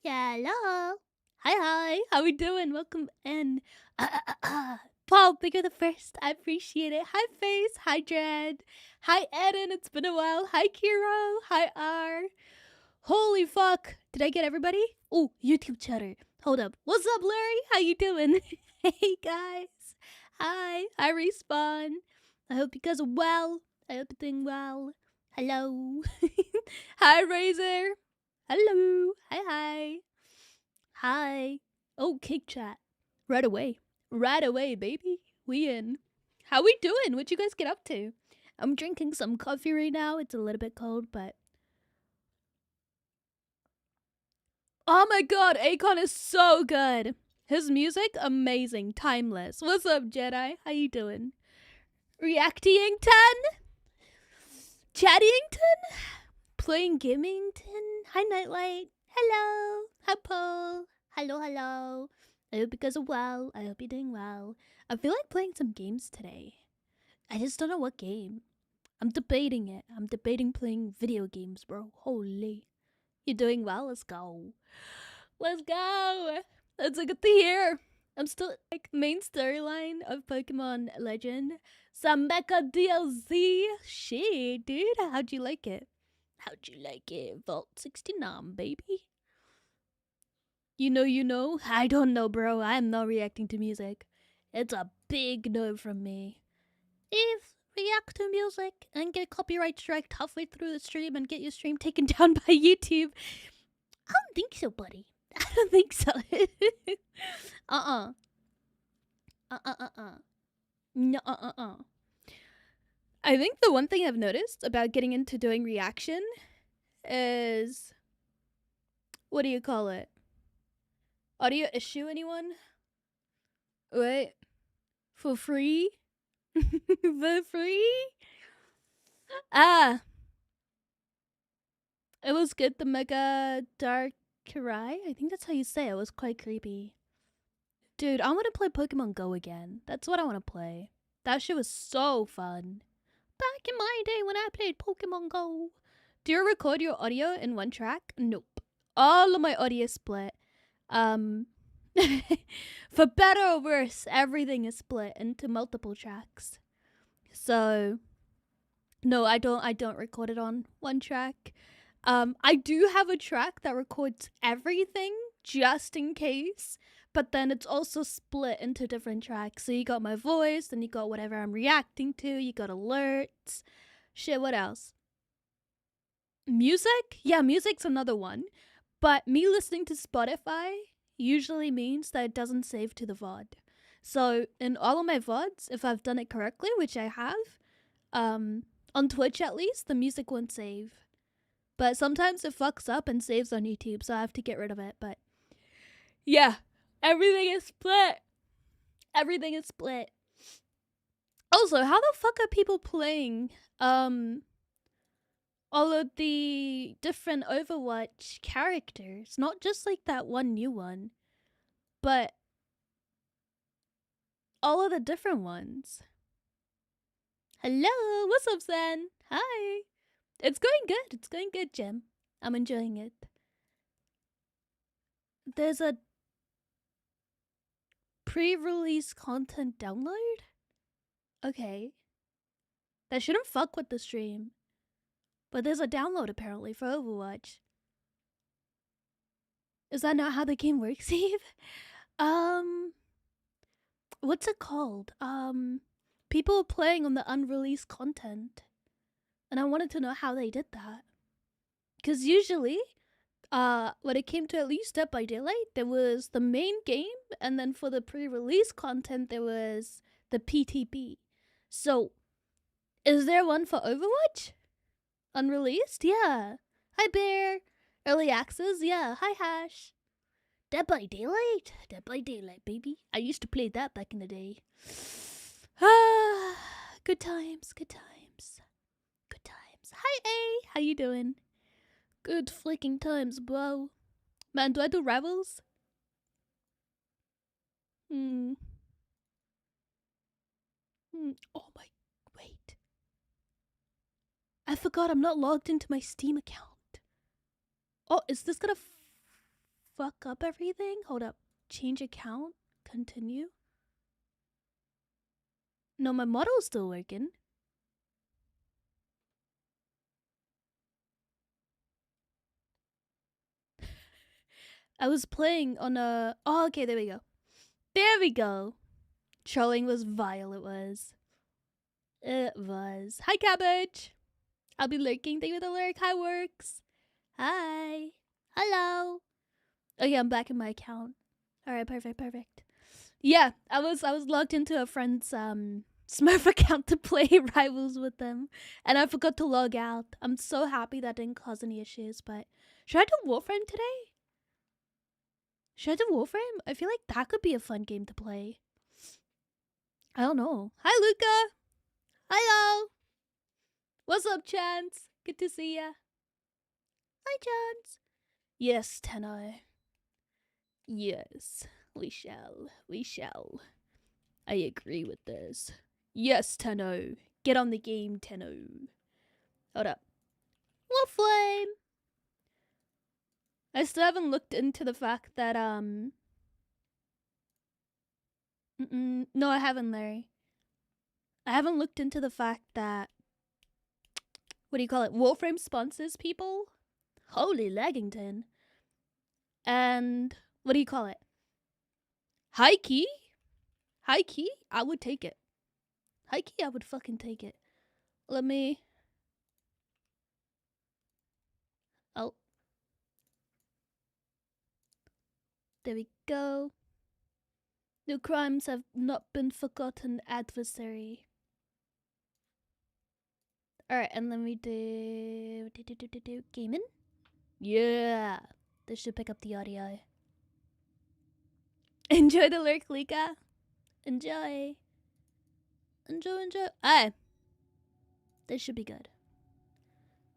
Hello. Hi. How we doing? Welcome in. Paul, bigger the first. I appreciate it. Hi, Face. Hi, Dread. Hi, Eden. It's been a while. Hi, Kiro. Hi, R. Holy fuck. Did I get everybody? Oh, YouTube chatter. Hold up. What's up, Larry? How you doing? Hey, guys. Hi. Hi, Respawn. I hope you guys are well. I hope you're doing well. Hello. Hi, Razor. Hello. Hi. Hi. Oh, kick chat. Right away. Right away, baby. We in. How we doing? What you guys get up to? I'm drinking some coffee right now. It's a little bit cold, but... Oh my god, Akon is so good. His music, amazing. Timeless. What's up, Jedi? How you doing? Reactington? Chattington? Playing Gamington? Hi, Nightlight. Hello. Hi, Paul. Hello. I hope you guys are well. I hope you're doing well. I feel like playing some games today. I just don't know what game. I'm debating it. I'm debating playing video games, bro. Holy. You're doing well? Let's go. Let's go. That's good to hear. I'm still like main storyline of Pokemon Legend. Some Mecha DLC. Shit, dude. How'd you like it? Vault 69, baby. You know? I don't know, bro. I'm not reacting to music. It's a big no from me. If react to music and get copyright striked halfway through the stream and get your stream taken down by YouTube, I don't think so, buddy. I don't think so. No, I think the one thing I've noticed about getting into doing reaction is... What do you call it? Audio issue, anyone? Wait. For free? For free? Ah. It was good, the Mega Dark Karai. I think that's how you say it. It was quite creepy. Dude, I want to play Pokemon Go again. That's what I want to play. That shit was so fun. Back in my day when I played Pokemon Go. Do you record your audio in one track? Nope. All of my audio is split. For better or worse, everything is split into multiple tracks. So, no, I don't record it on one track. I do have a track that records everything just in case, but then it's also split into different tracks. So you got my voice, then you got whatever I'm reacting to, you got alerts. Shit, what else? Music? Yeah, music's another one. But me listening to Spotify usually means that it doesn't save to the VOD. So in all of my VODs, if I've done it correctly, which I have, on Twitch at least, the music won't save. But sometimes it fucks up and saves on YouTube, so I have to get rid of it. But yeah, everything is split. Everything is split. Also, how the fuck are people playing all of the different Overwatch characters? Not just like that one new one, but all of the different ones. Hello, what's up, Zen? Hi. It's going good, Jim. I'm enjoying it. There's a pre-release content download? Okay. That shouldn't fuck with the stream. But there's a download apparently for Overwatch. Is that not how the game works, Eve? What's it called? People playing on the unreleased content. And I wanted to know how they did that. Because usually, when it came to at least Dead by Daylight, there was the main game, and then for the pre-release content, there was the PTB. So, is there one for Overwatch? Unreleased? Yeah. Hi, Bear. Early access? Yeah. Hi, Hash. Dead by Daylight? Dead by Daylight, baby. I used to play that back in the day. Ah, good times. Hi, A. How you doing? Good flicking times, bro. Man, do I do Rebels? Oh my, wait. I forgot I'm not logged into my Steam account. Oh, is this gonna fuck up everything? Hold up. Change account? Continue? No, my model's still working. I was playing on a... Oh, okay, there we go. There we go. Trolling was vile, it was. It was. Hi, Cabbage. I'll be lurking. Thank you for the lurk. Hi, Works. Hi. Hello. Oh, yeah, I'm back in my account. All right, perfect. Yeah, I was logged into a friend's Smurf account to play Rivals with them, and I forgot to log out. I'm so happy that didn't cause any issues, but should I do Warframe today? Should I do Warframe? I feel like that could be a fun game to play. I don't know. Hi, Luca. Hello. What's up, Chance? Good to see ya. Hi, Chance. Yes, Tenno. Yes, we shall. We shall. I agree with this. Yes, Tenno. Get on the game, Tenno. Hold up. Warframe! I still haven't looked into the fact that, no, I haven't, Larry. I haven't looked into the fact that, what do you call it? Warframe sponsors people? Holy Laggington. And, what do you call it? High key? High key? I would take it. High key, I would fucking take it. Let me... Oh. There we go. No crimes have not been forgotten, adversary. Alright, and then we do gaming? Yeah. This should pick up the audio. Enjoy the lurk, Lika. Enjoy. Enjoy. Aye. This should be good.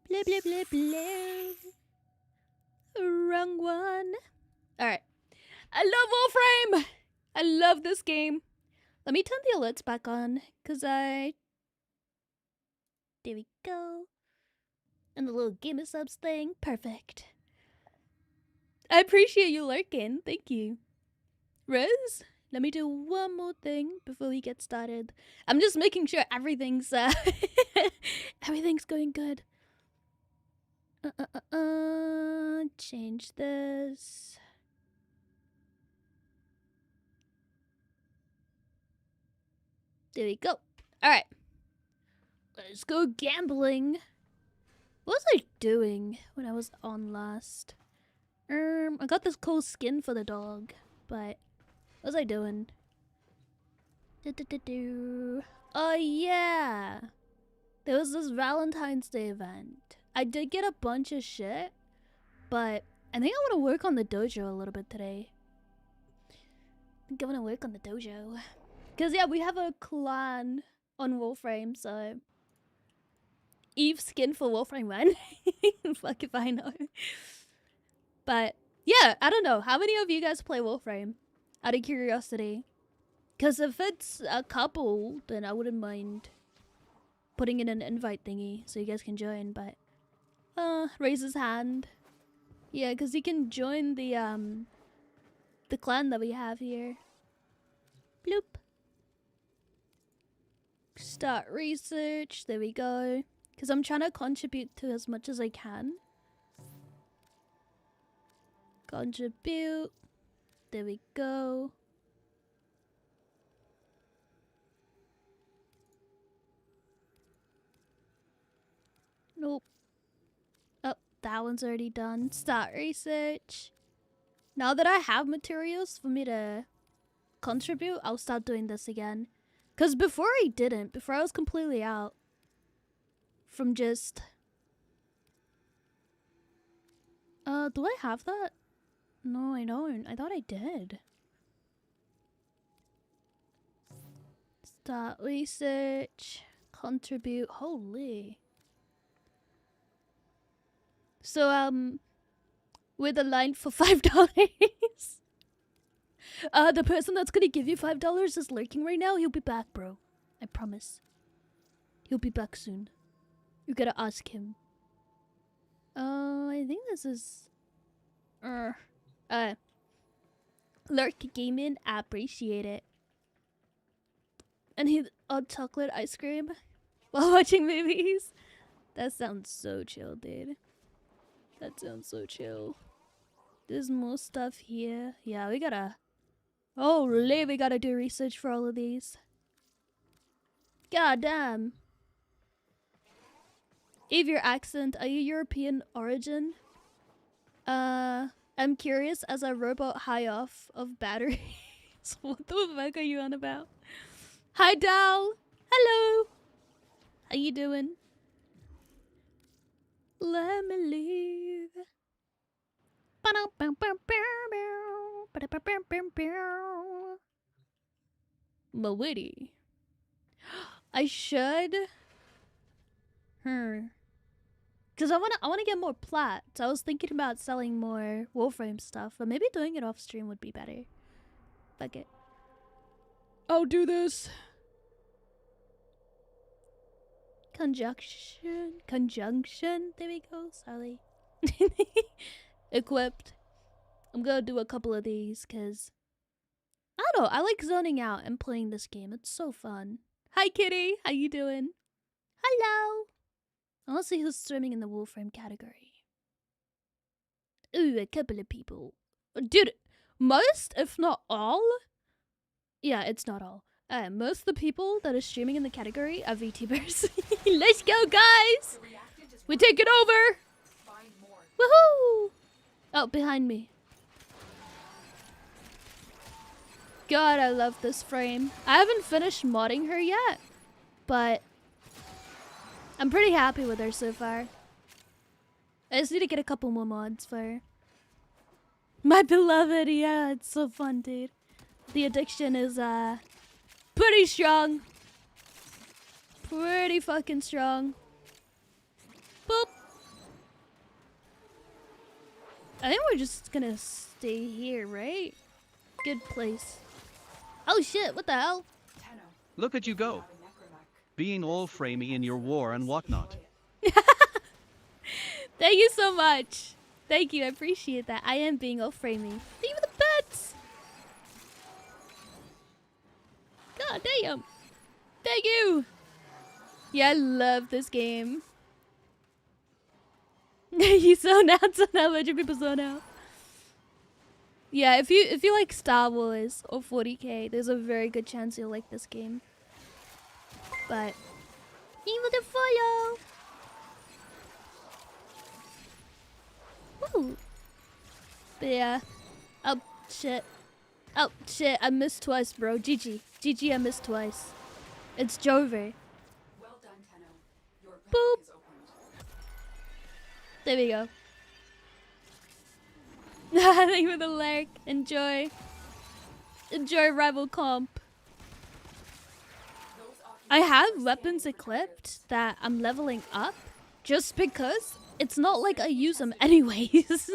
Blah, blah, blah, blah. Wrong one. Alright. I love Warframe! I love this game. Let me turn the alerts back on, because there we go. And the little gamer subs thing. Perfect. I appreciate you lurking. Thank you. Riz, let me do one more thing before we get started. I'm just making sure everything's everything's going good. Change this. There we go. Alright. Let's go gambling. What was I doing when I was on last? I got this cool skin for the dog, but what was I doing? Oh yeah! There was this Valentine's Day event. I did get a bunch of shit, but I think I want to work on the dojo a little bit today. I think I want to work on the dojo. Because yeah, we have a clan on Warframe, so... Eve skin for Warframe, man. Fuck if I know. But yeah, I don't know. How many of you guys play Warframe? Out of curiosity. Because if it's a couple, then I wouldn't mind putting in an invite thingy so you guys can join, but... raise his hand. Yeah, because he can join the clan that we have here. Bloop. Start research. There we go. Because I'm trying to contribute to as much as I can. Contribute. There we go. Nope. Oh, that one's already done. Start research. Now that I have materials for me to contribute, I'll start doing this again. Because before I didn't. Before I was completely out. From just... do I have that? No, I don't. I thought I did. Start research. Contribute. Holy. So, with a line for $5. The person that's gonna give you $5 is lurking right now. He'll be back, bro. I promise. He'll be back soon. You gotta ask him. I think this is... Lurk Gaming, I appreciate it. And he chocolate ice cream while watching movies. That sounds so chill, dude. That sounds so chill. There's more stuff here. Yeah, we gotta... Holy, we gotta do research for all of these. God damn. Eve, your accent, are you European origin? I'm curious as a robot high off of batteries. What the fuck are you on about? Hi, Dal. Hello. How you doing? Let me leave. Mawitty. I should. Cause I wanna get more plat. So I was thinking about selling more Wolframe stuff, but maybe doing it off stream would be better. Fuck it. I'll do this. Conjunction. There we go. Sorry. Equipped. I'm gonna do a couple of these because I don't know. I like zoning out and playing this game. It's so fun. Hi, Kitty. How you doing? Hello. I want to see who's streaming in the Wolframe category. Ooh, a couple of people. Dude, most, if not all. Yeah, it's not all. Most of the people that are streaming in the category are VTubers. Let's go, guys! We take it over! Woohoo! Oh, behind me. God, I love this frame. I haven't finished modding her yet, but I'm pretty happy with her so far. I just need to get a couple more mods for her. My beloved, yeah, it's so fun, dude. The addiction is, pretty strong. Pretty fucking strong. Boop. I think we're just gonna stay here, right? Good place. Oh shit, what the hell? Look at you go. Being all framey in your war and whatnot. Thank you so much. Thank you, I appreciate that. I am being all framey. Thank you for the bets! God damn. Thank you. Yeah, I love this game. You zone out, a bunch of people zone out. Yeah, if you like Star Wars or 40k, there's a very good chance you'll like this game. But evil to follow. Woo. But yeah. Oh shit. Oh shit, I missed twice, bro. GG. GG, I missed twice. It's Jover. Well done, Tenno. Your path Boop. is opened. There we go. Thank you for the lurk. Enjoy. Enjoy rival comp. I have weapons equipped that I'm leveling up just because it's not like I use them anyways.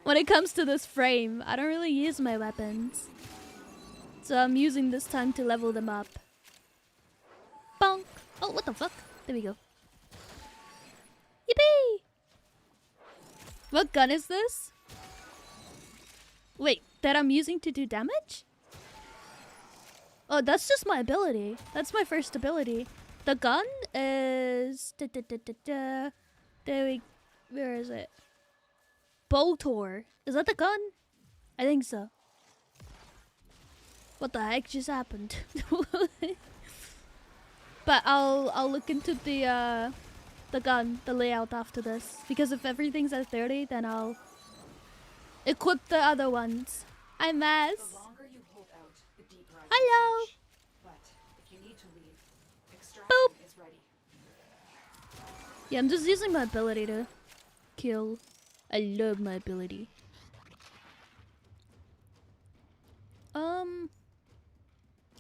When it comes to this frame, I don't really use my weapons. So I'm using this time to level them up. Bonk. Oh, what the fuck? There we go. Yippee! What gun is this? Wait, that I'm using to do damage? Oh, that's just my ability. That's my first ability. The gun is... Where is it? Boltor. Is that the gun? I think so. What the heck just happened? But I'll look into the gun, the layout after this. Because if everything's at 30, then I'll equip the other ones. Hi, Maz. The longer you hold out, the deeper I Hello. reach. But if you need to leave, extraction is ready. Yeah, I'm just using my ability to kill. I love my ability.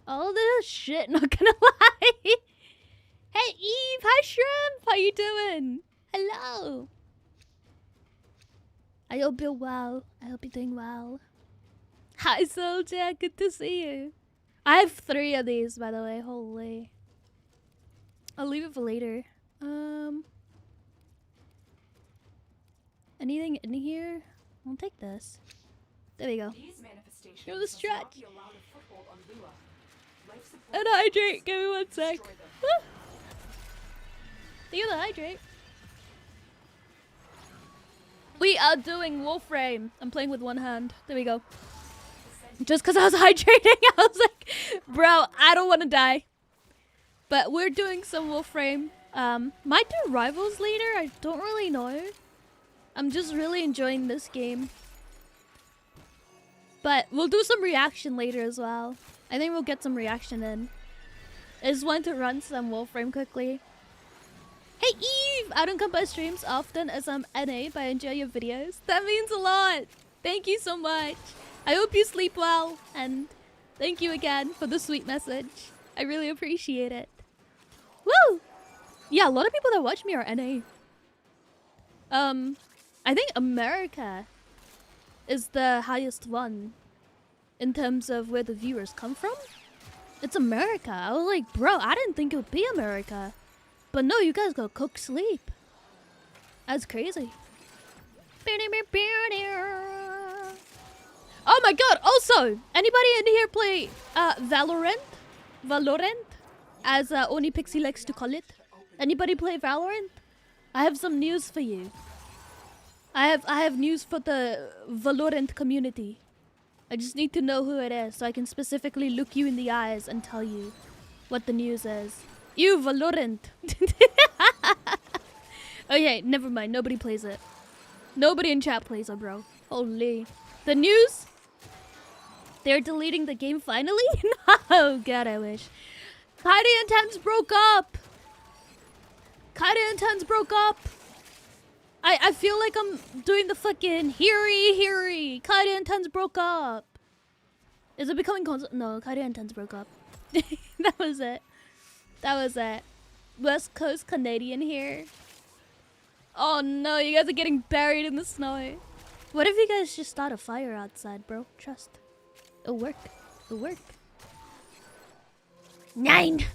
All this shit, not gonna lie. Hey, Eve. Hi, Shrimp. How you doing? Hello. I hope you're well. I hope you're doing well. Hi, Soldier. Good to see you. I have 3 of these, by the way. Holy. I'll leave it for later. Anything in here? I'll take this. There we go. These manifestations Go the must stretch. not be allowed a foothold on Lua. Life support And hydrate. Give me one sec. destroy them. Woo. Do you hydrate? We are doing Warframe. I'm playing with one hand. There we go. Just because I was hydrating, I was like, bro, I don't want to die. But we're doing some Warframe. Might do Rivals later. I don't really know. I'm just really enjoying this game. But we'll do some reaction later as well. I think we'll get some reaction in. I just want to run some Warframe quickly. Hey Eve! I don't come by streams often as I'm NA, but I enjoy your videos. That means a lot! Thank you so much! I hope you sleep well, and thank you again for the sweet message. I really appreciate it. Woo! Yeah, a lot of people that watch me are NA. I think America is the highest one in terms of where the viewers come from. It's America. I was like, bro, I didn't think it would be America. But no, you guys go cook sleep. That's crazy. Oh my god, also, anybody in here play Valorant? Valorant? As Oni Pixie likes to call it. Anybody play Valorant? I have some news for you. I have news for the Valorant community. I just need to know who it is so I can specifically look you in the eyes and tell you what the news is. You Valorant. Okay, never mind. Nobody plays it. Nobody in chat plays it, bro. Holy. The news? They're deleting the game finally? No, God, I wish. Kaide and Tens broke up. Kaide and Tens broke up. I feel like I'm doing the fucking Hiri. Kaide and Tens broke up. Is it becoming console? No, Kaide and Tens broke up. That was it. That was it. West Coast Canadian here. Oh no, you guys are getting buried in the snow. What if you guys just start a fire outside, bro? Trust. It'll work. It'll work. 9!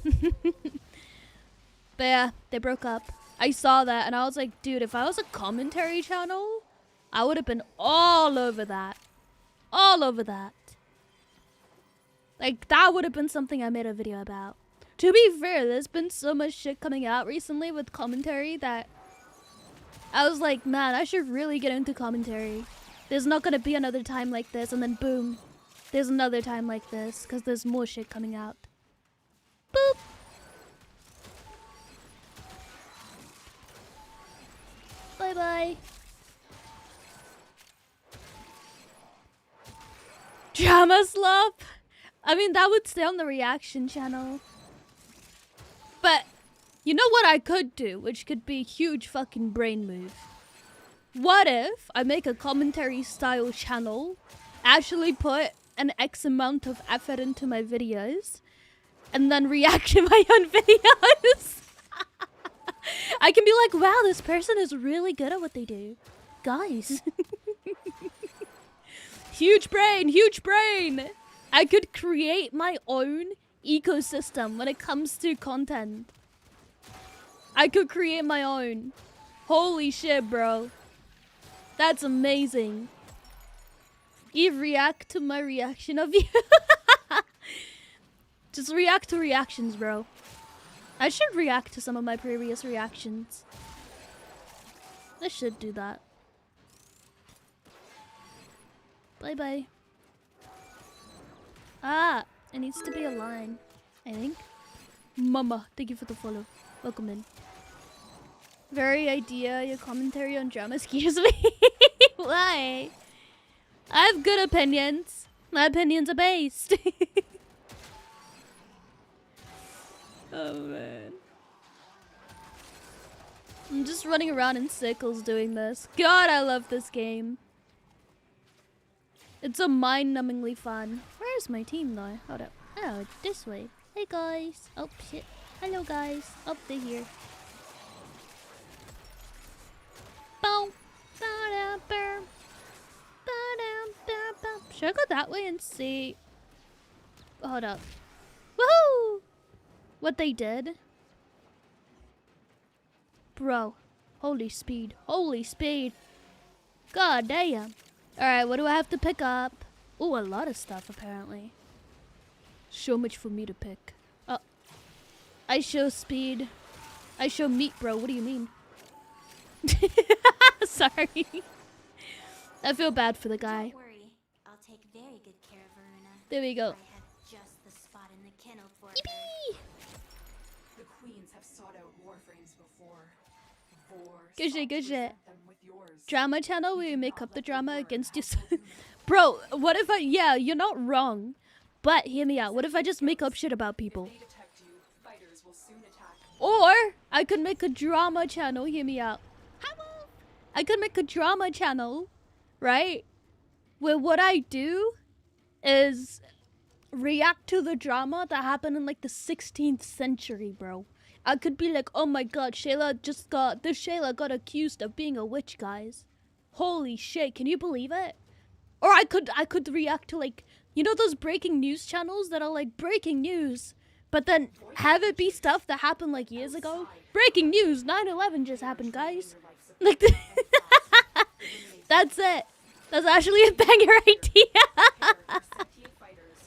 But yeah, they broke up. I saw that and I was like, dude, if I was a commentary channel, I would have been all over that. All over that. Like, that would have been something I made a video about. To be fair, there's been so much shit coming out recently with commentary that I was like, man, I should really get into commentary. There's not gonna be another time like this, and then boom, there's another time like this, because there's more shit coming out. Boop! Bye-bye. Drama slop? I mean, that would stay on the reaction channel. But, you know what I could do, which could be a huge fucking brain move? What if I make a commentary style channel, actually put an X amount of effort into my videos, and then react to my own videos? I can be like, wow, this person is really good at what they do. Guys. Huge brain, huge brain. I could create my own ecosystem when it comes to content. I could create my own. Holy shit, bro. That's amazing. Eve, react to my reaction of you. Just react to reactions, bro. I should react to some of my previous reactions. I should do that. Bye-bye. Ah, it needs to be a line, I think. Mama, thank you for the follow. Welcome in. Very idea, your commentary on drama scares me. Why? I have good opinions. My opinions are based. Oh man. I'm just running around in circles doing this. God, I love this game. It's a mind-numbingly fun. Where's my team though? Hold up. Oh, this way. Hey guys. Oh shit. Hello guys. Oh, they're here. Boom. Should I go that way and see? Hold up. Woohoo! What they did? Bro. Holy speed. Holy speed. God damn. Alright, what do I have to pick up? Oh, a lot of stuff apparently. So much for me to pick. Oh, I show speed. I show meat, bro. What do you mean? Sorry. I feel bad for the guy. Don't worry, I'll take very good care of Veruna. There we go. I have just the spot in the kennel for her. Yippee! The queens have sought out warframes before. Vor Good shit, sought good to shit. present them with yours. Drama channel where You you do make not up the let drama war against you. hassle Veruna. Bro, what if I... Yeah, you're not wrong. But hear me out. What if I just make up shit about If people? they detect you, fighters will soon attack. Or I could make a drama channel. Hear me out. I could make a drama channel, right? Where what I do is react to the drama that happened in like the 16th century, bro. I could be like, oh my god, Shayla got accused of being a witch, guys. Holy shit, can you believe it? Or I could react to like, you know those breaking news channels that are like breaking news, but then have it be stuff that happened like years ago? Breaking news, 9/11 just happened, guys. Like, that's it. That's actually a banger idea. Sentient fighters.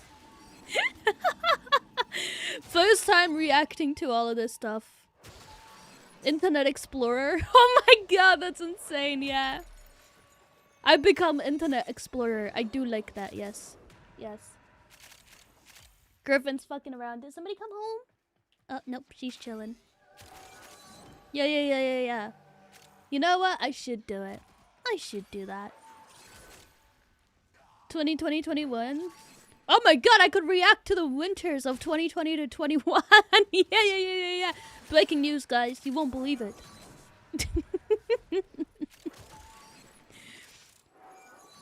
First time reacting to all of this stuff. Internet Explorer. Oh my god, that's insane, yeah. I've become Internet Explorer. I do like that, yes. Yes. Griffin's fucking around. Did somebody come home? Oh, nope, she's chilling. Yeah. You know what? I should do it. I should do that. 2020, 21. Oh my god, I could react to the winters of 2020 to 21. Yeah. Breaking news, guys. You won't believe it.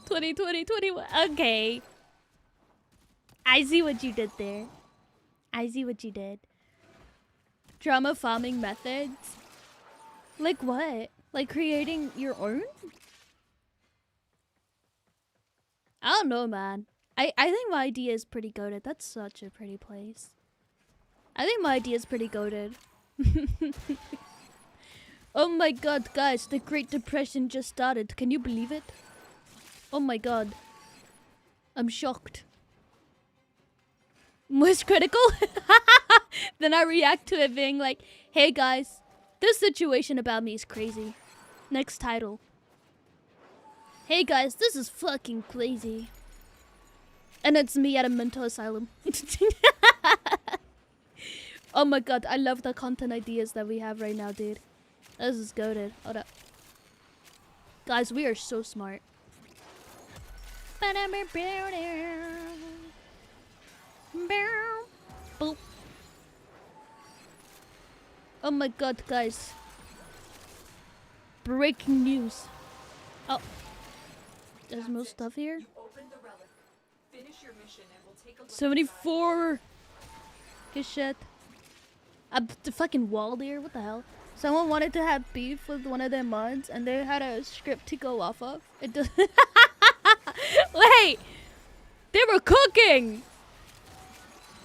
2020, 21. Okay. I see what you did there. I see what you did. Drama farming methods? Like what? Like creating your own? I don't know, man. I think my idea is pretty goated. That's such a pretty place. I think my idea is pretty goated. Oh my god, guys. The Great Depression just started. Can you believe it? Oh my god. I'm shocked. Most critical? Then I react to it being like, hey guys, this situation about me is crazy. Next title. Hey guys, this is fucking crazy. And it's me at a mental asylum. Oh my god, I love the content ideas that we have right now, dude. This is goated. Hold up. Guys, we are so smart. Boop. Oh my god, guys. Breaking news. Oh. There's more stuff here. You open the relic. Finish your mission and we'll take a look 74. Good shit. The fucking wall there. What the hell? Someone wanted to have beef with one of their mods and they had a script to go off of. It does. Wait! They were cooking!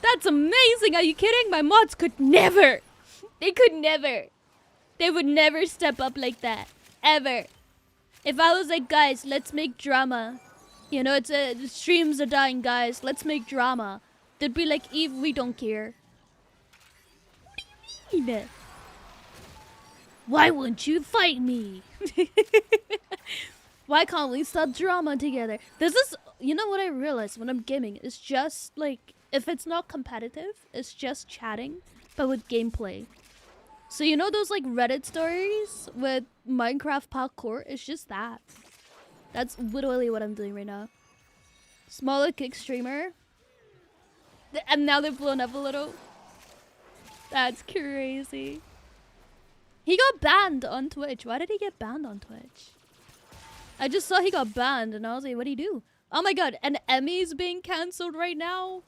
That's amazing! Are you kidding? My mods could never! They could never! They would never step up like that. Ever. If I was like, guys, let's make drama. You know, the streams are dying, guys. Let's make drama. They'd be like, Eve, we don't care. What do you mean? Why wouldn't you fight me? Why can't we start drama together? This is, you know what I realized when I'm gaming? It's just like, if it's not competitive, it's just chatting, but with gameplay. So you know those like Reddit stories with Minecraft parkour? It's just that. That's literally what I'm doing right now. Smaller kick streamer. And now they've blown up a little. That's crazy. He got banned on Twitch. Why did he get banned on Twitch? I just saw he got banned and I was like, what do you do? Oh my god, and Emmy's being cancelled right now.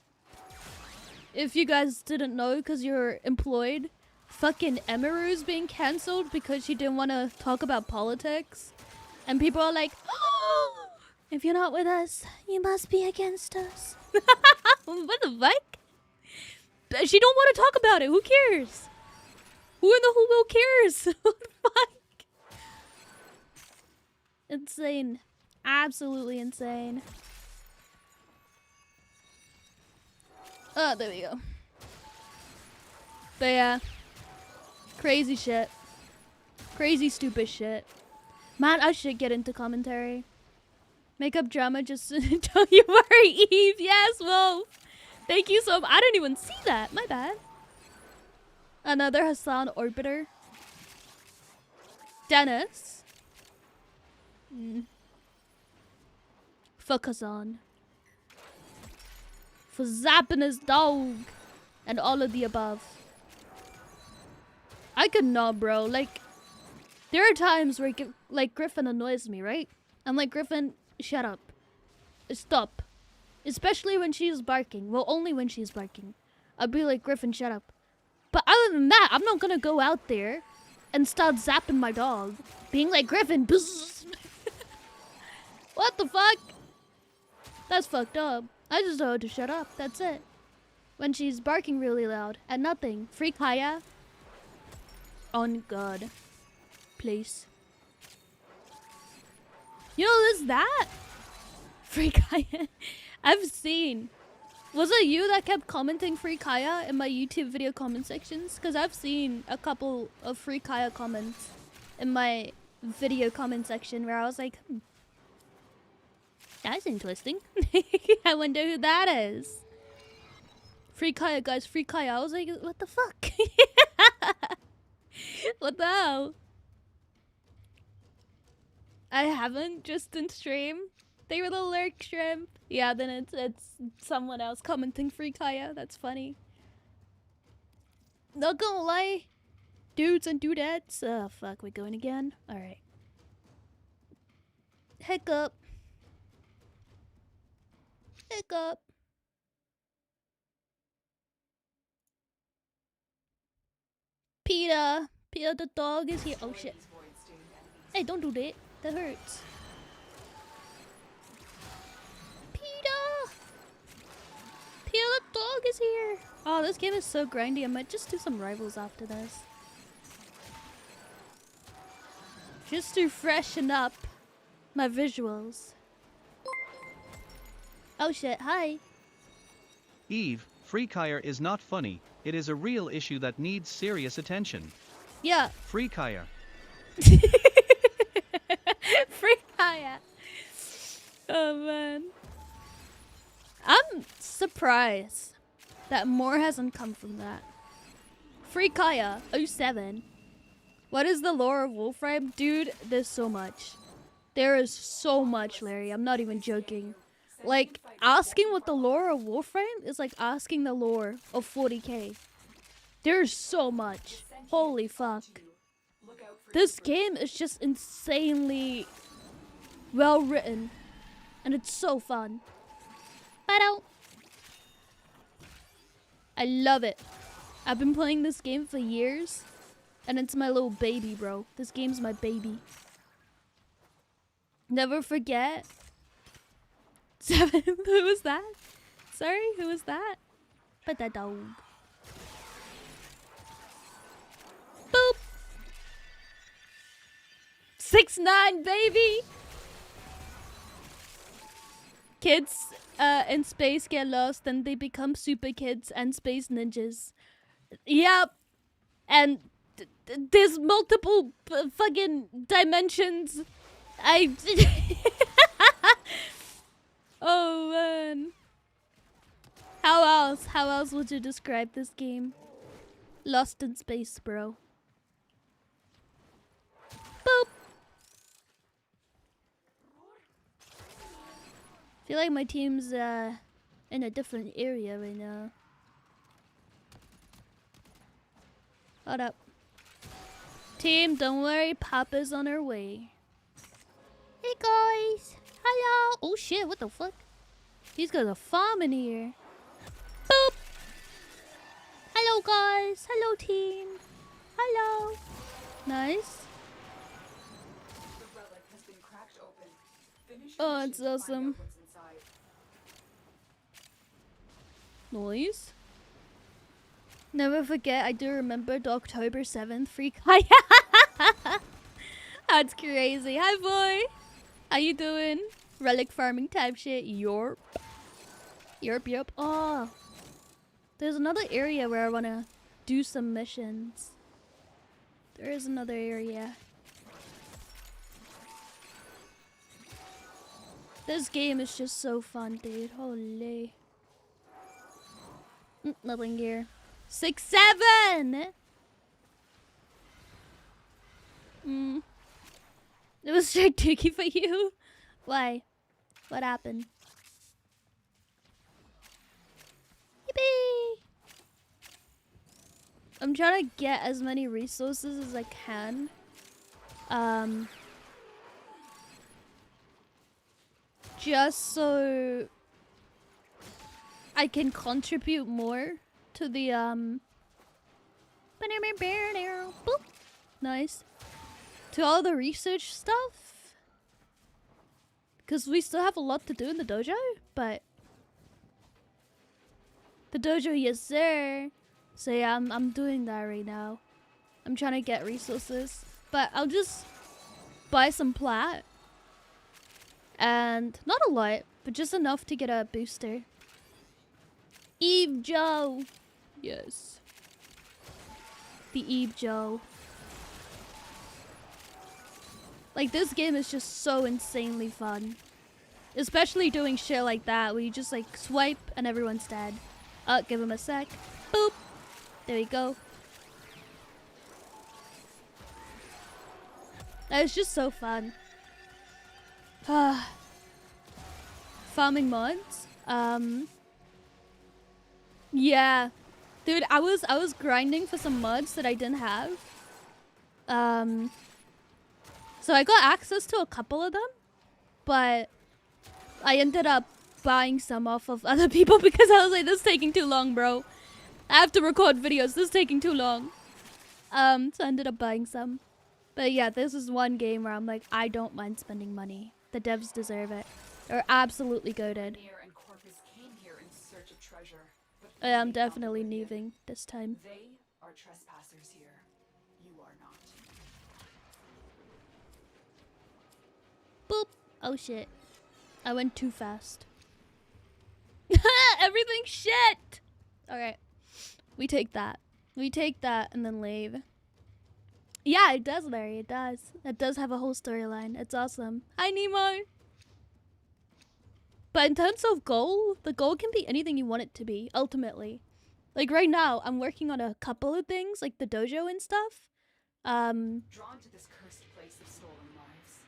If you guys didn't know because you're employed, fucking Emiru's being cancelled because she didn't want to talk about politics. And people are like, oh, if you're not with us, you must be against us. What the fuck? But she don't want to talk about it. Who cares? Who in the whole world cares? What the fuck? Insane. Absolutely insane. Oh, there we go. But yeah. Crazy shit. Crazy stupid shit. Man, I should get into commentary. Makeup drama, just don't you worry, Eve. Yes, Wolf. Thank you so much. I didn't even see that. My bad. Another Hassan Orbiter. Dennis. Fuck Hassan. For zapping his dog. And all of the above. I could not, bro. Like, there are times where, like, Griffin annoys me, right? I'm like, Griffin, shut up. Stop. Especially when she's barking. Well, only when she's barking. I'll be like, Griffin, shut up. But other than that, I'm not gonna go out there and start zapping my dog. Being like, Griffin, bzz. What the fuck? That's fucked up. I just told her to shut up. That's it. When she's barking really loud at nothing. Free Kaya. On God. Please. You know, there's that. Free Kaya. I've seen. Was it you that kept commenting Free Kaya in my YouTube video comment sections? Because I've seen a couple of Free Kaya comments in my video comment section where I was like, that's interesting. I wonder who that is. Free Kaya, guys. Free Kaya. I was like, what the fuck? What the hell? I haven't, just in stream. They were the lurk shrimp. Yeah, then it's someone else commenting Free Kaya. That's funny. Not gonna lie. Dudes and dudettes. Oh, fuck. We're going again? Alright. Hiccup. Hiccup. Peter. Peter the dog is here. Oh, shit. Hey, don't do that. That hurts. Peter! Peter the dog is here. Oh, this game is so grindy. I might just do some rivals after this. Just to freshen up my visuals. Oh shit, hi. Eve, Free Kaya is not funny. It is a real issue that needs serious attention. Yeah. Free Kaya. Free Kaya. Oh man. I'm surprised that more hasn't come from that. Free Kaya 07. What is the lore of Wolfram? Dude, there's so much. There is so much, Larry. I'm not even joking. Like, asking what the lore of Wolfram is like asking the lore of 40k. There's so much. Holy fuck. This game is just insanely well written. And it's so fun. I love it. I've been playing this game for years. And it's my little baby, bro. This game's my baby. Never forget. 7. Who was that? Sorry, who was that? But that dog. Boop. 6'9", baby. Kids in space get lost and they become super kids and space ninjas. Yep. And there's multiple fucking dimensions. Oh man. How else would you describe this game? Lost in space, bro. Boop. Feel like my team's in a different area right now. Hold up. Team, don't worry, Papa's on our way. Hey guys! Hello! Oh shit, what the fuck? He's got a farm in here. Boop! Hello guys! Hello team! Hello! Nice. The relic has been cracked open. Finish Oh, the it's mission to find awesome. out what's inside. Noise. Never forget, I do remember the October 7th free Kaya. That's crazy. Hi boy! How you doing? Relic farming type shit. Yorp. Yorp, yorp. Oh. There's another area where I want to do some missions. There is another area. This game is just so fun, dude. Holy. Nothing here. 6, 7! It was straight dookie for you. Why? What happened? Yippee! I'm trying to get as many resources as I can. Just so I can contribute more to the boop. Nice. To all the research stuff. Because we still have a lot to do in the dojo, but the dojo, yes sir. So yeah, I'm doing that right now. I'm trying to get resources. But I'll just buy some plat. And not a lot, but just enough to get a booster. Eve Joe. Yes. The Eve Joe. Like, this game is just so insanely fun. Especially doing shit like that, where you just like swipe and everyone's dead. Give him a sec. Boop. There we go. That is just so fun. Farming mods. Yeah. Dude, I was grinding for some mods that I didn't have. So I got access to a couple of them, but I ended up buying some off of other people because I was like, this is taking too long, bro. I have to record videos. This is taking too long. So I ended up buying some. But yeah, this is one game where I'm like, I don't mind spending money. The devs deserve it. They're absolutely goated. Nier and Corpus came here in search of treasure, but I am they found definitely Oblivion. leaving this time. They are trespassers here. You are not. Boop. Oh shit. I went too fast. Everything's shit! Okay. We take that. We take that and then leave. Yeah, it does, Larry. It does. It does have a whole storyline. It's awesome. Hi, Nemo! But in terms of goal, the goal can be anything you want it to be, ultimately. Like right now, I'm working on a couple of things, like the dojo and stuff. Drawn to this cursed place of stolen lives.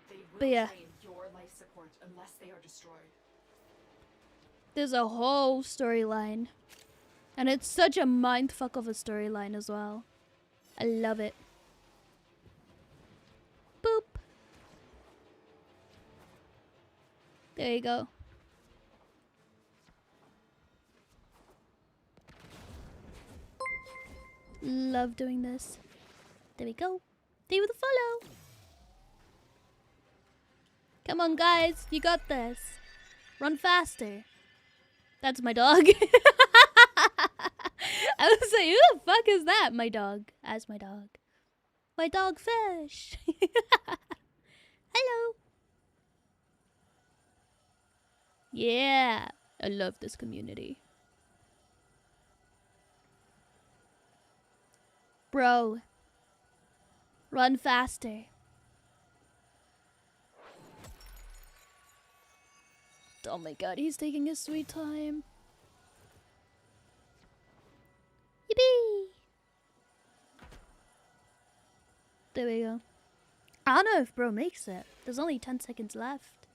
They will But yeah. drain your life support unless they are destroyed. There's a whole storyline. And it's such a mindfuck of a storyline as well. I love it. Boop. There you go. Love doing this. There we go. Thank you for the follow. Come on, guys. You got this. Run faster. That's my dog. I was like, who the fuck is that? My dog. As my dog. My dog fish. Hello. Yeah. I love this community. Bro. Run faster. Oh my god, he's taking his sweet time. Yippee! There we go. I don't know if bro makes it. There's only 10 seconds left.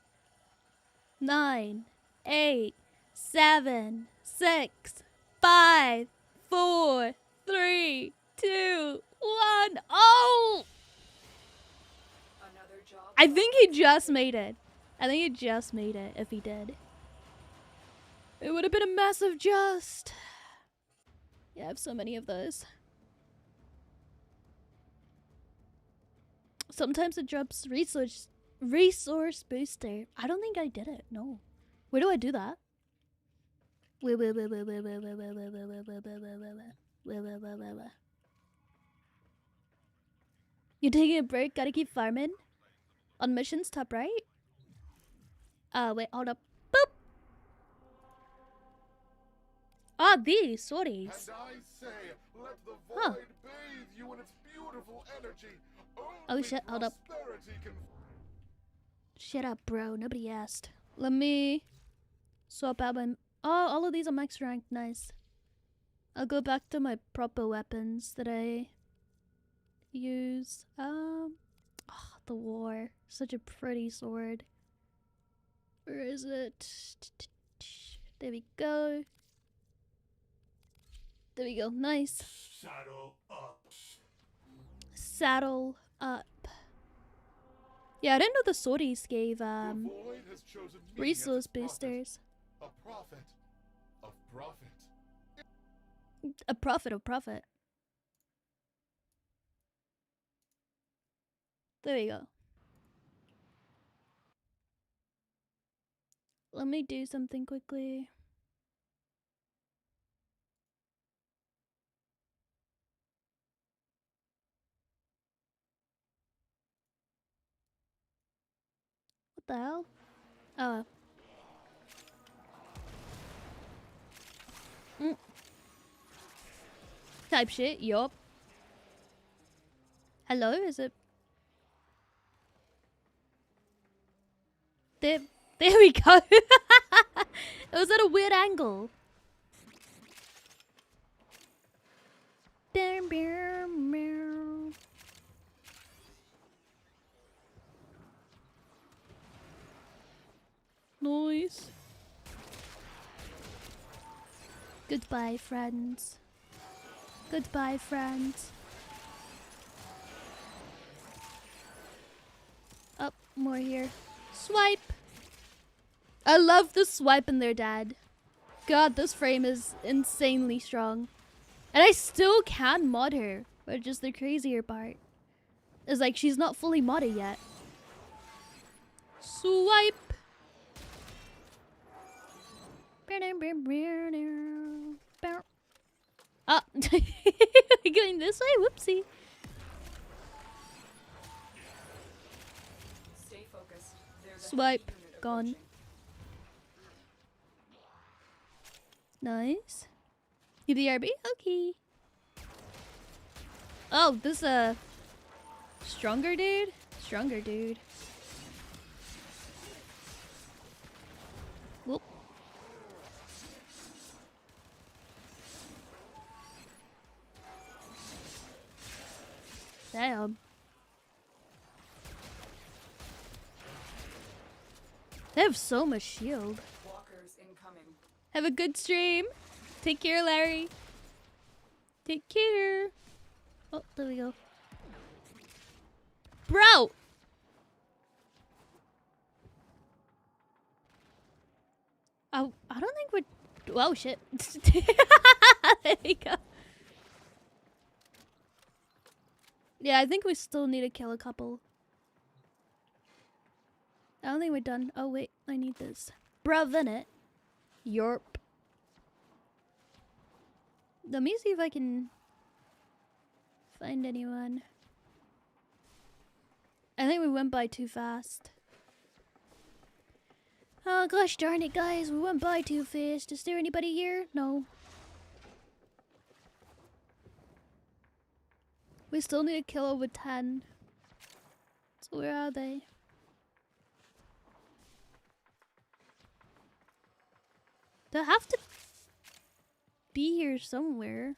9, 8, 7, 6, 5, 4, 3, 2, 1. Oh! Another job. I think he just made it. I think he just made it, if he did. It would have been a massive just. Yeah, I have so many of those. Sometimes it drops resource booster. I don't think I did it. No. Where do I do that? You taking a break? Gotta keep farming. On missions, top right. Wait, hold up. Boop. Ah, these sorties. And I say, let the void Huh. bathe you in its beautiful energy. Oh Only shit, hold up. prosperity can Shut up, bro. Nobody asked. Let me swap out my... Oh, all of these are max rank. Nice. I'll go back to my proper weapons that I use. The war. Such a pretty sword. Where is it? There we go. There we go. Nice. saddle up. Saddle up. Yeah, I didn't know the sorties gave The void has chosen me resource as its prophet. boosters. A prophet of profit. A profit of profit. There we go. Let me do something quickly. What the hell? Oh. Type shit, yup. Hello, is it? There we go. It was at a weird angle. Nice. Goodbye, friends. Goodbye, friends. Up, more here. Swipe. I love the swipe in there, Dad. God, this frame is insanely strong. And I still can mod her, which is the crazier part. Is like she's not fully modded yet. Swipe. Ah, going this way? Whoopsie. Stay focused. There's a Swipe. heavy unit Gone. approaching. Nice. You BRB? Okay. Oh, this stronger dude? Stronger dude. Whoop. Damn. They have so much shield. Walkers incoming. Have a good stream. Take care, Larry. Take care. Oh, there we go. Bro! Oh, I don't think we're... Oh, shit. There we go. Yeah, I think we still need to kill a couple. I don't think we're done. Oh, wait. I need this. Bruv, in it. Yorp. Let me see if I can find anyone. I think we went by too fast. Oh gosh darn it, guys. We went by too fast. Is there anybody here? No. We still need to kill over 10. So where are they? They have to be here somewhere.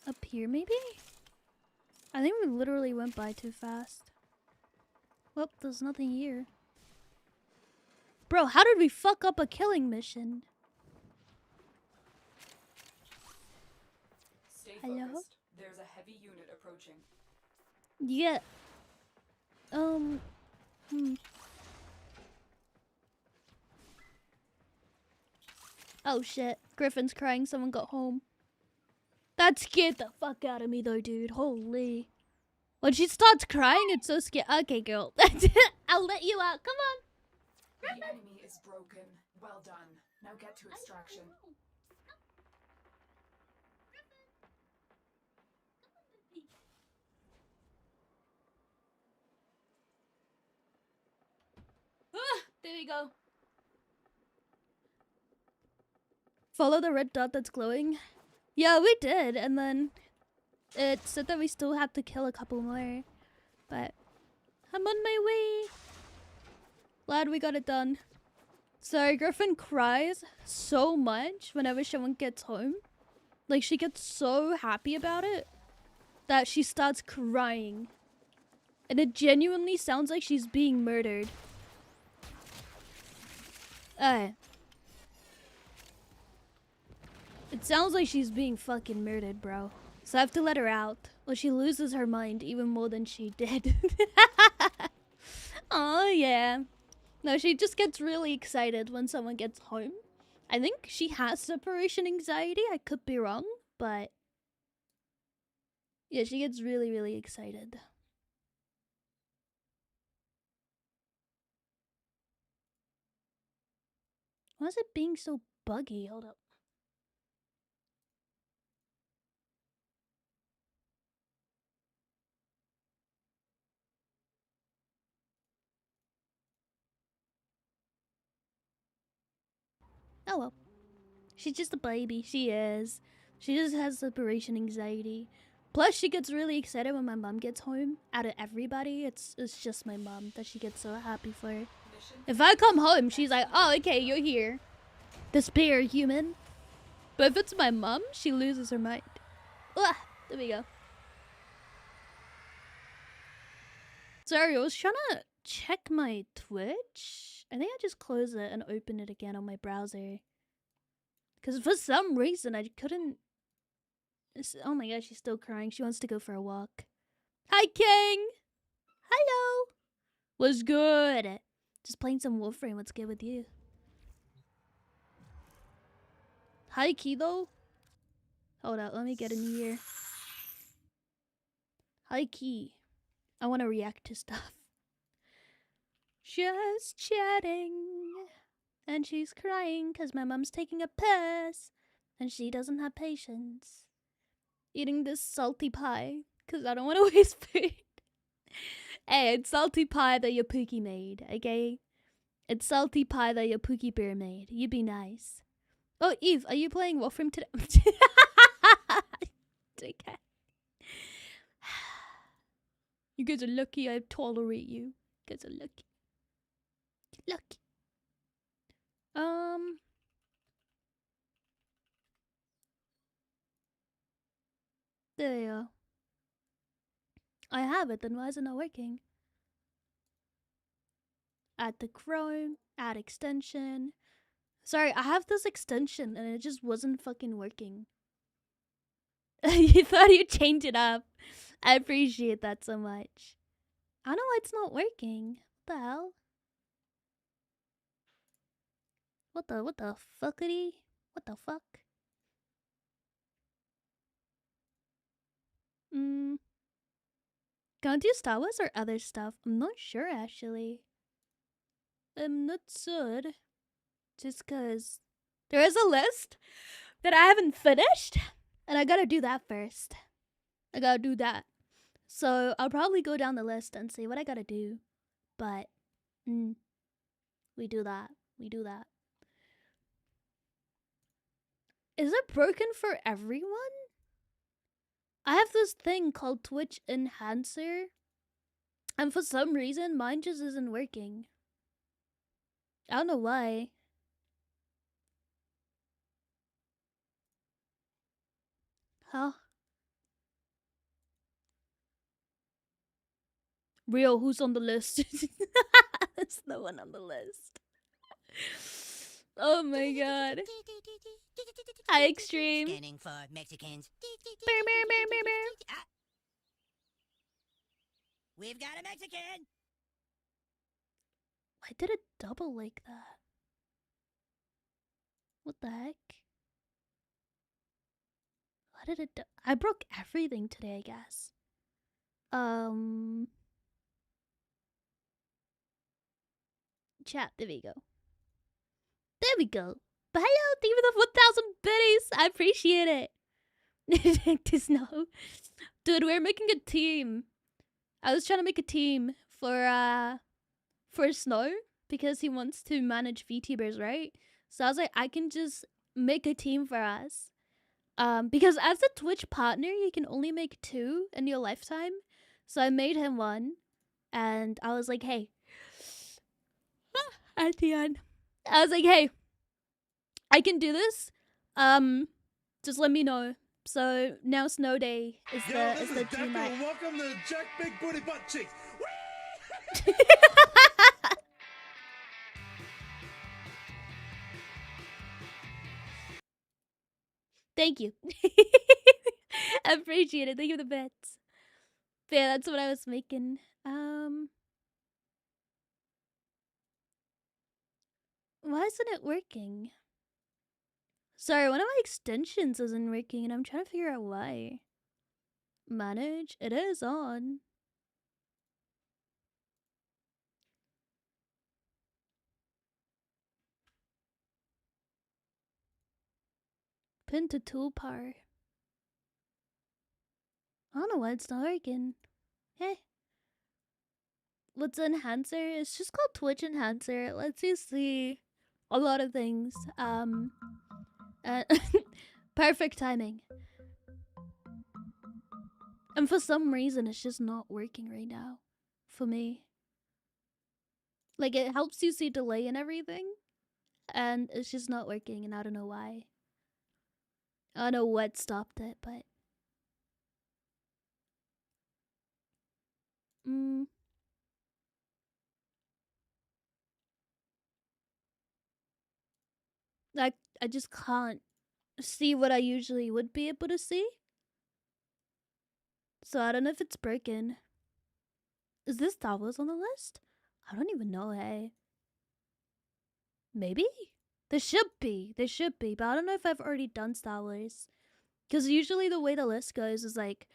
Up here, maybe? I think we literally went by too fast. Well, there's nothing here. Bro, how did we fuck up a killing mission? Stay Hello? focused. There's a heavy unit approaching. Yeah. Oh shit. Griffin's crying. Someone got home. That scared the fuck out of me though, dude. Holy. When she starts crying, it's so scary. Okay, girl. I'll let you out. Come on. The enemy is broken. Well done. Now get to extraction. There we go. Follow the red dot that's glowing. Yeah, we did, and then it said that we still have to kill a couple more. But I'm on my way. Glad we got it done. So Griffin cries so much whenever someone gets home. Like, she gets so happy about it that she starts crying. And it genuinely sounds like she's being murdered. It sounds like she's being fucking murdered, bro. So I have to let her out, or she loses her mind even more than she did. Oh yeah. No, she just gets really excited when someone gets home. I think she has separation anxiety. I could be wrong, but yeah, she gets really, really excited. Why is it being so buggy? Hold up. Oh well. She's just a baby. She is. She just has separation anxiety. Plus, she gets really excited when my mom gets home. Out of everybody, it's just my mom that she gets so happy for. If I come home, she's like, oh, okay, you're here. This bear human. But if it's my mom, she loses her mind. Ugh, there we go. Sorry, I was trying to check my Twitch. I think I just closed it and opened it again on my browser. Because for some reason, I couldn't... Oh my god, she's still crying. She wants to go for a walk. Hi, King! Hello! What's good? Just playing some Warframe. What's good with you? Hi, Kido. Hold up, let me get in here. Hi, Key. I want to react to stuff. Just chatting. And she's crying because my mom's taking a piss. And she doesn't have patience. Eating this salty pie because I don't want to waste food. Hey, it's salty pie that your Pookie made, okay? It's salty pie that your Pookie Bear made. You be nice. Oh, Eve, are you playing Warframe today? Okay. You guys are lucky I tolerate you. You guys are lucky. Lucky. There you go. I have it, then why is it not working? Add the Chrome, add extension. Sorry, I have this extension and it just wasn't fucking working. You thought you'd change it up. I appreciate that so much. I don't know why it's not working. What the hell? What the fuckity? What the fuck? Can't do Star Wars or other stuff? I'm not sure actually. I'm not sure. Just cause there is a list that I haven't finished. And I gotta do that first. I gotta do that. So I'll probably go down the list and see what I gotta do. But we do that. We do that. Is it broken for everyone? I have this thing called Twitch Enhancer. And for some reason, mine just isn't working. I don't know why. Huh? Real, who's on the list? There's no one on the list. Oh my god. Hi, Extreme. Scanning for Mexicans. Bear, bear, bear, bear, bear. We've got a Mexican! Why did it double like that? What the heck? Why did it I broke everything today, I guess. Chat, there we go. There we go. But hello, thank you for the 1,000 biddies. I appreciate it. To Snow. Dude, we're making a team. I was trying to make a team for Snow. because he wants to manage VTubers, right? So I was like, I can just make a team for us. Because as a Twitch partner, you can only make 2 in your lifetime. So I made him one, and I was like, hey, at the end, I was like, hey, I can do this. Just let me know. So now Snow Day is the team that. Welcome to Jack Big Booty Butt Cheeks. Thank you. I appreciate it. Thank you for the bets. But yeah, that's what I was making. Why isn't it working? Sorry, one of my extensions isn't working, and I'm trying to figure out why. Manage? It is on. Pin to toolbar. I don't know why it's not working. Hey. What's enhancer? It's just called Twitch enhancer. It lets you see a lot of things. Perfect timing. And for some reason, it's just not working right now. For me. Like, it helps you see delay and everything. And it's just not working, and I don't know why. I don't know what stopped it, but... I just can't see what I usually would be able to see. So I don't know if it's broken. Is this Star Wars on the list? I don't even know, hey. Maybe? There should be, but I don't know if I've already done Star Wars. Because usually the way the list goes is like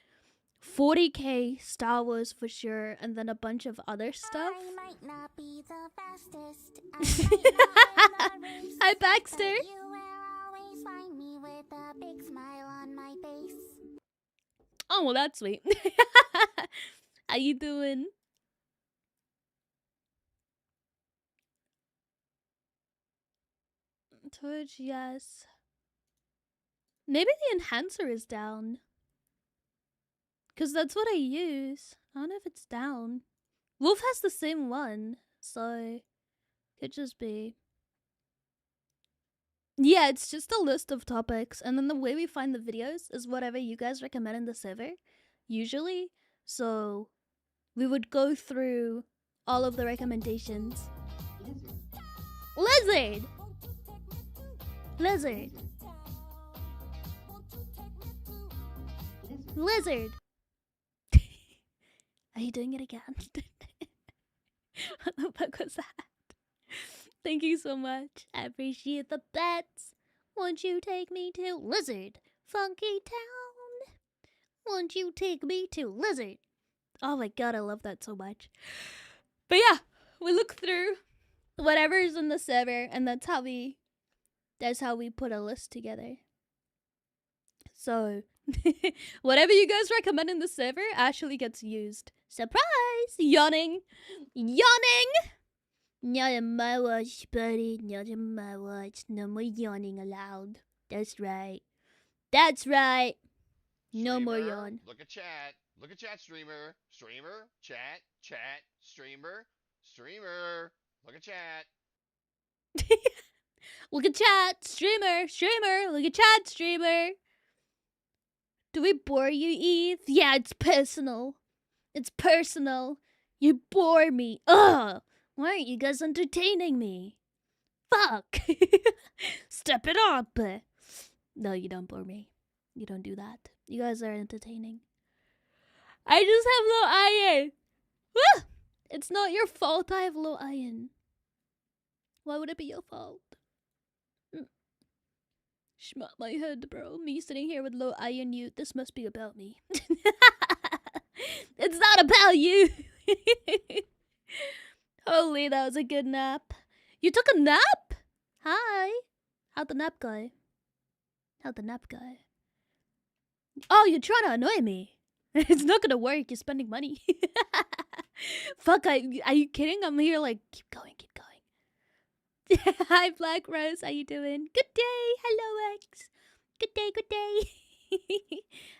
40k Star Wars for sure, and then a bunch of other stuff. I might not be the fastest. I might not win the race, Hi, Baxter. but you will always find me with a big smile on my face. Oh, well, that's sweet. How you doing? Twitch, yes. Maybe the enhancer is down. Because that's what I use. I don't know if it's down. Wolf has the same one, so could just be. Yeah, it's just a list of topics, and then the way we find the videos is whatever you guys recommend in the server, usually. So we would go through all of the recommendations. Lizard! Lizard! Lizard! Are you doing it again? What the fuck was that? Thank you so much. I appreciate the bets. Won't you take me to Lizard? Funky Town. Won't you take me to Lizard? Oh my god, I love that so much. But yeah, we look through whatever's in the server, and that's how we put a list together. So whatever you guys recommend in the server actually gets used. Surprise! Yawning! Yawning! Not on my watch, buddy. Not on my watch. No more yawning allowed. That's right. That's right. No more Streamer, yawn. Look at chat. Look at chat, streamer. Streamer, chat, streamer, streamer. Look at chat. Look at chat, streamer. Look at chat, streamer. Do we bore you, Eve? Yeah, it's personal. It's personal. You bore me. Ugh. Why aren't you guys entertaining me? Fuck. Step it up. No, you don't bore me. You don't do that. You guys are entertaining. I just have low iron. Woo! It's not your fault I have low iron. Why would it be your fault? Schmuck my head, bro. Me sitting here with low iron, you. This must be about me. It's not about you. Holy, that was a good nap. You took a nap? Hi. How'd the nap go? Oh, you're trying to annoy me. It's not gonna work. You're spending money. Fuck, are you kidding? I'm here like, keep going. Hi, Black Rose. How you doing? Good day. Hello, X. Good day. Good day.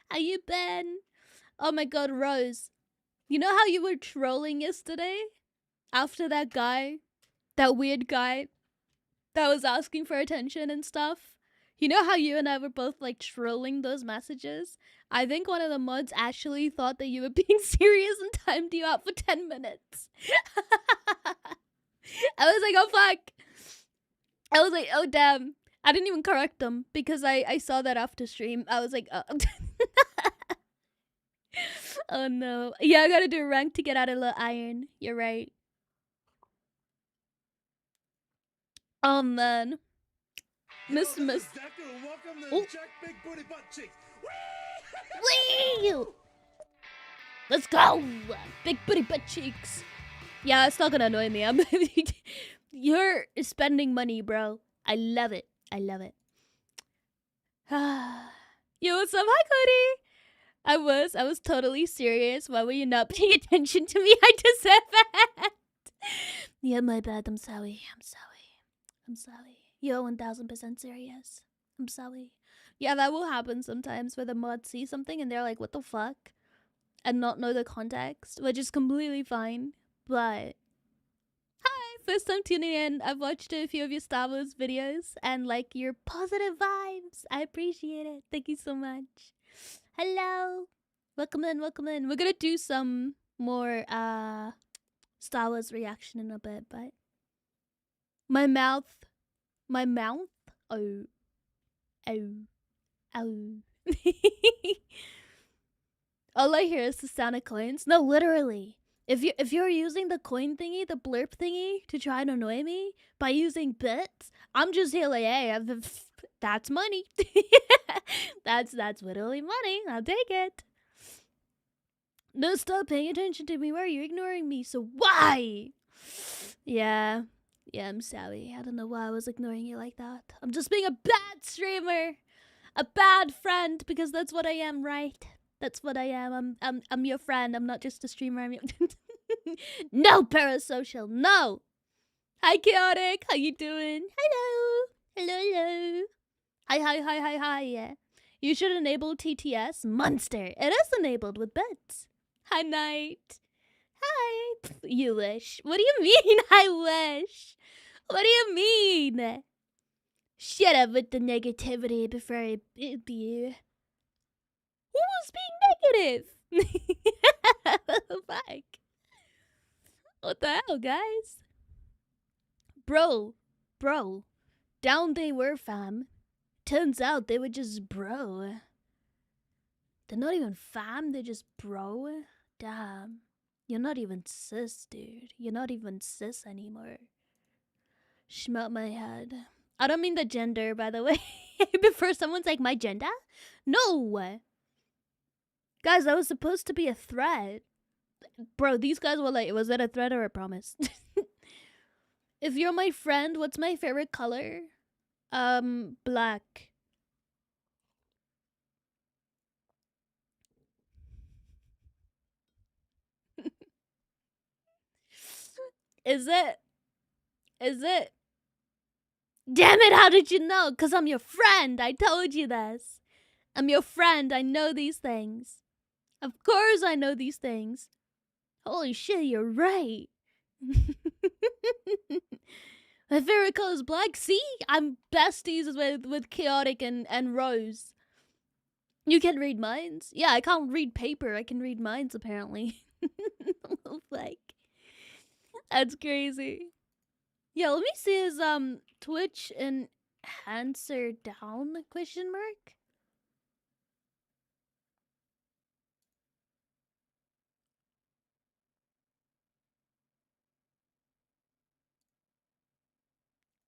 How you been? Oh my God, Rose. You know how you were trolling yesterday after that guy, that weird guy that was asking for attention and stuff? You know how you and I were both like trolling those messages? I think one of the mods actually thought that you were being serious and timed you out for 10 minutes. I was like, oh fuck. I was like, oh damn. I didn't even correct them because I saw that after stream. I was like, oh. Oh no. Yeah, I gotta do a rank to get out of the iron. You're right. Oh man. Miss. Welcome to Oh. Jack Big Booty Butt Cheeks. Whee! Let's go! Big booty butt cheeks. Yeah, it's not gonna annoy me. You're spending money, bro. I love it. I love it. Yo, what's up? Hi, Cody. I was totally serious. Why were you not paying attention to me? I deserve it. Yeah, my bad. I'm sorry. I'm sorry. You're 1000% serious. I'm sorry. Yeah, that will happen sometimes where the mods see something and they're like, what the fuck? And not know the context, which is completely fine. But hi, first time tuning in. I've watched a few of your Star Wars videos and like your positive vibes. I appreciate it. Thank you so much. Hello. Welcome in, welcome in. We're gonna do some more Star Wars reaction in a bit, but my mouth. Oh. All I hear is the sound of coins. No, literally. If you're using the coin thingy, the blurp thingy, to try and annoy me by using bits, I'm just here like, hey, that's money. that's literally money. I'll take it. No, stop paying attention to me. Why are you ignoring me? So why? Yeah, I'm sorry. I don't know why I was ignoring you like that. I'm just being a bad streamer, a bad friend, because that's what I am, right? That's what I am. I'm your friend. I'm not just a streamer. I'm your No, parasocial. No. Hi, chaotic. How you doing? Hello. Hi. Yeah. You should enable TTS. Monster. It is enabled with bits. Hi, Night. Hi. You wish. What do you mean, I wish? What do you mean? Shut up with the negativity before I beat you. Who was being negative? Fuck. What the hell, guys? Bro. Down they were, fam. Turns out they were just bro. They're not even fam, they're just bro. Damn. You're not even cis, dude. You're not even cis anymore. Schmelt my head. I don't mean the gender, by the way. Before someone's like, my gender? No! Guys, that was supposed to be a threat. Bro, these guys were like, was that a threat or a promise? If you're my friend, what's my favorite color? Black. Is it? Damn it, how did you know? Because I'm your friend. I told you this. I'm your friend. I know these things. Of course I know these things. Holy shit, you're right. My favorite color is black. See? I'm besties with Chaotic and Rose. You can read minds? Yeah, I can't read paper. I can read minds, apparently. Like, that's crazy. Yeah, let me see his Twitch enhancer down question mark.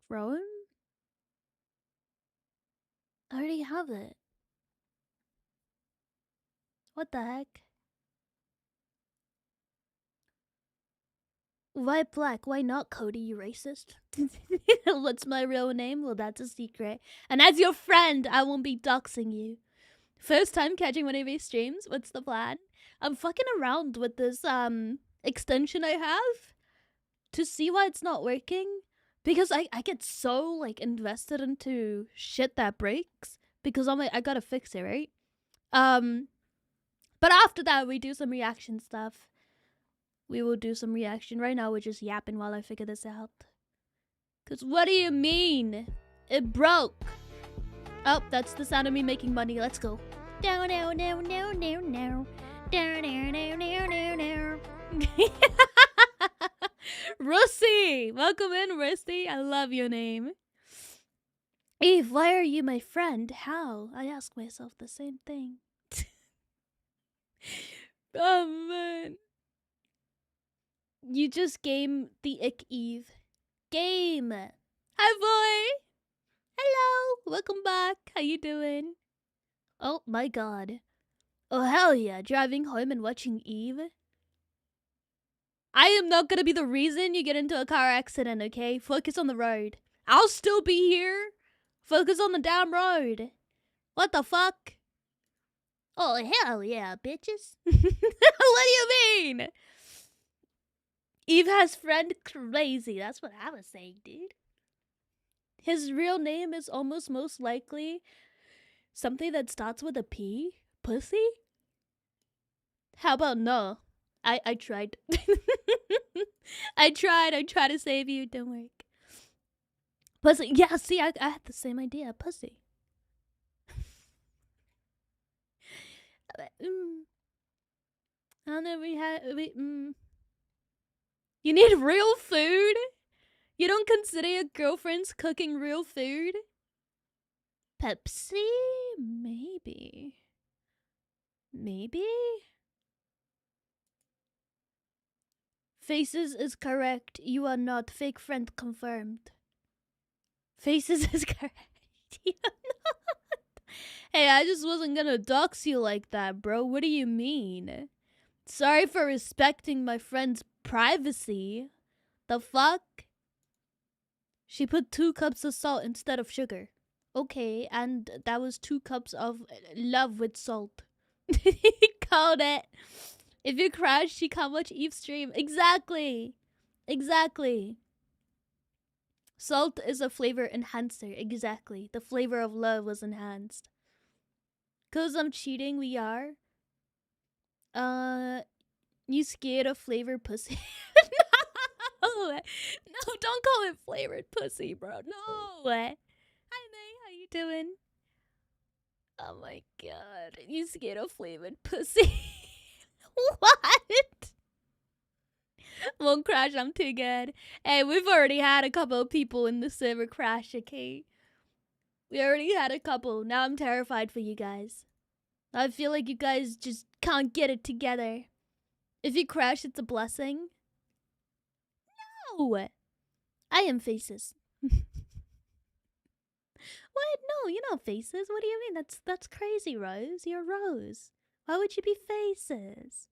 Chrome? I already have it. What the heck? Why black? Why not Cody, you racist? What's my real name? Well, that's a secret. And as your friend, I won't be doxing you. First time catching one of your streams? What's the plan? I'm fucking around with this extension I have to see why it's not working. Because I get so like invested into shit that breaks because I'm like I gotta fix it, right? But after that we do some reaction stuff. We will do some reaction. Right now we're just yapping while I figure this out. Cause what do you mean? It broke. Oh, that's the sound of me making money. Let's go. Down, down, down, down, down, down. Down, down, down, down, down, down. Rusty! Welcome in, Rusty. I love your name. Eve, why are you my friend? How? I ask myself the same thing. Oh, man. You just game the ick, Eve. Game. Hi, boy. Hello. Welcome back. How you doing? Oh, my God. Oh, hell yeah. Driving home and watching Eve. I am not gonna be the reason you get into a car accident, okay? Focus on the road. I'll still be here. Focus on the damn road. What the fuck? Oh, hell yeah, bitches. What do you mean? Eve has friend crazy. That's what I was saying, dude. His real name is almost most likely something that starts with a P? Pussy? How about no? I tried. I tried to save you. Don't work. Pussy. Yeah, see, I had the same idea. Pussy. And then You need real food? You don't consider your girlfriend's cooking real food? Pepsi? Maybe. Maybe? Faces is correct. You are not. Fake friend confirmed. Faces is correct. You are not. Hey, I just wasn't gonna dox you like that, bro. What do you mean? Sorry for respecting my friend's privacy. The fuck? She put 2 cups of salt instead of sugar. Okay, and that was 2 cups of love with salt. Called it. If you crash, you can't watch Eve stream. Exactly. Exactly. Salt is a flavor enhancer. Exactly. The flavor of love was enhanced. 'Cause I'm cheating, we are. You scared of flavored pussy? No. No, don't call it flavored pussy, bro. No. Hi, May. How you doing? Oh my god. You scared of flavored pussy? What? Won't crash, I'm too good. Hey, we've already had a couple of people in the server crash, okay? We already had a couple. Now I'm terrified for you guys. I feel like you guys just can't get it together. If you crash, it's a blessing. No! I am faces. What? No, you're not faces. What do you mean? That's crazy, Rose. You're Rose. Why would you be faces?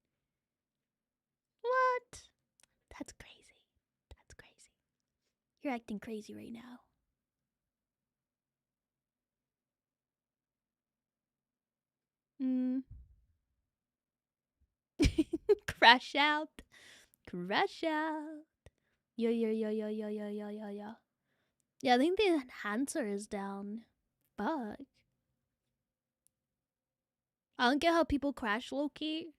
What? That's crazy. That's crazy. You're acting crazy right now. Crash out. Crash out. Yo. Yeah, I think the enhancer is down. Fuck. I don't get how people crash low-key.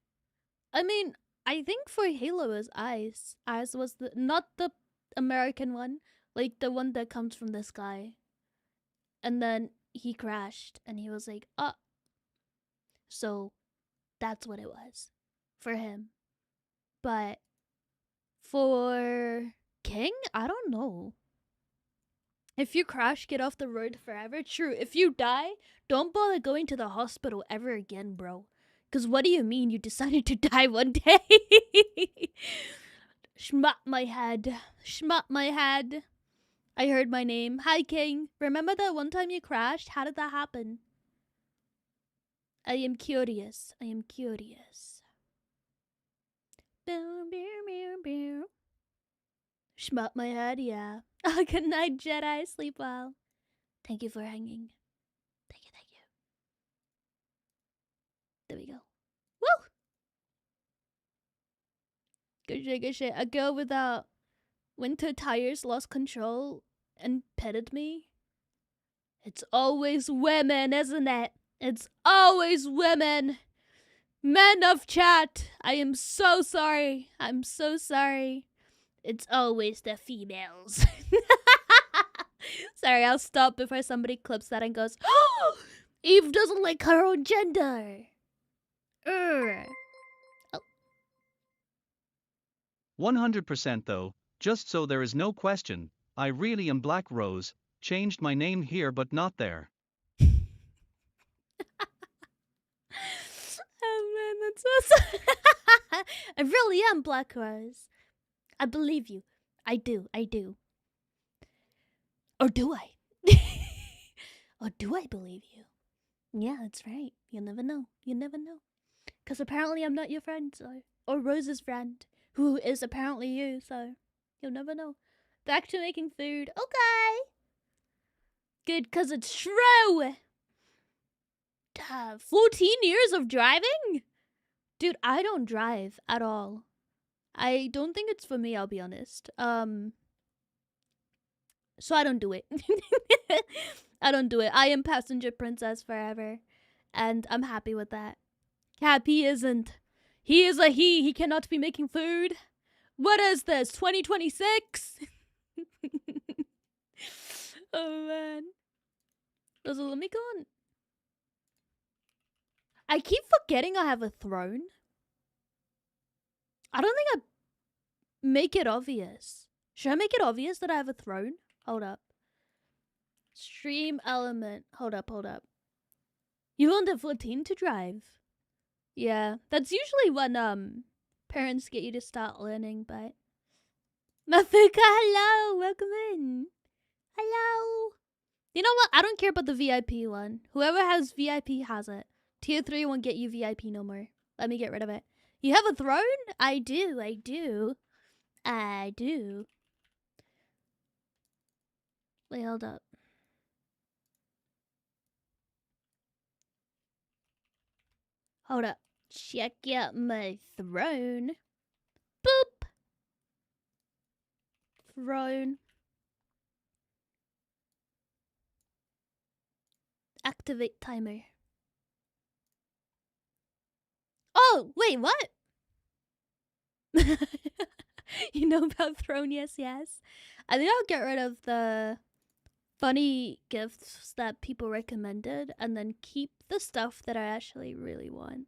I mean, I think for Halo is Ice. Ice was not the American one, like the one that comes from the sky. And then he crashed and he was like, "Oh." So that's what it was for him. But for King, I don't know. If you crash, get off the road forever. True. If you die, don't bother going to the hospital ever again, bro. Because what do you mean you decided to die one day? Schmuck my head. Schmuck my head. I heard my name. Hi, King. Remember that one time you crashed? How did that happen? I am curious. I am curious. Schmuck my head, yeah. Oh, good night, Jedi. Sleep well. Thank you for hanging. Thank you. There we go. Woo! Good shit. A girl without winter tires lost control and petted me. It's always women, isn't it? It's always women. Men of chat, I am so sorry. I'm so sorry. It's always the females. Sorry, I'll stop before somebody clips that and goes, "Oh, Eve doesn't like her own gender." Urgh. 100% though, just so there is no question, I really am Black Rose, changed my name here but not there. Oh man, that's so sad. I really am Black Rose. I believe you. I do. Or do I? Or do I believe you? Yeah, that's right. You'll never know. You never know. Because apparently I'm not your friend, so. Or Rose's friend, who is apparently you, so. You'll never know. Back to making food. Okay. Good, because it's true. 14 years of driving? Dude, I don't drive at all. I don't think it's for me, I'll be honest. So I don't do it. I don't do it. I am passenger princess forever. And I'm happy with that. Happy isn't. He is a he. He cannot be making food. What is this? 2026? Oh man. Does it let me go on? I keep forgetting I have a throne. I don't think I make it obvious. Should I make it obvious that I have a throne? Hold up. Stream element. Hold up. You want a 14 to drive? Yeah, that's usually when parents get you to start learning, but Mafuka, hello, welcome in. Hello. You know what? I don't care about the VIP one. Whoever has VIP has it. Tier 3 won't get you VIP no more. Let me get rid of it. You have a throne? I do. Wait, hold up. Hold up. Check out my throne. Boop. Throne. Activate timer. Oh, wait, what? You know about throne? Yes. I think I'll get rid of the funny gifts that people recommended and then keep the stuff that I actually really want.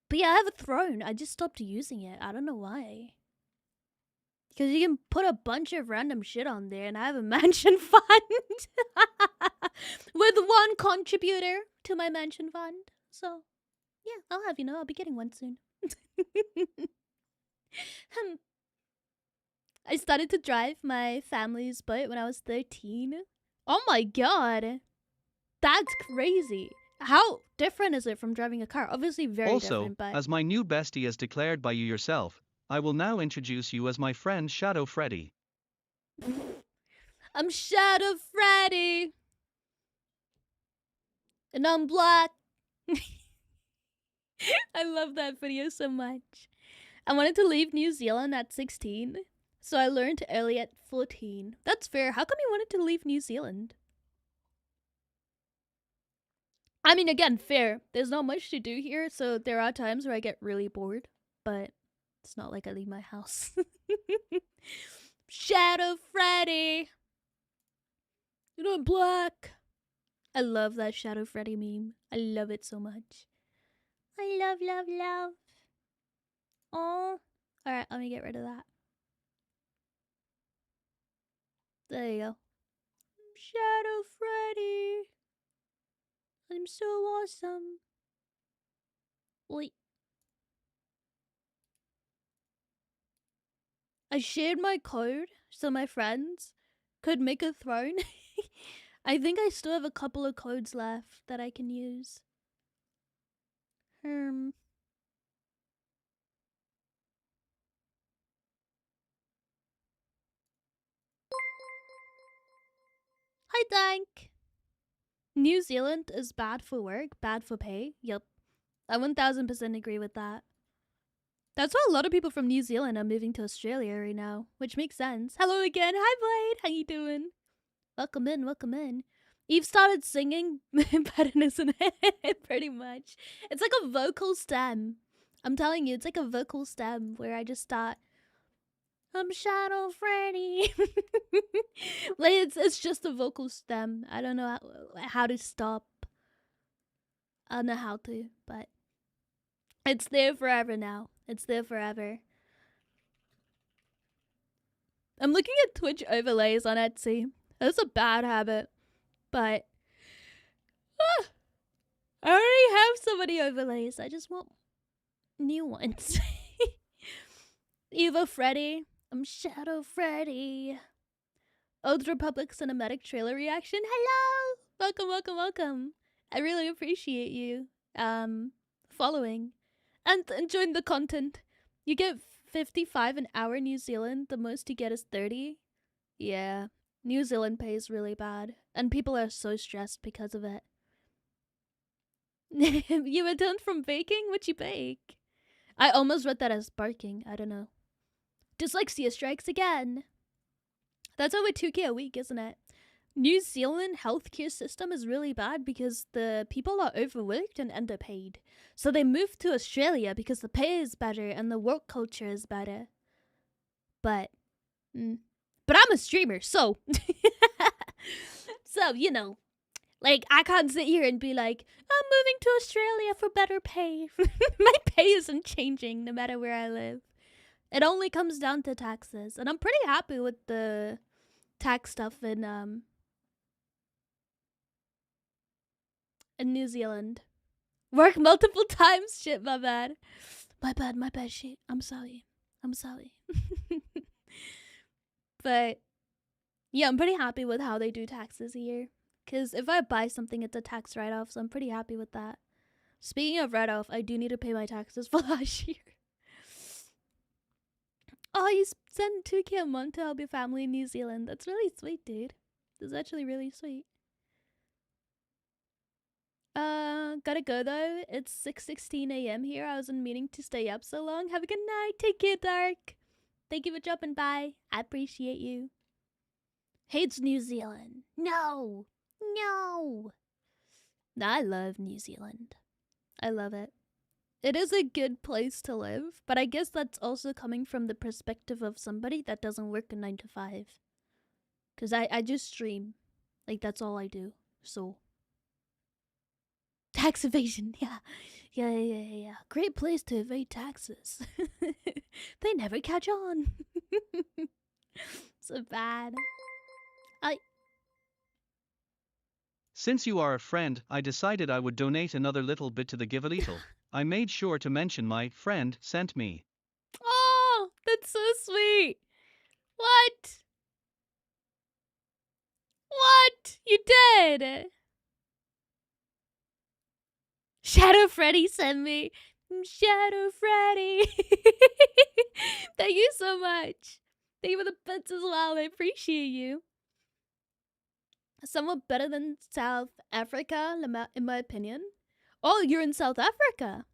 But yeah, I have a throne. I just stopped using it. I don't know why. Because you can put a bunch of random shit on there and I have a mansion fund. With one contributor to my mansion fund. So, yeah, I'll have you know, I'll be getting one soon. I started to drive my family's boat when I was 13. Oh my god. That's crazy. How different is it from driving a car? Obviously very Also, different, but as my new bestie as declared by you yourself, I will now introduce you as my friend Shadow Freddy. I'm Shadow Freddy. And I'm black. I love that video so much. I wanted to leave New Zealand at 16, so I learned early at 14. That's fair. How come you wanted to leave New Zealand? I mean, again, fair. There's not much to do here, so there are times where I get really bored, but it's not like I leave my house. Shadow Freddy. You know, I'm black. I love that Shadow Freddy meme. I love it so much. I love. Oh. Alright, let me get rid of that. There you go. Shadow Freddy. I'm so awesome. Wait. I shared my code so my friends could make a throne. I think I still have a couple of codes left that I can use. Hi, Dank. New Zealand is bad for work, bad for pay. Yep. I 1000% agree with that. That's why a lot of people from New Zealand are moving to Australia right now, which makes sense. Hello again. Hi, Blade. How you doing? Welcome in. Welcome in. Eve started singing pattern, isn't it? Pretty much. It's like a vocal stem. I'm telling you, it's like a vocal stem where I just start. I'm Shadow Freddy. Like it's just a vocal stem. I don't know how to stop. I don't know how to, but it's there forever now. It's there forever. I'm looking at Twitch overlays on Etsy. That's a bad habit, but I already have so many overlays. I just want new ones. Eva Freddy. I'm Shadow Freddy. Old Republic cinematic trailer reaction. Hello! Welcome, welcome, welcome. I really appreciate you following and enjoying the content. You get 55 an hour New Zealand. The most you get is 30. Yeah. New Zealand pays really bad. And people are so stressed because of it. You returned from baking? What'd you bake? I almost read that as barking. I don't know. Dyslexia strikes again. That's over 2K a week, isn't it? New Zealand healthcare system is really bad because the people are overworked and underpaid. So they moved to Australia because the pay is better and the work culture is better. But I'm a streamer, so so you know, like I can't sit here and be like, I'm moving to Australia for better pay. My pay isn't changing no matter where I live. It only comes down to taxes, and I'm pretty happy with the tax stuff in New Zealand. Work multiple times. Shit, my bad. My bad, shit. I'm sorry. But yeah, I'm pretty happy with how they do taxes here. Because if I buy something, it's a tax write-off, so I'm pretty happy with that. Speaking of write-off, I do need to pay my taxes for last year. Oh, you sent 2K a month to help your family in New Zealand. That's really sweet, dude. That's actually really sweet. Gotta go though. It's 6:16 a.m. here. I wasn't meaning to stay up so long. Have a good night. Take care, Dark. Thank you for dropping by. I appreciate you. Hates New Zealand. No. No. I love New Zealand. I love it. It is a good place to live, but I guess that's also coming from the perspective of somebody that doesn't work a 9 to 5. Because I just stream. Like, that's all I do. So. Tax evasion, yeah. Yeah. Great place to evade taxes. They never catch on. So bad. Since you are a friend, I decided I would donate another little bit to the Give a Little. I made sure to mention my friend sent me. Oh, that's so sweet. What? What? You did? Shadow Freddy sent me. Shadow Freddy. Thank you so much. Thank you for the bits as well. I appreciate you. Somewhat better than South Africa, in my opinion. Oh, you're in South Africa.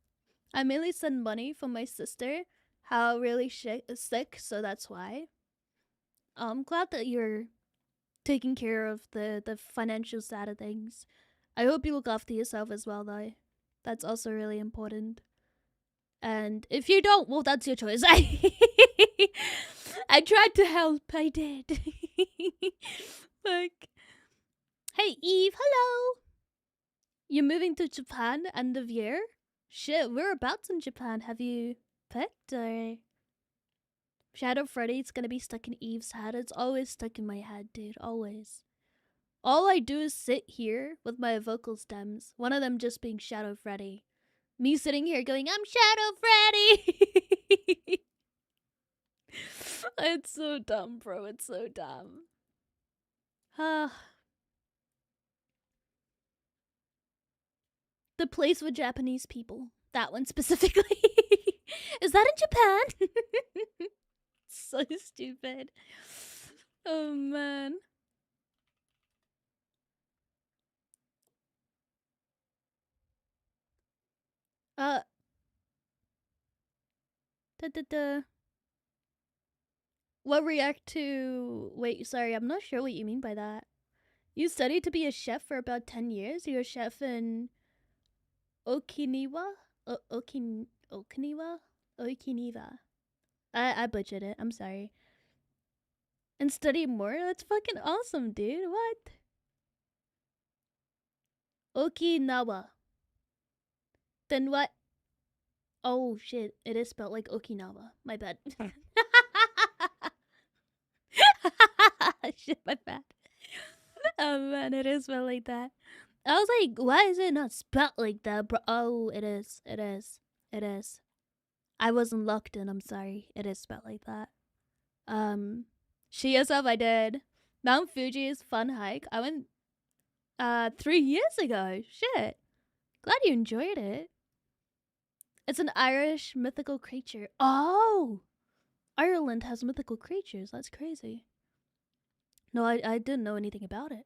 I mainly send money for my sister. How really sick, so that's why. I'm glad that you're taking care of the financial side of things. I hope you look after yourself as well, though. That's also really important. And if you don't, well, that's your choice. I tried to help. I did. Like, hey, Eve, hello. You're moving to Japan end of year? Shit, whereabouts in Japan have you picked, or? Shadow Freddy's gonna be stuck in Eve's head. It's always stuck in my head, dude. Always. All I do is sit here with my vocal stems. One of them just being Shadow Freddy. Me sitting here going, I'm Shadow Freddy! It's so dumb, bro. It's so dumb. The place with Japanese people. That one specifically. Is that in Japan? So stupid. Oh, man. Da, da, da. What react to... Wait, sorry, I'm not sure what you mean by that. You studied to be a chef for about 10 years? You're a chef in Okinawa? Okinawa? Okinawa. I butchered it, I'm sorry. And study more? That's fucking awesome, dude. What? Okinawa. Then what? Oh shit, it is spelled like Okinawa. My bad. Shit, my bad. Oh man, it is spelled like that. I was like, why is it not spelled like that, bro? Oh, it is. It is. It is. I wasn't locked in, I'm sorry. It is spelled like that. She yourself, I did. Mount Fuji is fun hike. I went 3 years ago. Shit. Glad you enjoyed it. It's an Irish mythical creature. Oh! Ireland has mythical creatures. That's crazy. No, I didn't know anything about it.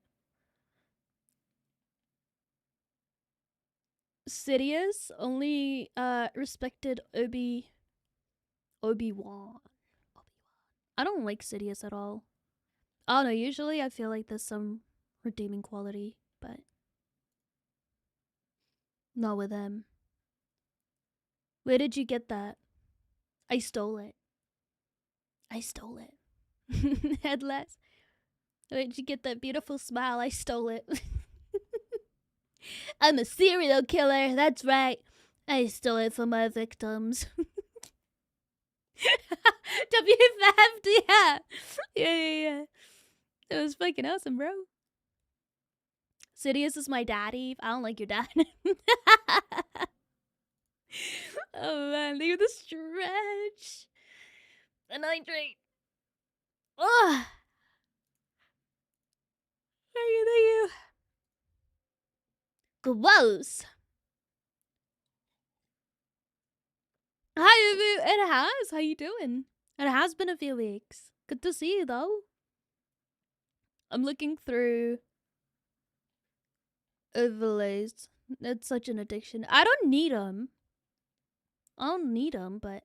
Sidious only respected Obi-Wan. I don't like Sidious at all. Oh no, usually I feel like there's some redeeming quality, but not with him. Where did you get that? I stole it. I stole it. Headless. Where did you get that beautiful smile? I stole it. I'm a serial killer, that's right. I stole it from my victims. W50, yeah. Yeah. It was fucking awesome, bro. Sidious is my daddy. I don't like your dad. Oh man, look at the stretch. And hydrate. Ugh. Thank you. Gross. Hi, Ubu. It has. How you doing? It has been a few weeks. Good to see you, though. I'm looking through overlays. It's such an addiction. I don't need them. I don't need them, but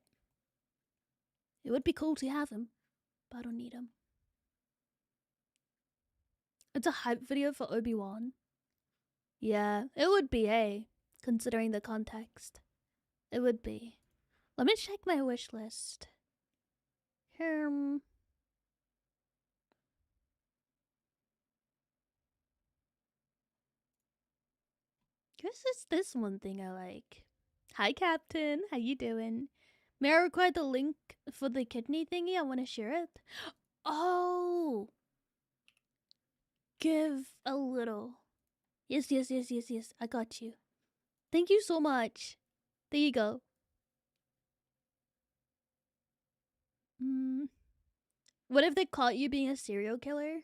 it would be cool to have them. But I don't need them. It's a hype video for Obi-Wan. Yeah, it would be, eh? Considering the context. It would be. Let me check my wish list. Guess it's this one thing I like. Hi, Captain. How you doing? May I require the link for the kidney thingy? I want to share it. Oh! Give a little. Yes. I got you. Thank you so much. There you go. What if they caught you being a serial killer?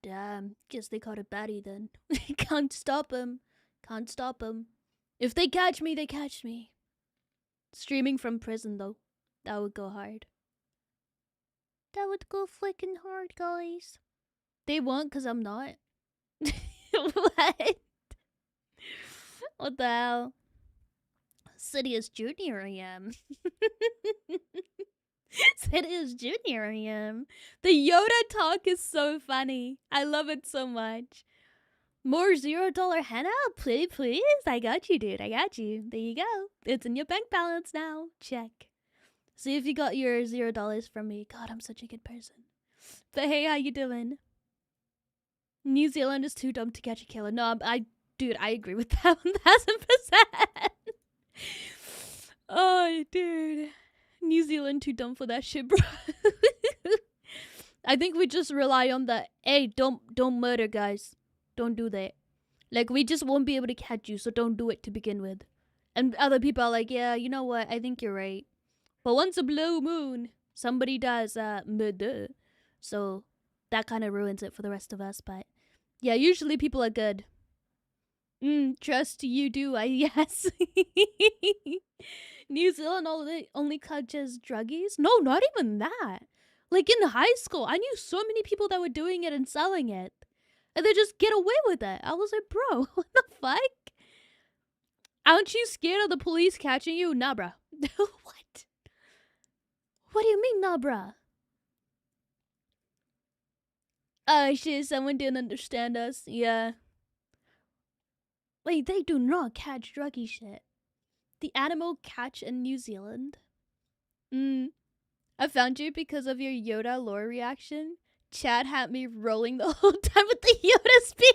Damn, guess they caught a baddie then. Can't stop him. Can't stop him. If they catch me, they catch me. Streaming from prison though. That would go hard. That would go flicking hard, guys. They won't because I'm not. What? What the hell? Sidious Jr. I am. Sidious Jr. I am. The Yoda talk is so funny. I love it so much. More $0 henna? Please. I got you, dude. I got you. There you go. It's in your bank balance now. Check. See if you got your $0 from me. God, I'm such a good person. But hey, how you doing? New Zealand is too dumb to catch a killer. No, dude, I agree with that 1000%. Oh, dude. New Zealand too dumb for that shit, bro. I think we just rely on the, hey, don't murder, guys. Don't do that. Like, we just won't be able to catch you, so don't do it to begin with. And other people are like, yeah, you know what? I think you're right. But once a blue moon, somebody does murder. So that kind of ruins it for the rest of us. But yeah, usually people are good. Trust you do, I yes. New Zealand only catches druggies? No, not even that. Like in high school, I knew so many people that were doing it and selling it. And they just get away with it. I was like, bro, what the fuck? Aren't you scared of the police catching you? Nah, bro. What? What do you mean, nah, bruh? Oh shit, someone didn't understand us. Yeah. Wait, they do not catch druggy shit. The animal catch in New Zealand? I found you because of your Yoda lore reaction. Chad had me rolling the whole time with the Yoda speak.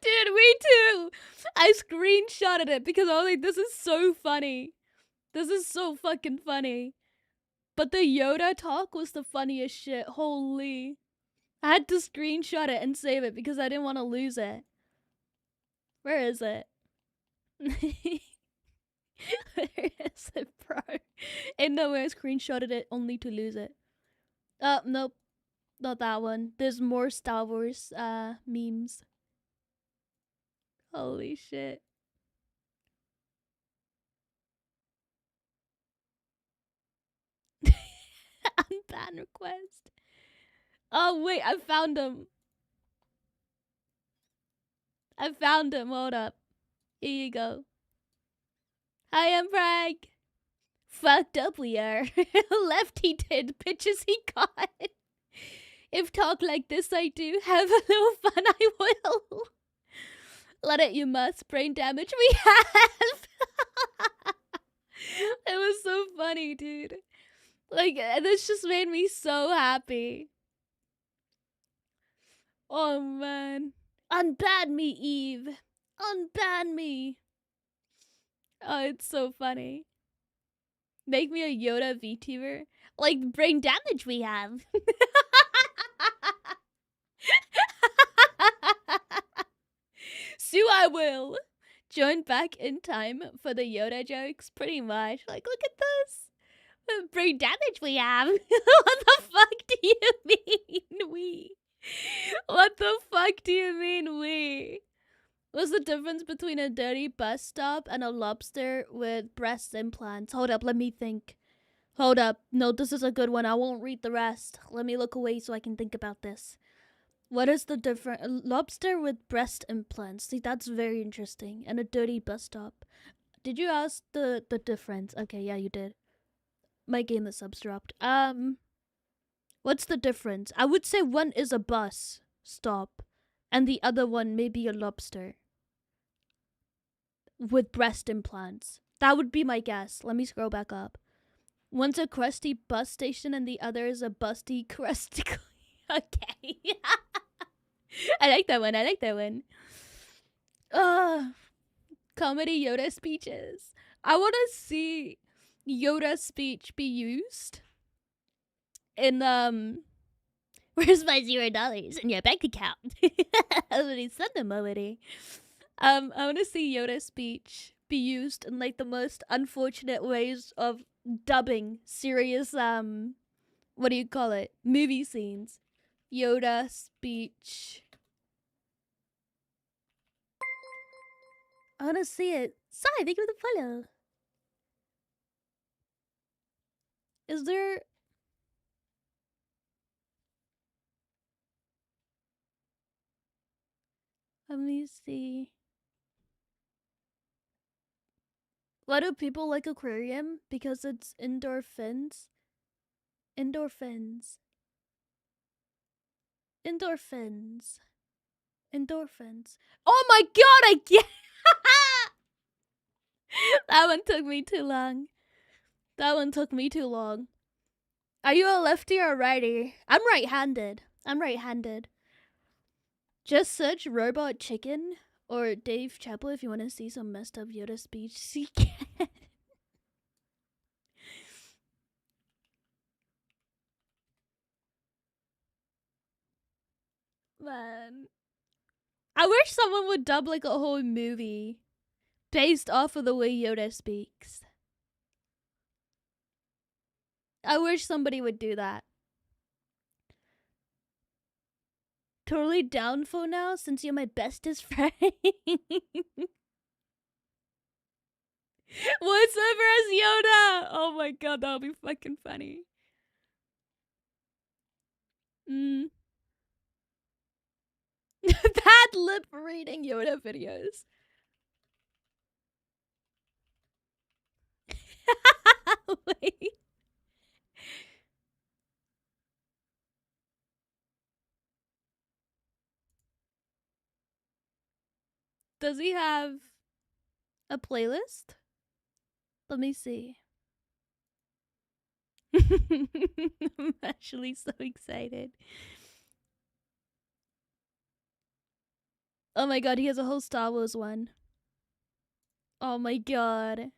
Dude, me too. I screenshotted it because I was like, this is so funny. This is so fucking funny. But the Yoda talk was the funniest shit. Holy. I had to screenshot it and save it because I didn't want to lose it. Where is it? Where is it, bro? And no way I screenshotted it only to lose it. Nope. Not that one. There's more Star Wars memes. Holy shit. Unban request. Oh wait, I found him. I found him. Hold up. Here you go. Hi, I'm Frank. Fucked up we are. Lefty did bitches he got. If talk like this I do, have a little fun I will. Let it you must. Brain damage we have. It was so funny, dude. Like, this just made me so happy. Oh, man. Unban me, Eve. Unban me. Oh, it's so funny. Make me a Yoda VTuber. Like, brain damage we have. Sue, I will. Join back in time for the Yoda jokes, pretty much. Like, look at this. Brain damage we have. What the fuck do you mean, we? What the fuck do you mean, we? What's the difference between a dirty bus stop and a lobster with breast implants? Hold up, let me think. Hold up. No, this is a good one. I won't read the rest. Let me look away so I can think about this. What is the difference? A lobster with breast implants. See, that's very interesting. And a dirty bus stop. Did you ask the difference? Okay, yeah, you did. My game is subs dropped. What's the difference? I would say one is a bus stop, and the other one may be a lobster with breast implants. That would be my guess. Let me scroll back up. One's a crusty bus station, and the other is a busty crusty. Okay. I like that one. I like that one. Comedy Yoda speeches. I want to see Yoda's speech be used in where's my $0 in your bank account? I already sent them already. I want to see Yoda's speech be used in like the most unfortunate ways of dubbing serious what do you call it? Movie scenes. Yoda speech. I want to see it. Sorry, thank you for the follow. Is there... Let me see. Why do people like aquarium? Because it's endorphins. Endorphins. Endorphins. Endorphins. Oh my god, I get... That one took me too long. That one took me too long. Are you a lefty or a righty? I'm right-handed. I'm right-handed. Just search Robot Chicken or Dave Chappelle if you want to see some messed up Yoda speech. See, man. I wish someone would dub like a whole movie based off of the way Yoda speaks. I wish somebody would do that. Totally down for now since you're my bestest friend. What's over as Yoda? Oh my god, that'll be fucking funny. Bad lip reading Yoda videos. Wait. Does he have a playlist? Let me see. I'm actually so excited. Oh my god, he has a whole Star Wars one. Oh my god.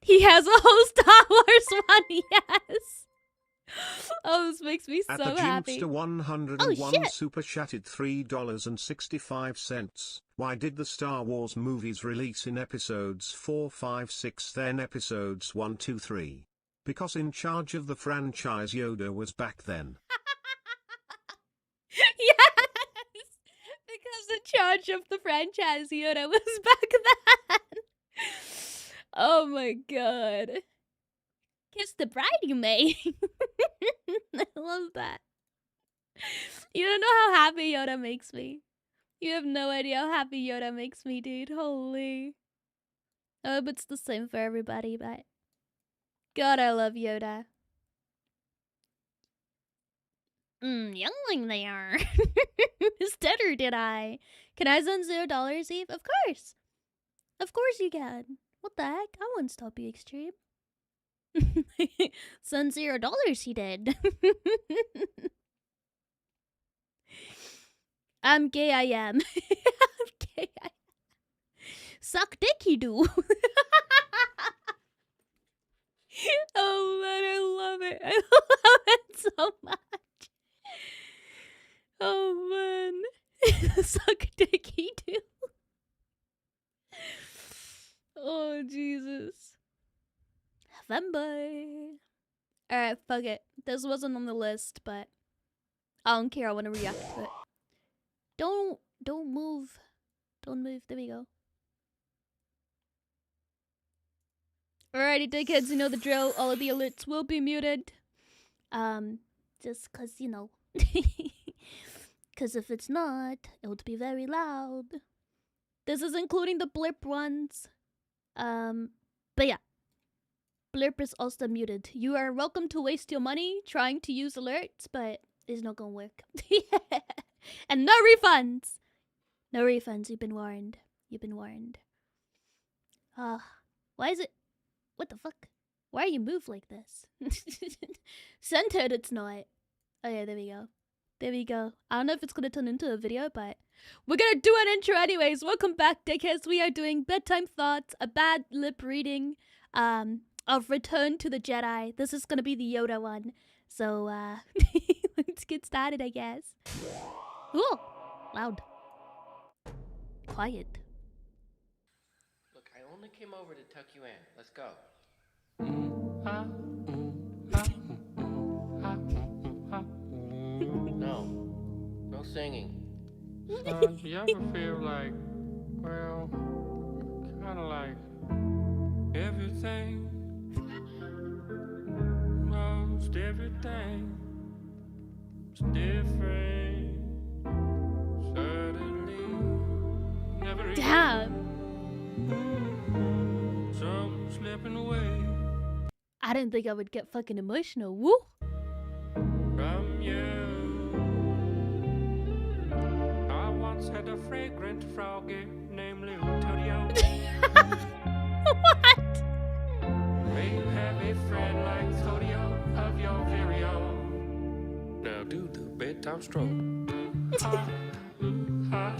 He has a whole Star Wars one, yes! Oh, this makes me At so the happy. Jimster 101 Oh, shit. super chatted $3.65. Why did the Star Wars movies release in episodes 4, 5, 6 then episodes 1, 2, 3? Because in charge of the franchise Yoda was back then. Yes! Because in charge of the franchise Yoda was back then. Oh my god. Kiss the bride you made. I love that. You don't know how happy Yoda makes me. You have no idea how happy Yoda makes me, dude. Holy. I hope it's the same for everybody, but God, I love Yoda. Youngling they are. Stutter did I? Can I send $0, Eve? Of course. Of course you can. What the heck? I won't stop you, Extreme. Send $0 he did. I'm gay, I am. I'm gay, I am. Suck dick, he do. Oh man, I love it. I love it so much. Oh man. Suck dick, he do. Oh Jesus. November. Alright, fuck it. This wasn't on the list, but I don't care. I want to react to it. Don't move. Don't move. There we go. Alrighty, dickheads, you know the drill. All of the alerts will be muted. Just cause, you know. Cause if it's not, it would be very loud. This is including the blip ones. But yeah. Blurp is also muted. You are welcome to waste your money trying to use alerts, but it's not gonna work. And no refunds! No refunds, you've been warned. You've been warned. Why is it... What the fuck? Why are you moved like this? Centered, it's not. Oh yeah, there we go. There we go. I don't know if it's gonna turn into a video, but we're gonna do an intro anyways. Welcome back, dickheads. We are doing bedtime thoughts, a bad lip reading, of Return to the Jedi. This is gonna be the Yoda one. So, let's get started, I guess. Ooh, loud. Quiet. Look, I only came over to tuck you in. Let's go. No singing. Son, you ever feel like, well, kind of like everything, most everything is different, suddenly, never Damn. some slipping away I didn't think I would get fucking emotional. Woo! from you. I once had a fragrant froggy named Little Toadie-O. What? May you have a friend like Toadie-O of your very own. Now do the bedtime stroke. Ha, ha.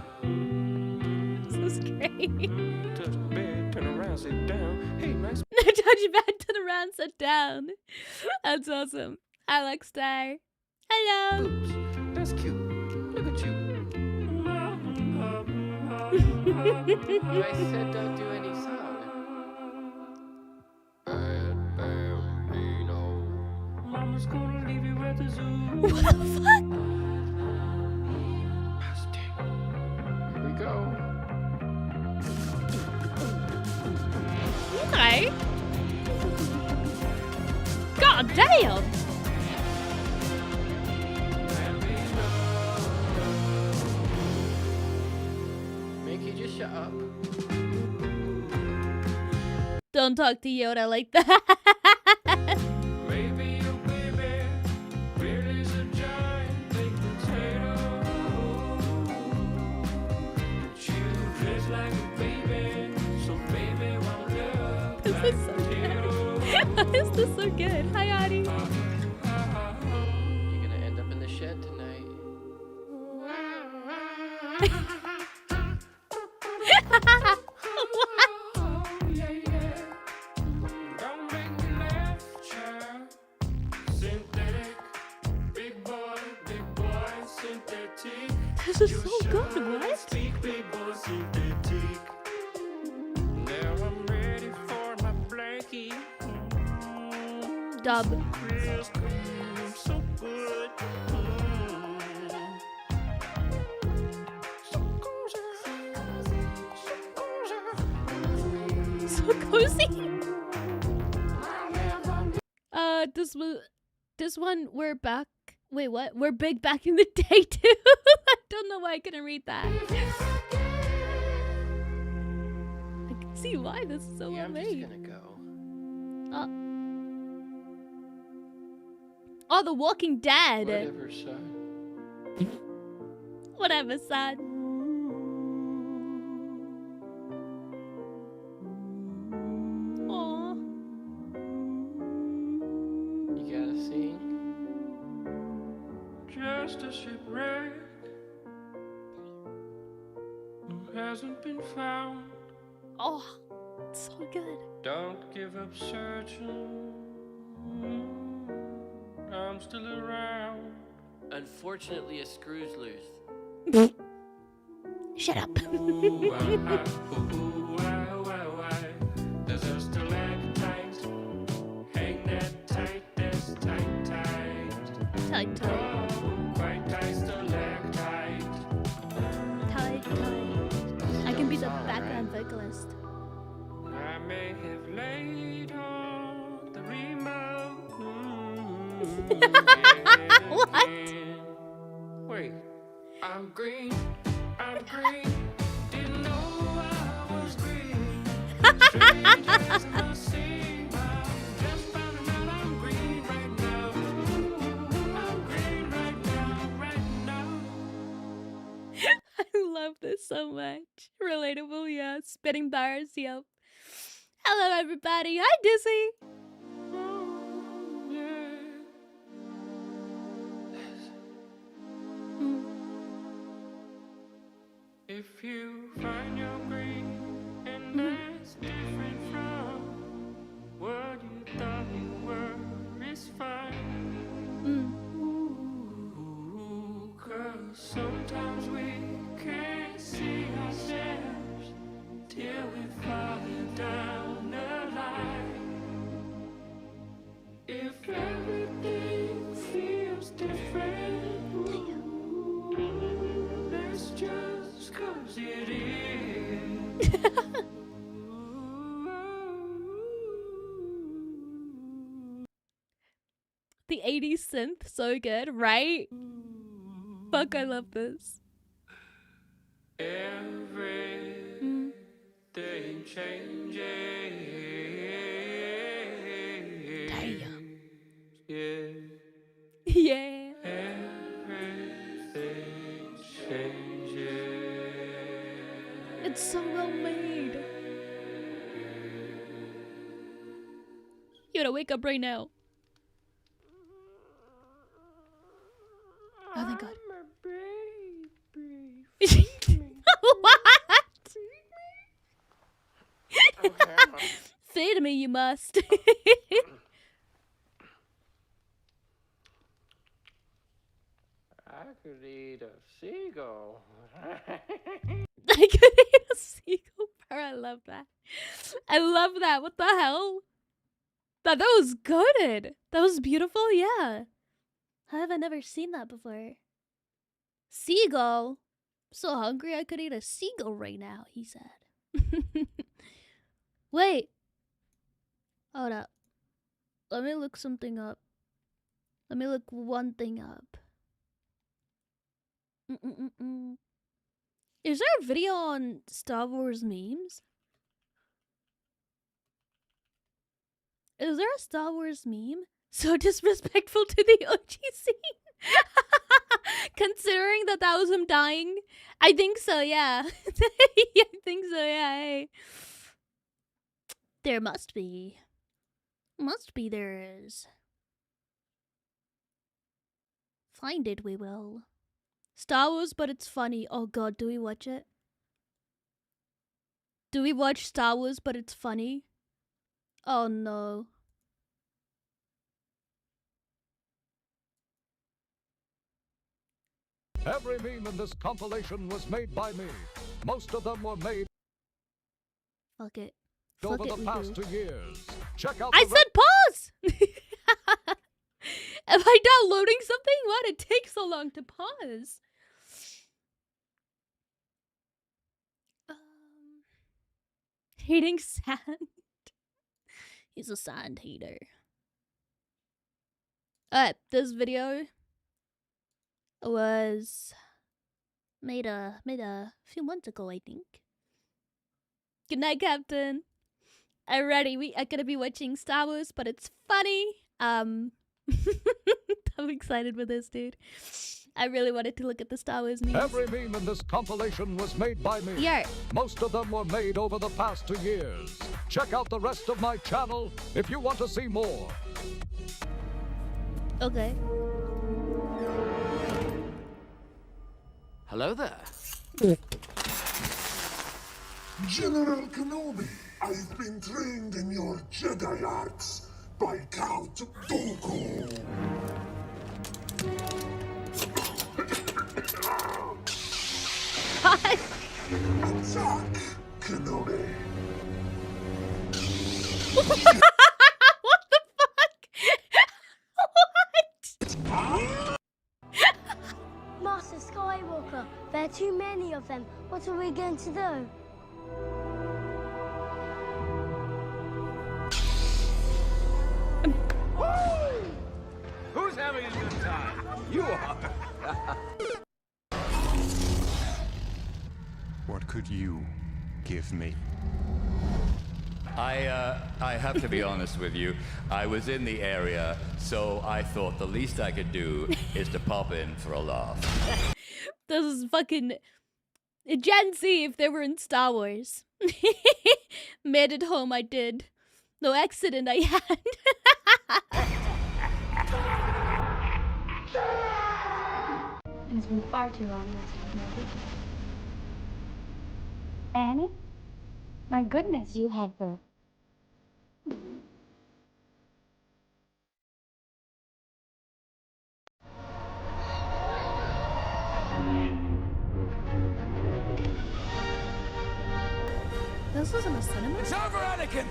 This is great. Touch the bed, turn around, sit down. Hey, nice. Touch your back, turn around, sit down. That's awesome. Hi, Luckstar. Hello. Oops, that's cute. Look at you. I said don't do any sound. Bad Bambino. Mama's gonna leave you at the zoo. What the fuck? Here we go. Okay. God damn. Mickey, just shut up. Don't talk to Yoda like that. Maybe your baby really is a giant baked potato. But you dress like a baby, so baby, won't love This like is so potato. Why is this so good? Hi, Adi. You're gonna end up in the shed tonight. Don't make me laugh, child. Synthetic, big boy, synthetic. This is so good. What? Speak, big boy, synthetic. Now I'm ready for my blankie. Dub. Real scream, so good. So cozy, so cozy. So cozy. This one we're back. Wait, what? We're big back in the day too. I don't know why I couldn't read that. I can see why this is so Yeah, I'm just amazing. gonna go. Oh, The Walking Dead. Whatever, son. Whatever, son. Aw. You gotta sing. Just a shipwreck who hasn't been found. Oh, it's so good. Don't give up searching. I'm still around. Unfortunately, a screw's loose. Shut up. Ooh, why? There's a stalactite. Hang that tight, that's tight, tight. Tight, tight, Oh, quite tight stalactite. tight, tight. I can be the background vocalist. I may have laid on the remote. What? Wait, I'm green. Didn't know I was green. Strangers must see. Just found out I'm green right now. I'm green right now. I love this so much. Relatable, yeah. Spitting bars, yep. Hello, everybody. Hi, Dizzy. If you find your green and that's different from what you thought you were, it's fine. Ooh, 'cause sometimes we can't see ourselves till we fall down the line. If everything feels different, that's just 'cause it is. The 80s synth, so good, right? Fuck, I love this. Everything changes. Damn. Yeah. Yeah. Everything changes. It's so well made. You gotta wake up right now. Oh, thank God. What? Feed me, you must. I could eat a seagull. I could eat a seagull. I love that. I love that. What the hell? That was good. That was beautiful. Yeah. How have I never seen that before? Seagull. I'm so hungry I could eat a seagull right now, he said. Wait. Hold up. Let me look something up. Let me look one thing up. Is there a video on Star Wars memes? Is there a Star Wars meme so disrespectful to the OG scene? Considering that was him dying, I think so. Yeah, I think so. Yeah. Hey. There must be. There is. Find it, we will. Star Wars, but it's funny. Oh god, do we watch it? Do we watch Star Wars, but it's funny? Oh no. Every meme in this compilation was made by me. Most of them were made Fuck it. over Fuck it, the we past do. 2 years. Check out I the said pause! Am I downloading something? Why did it take so long to pause? Hating sand. He's a sand hater. Alright, this video was made a few months ago, I think. Good night, Captain. Alrighty, we are gonna be watching Star Wars, but it's funny. I'm excited for this, dude. I really wanted to look at the Star Wars memes. Every meme in this compilation was made by me. Yeah. Most of them were made over the past 2 years. Check out the rest of my channel if you want to see more. Okay. Hello there. General Kenobi, I've been trained in your Jedi arts by Count Dooku. Attack, Kenobi. What the fuck? What? Master Skywalker, there are too many of them. What are we going to do? Who's having a good time? You are. What could you give me? I have to be honest with you. I was in the area, so I thought the least I could do is to pop in for a laugh. This is fucking Gen Z if they were in Star Wars. Made it home, I did. No accident I had. It's been far too long, Annie? My goodness, you have her. This isn't a cinema? It's over, Anakin!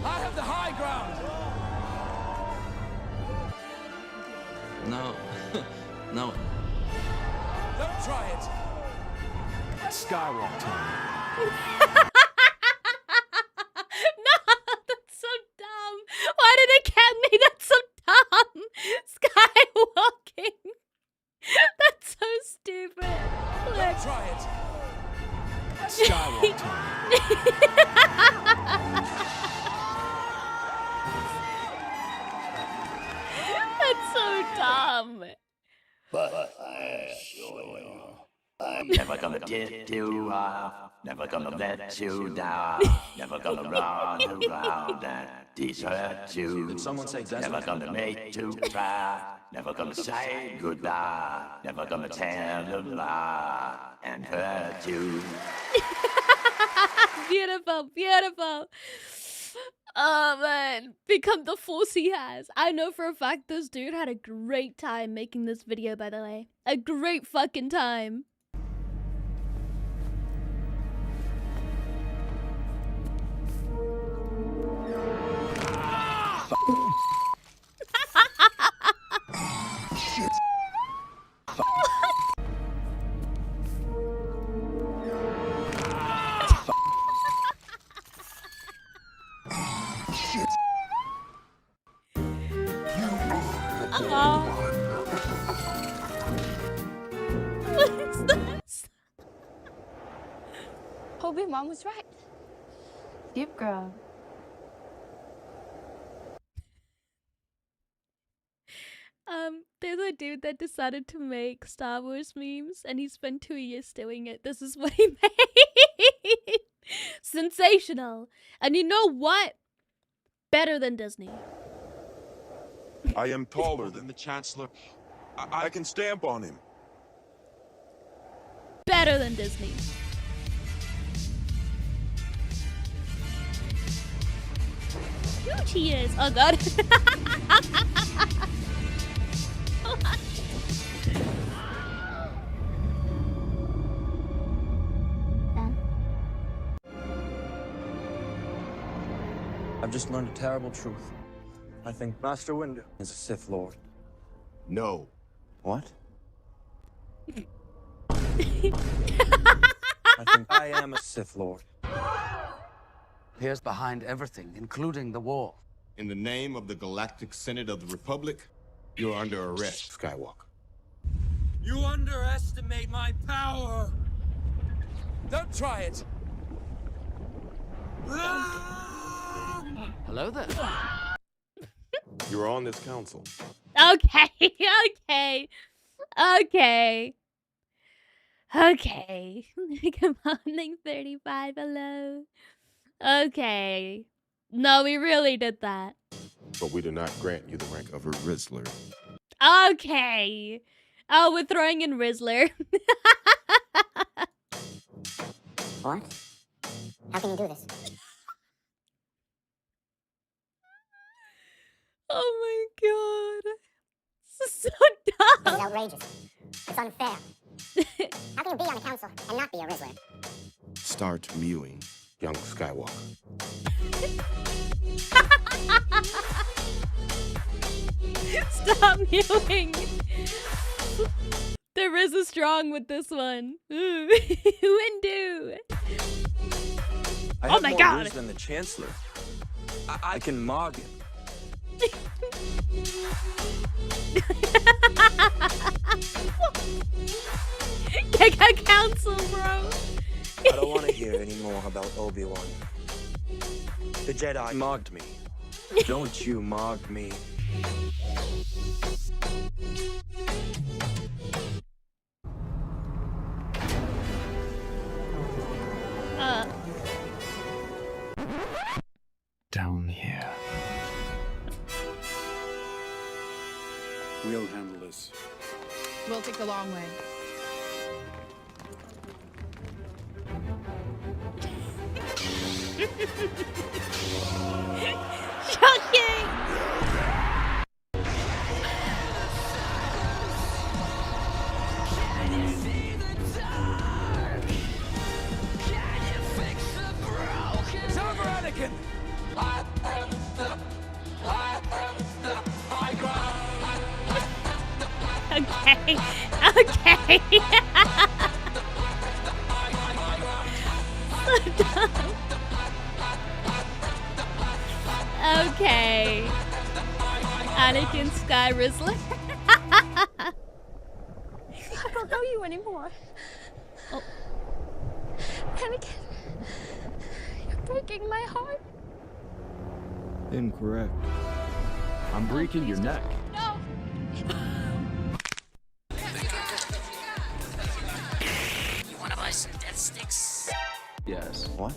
I have the high ground! No. No. Don't try it! Skywalk time. No, that's so dumb. Why did it get me? That's so dumb. Skywalking. That's so stupid. Don't try it! Skywalk time. That's so dumb. But I assure you, I'm never gonna dip you off, never gonna let you down, never gonna run around and desert you. Did someone say desert? Never gonna make you cry, never gonna say goodbye, never gonna tell a lie and hurt you. Beautiful, beautiful. Oh man, become the force he has. I know for a fact this dude had a great time making this video, by the way. A great fucking time. What is this? Hope your mom was right. Deep girl. the dude that decided to make Star Wars memes, and he spent 2 years doing it. This is what he made. Sensational. And you know what? Better than Disney. I am taller than the Chancellor. I can stamp on him. Better than Disney. Huge he is. Oh god. I've just learned a terrible truth. I think Master Windu is a Sith Lord. No. What? I think I am a Sith Lord. Here's behind everything, including the war. In the name of the Galactic Senate of the Republic, you're under arrest, Skywalker. You underestimate my power. Don't try it. Hello there. You're on this council. Okay, okay. Come on, 35, hello. Okay. No, we really did that. But we do not grant you the rank of a Rizzler. Okay. Oh, we're throwing in Rizzler. What? How can you do this? Oh my god. This is so dumb. This is outrageous. It's unfair. How can you be on the council and not be a Rizzler? Start mewing, young Skywalker. Stop mewing. The Riz is strong with this one. Ooh. Windu. I Oh have my more god. riz than the Chancellor. I can mog him. Kick a council, bro. I don't want to hear any more about Obi-Wan. The Jedi mogged me. Don't you mog me. Down here. We'll handle this. We'll take the long way. Shocking. It's over, Anakin! Okay. Okay. So dumb. Okay. Anakin Sky Rizzler. I don't know you anymore. Oh. Anakin, you're breaking my heart. Incorrect. I'm breaking your neck. No. You wanna buy some death sticks? Yes. What?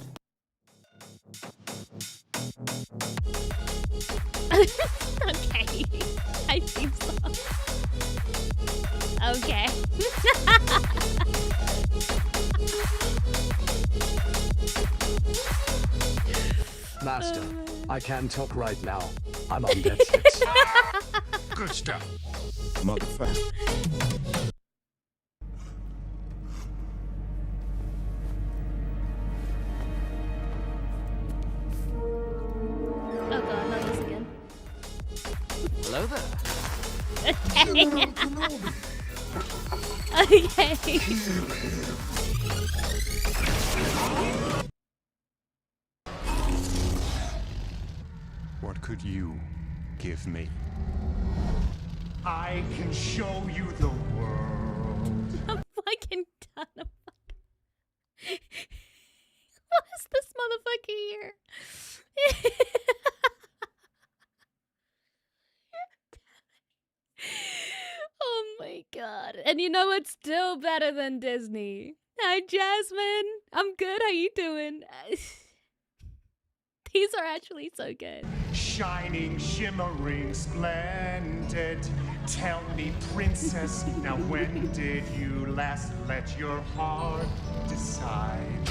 Okay. I think so. Okay. Master, I can't talk right now. I'm on death sticks. Good stuff. Motherfucker. Oh god, not this again. Hello there. Okay. Okay. What could you give me? I can show you the world. A fucking ton of What is this motherfucker here? god. And you know what's still better than Disney? Hi, Jasmine. I'm good. How you doing? These are actually so good. Shining, shimmering, splendid. Tell me, princess, now when did you last let your heart decide?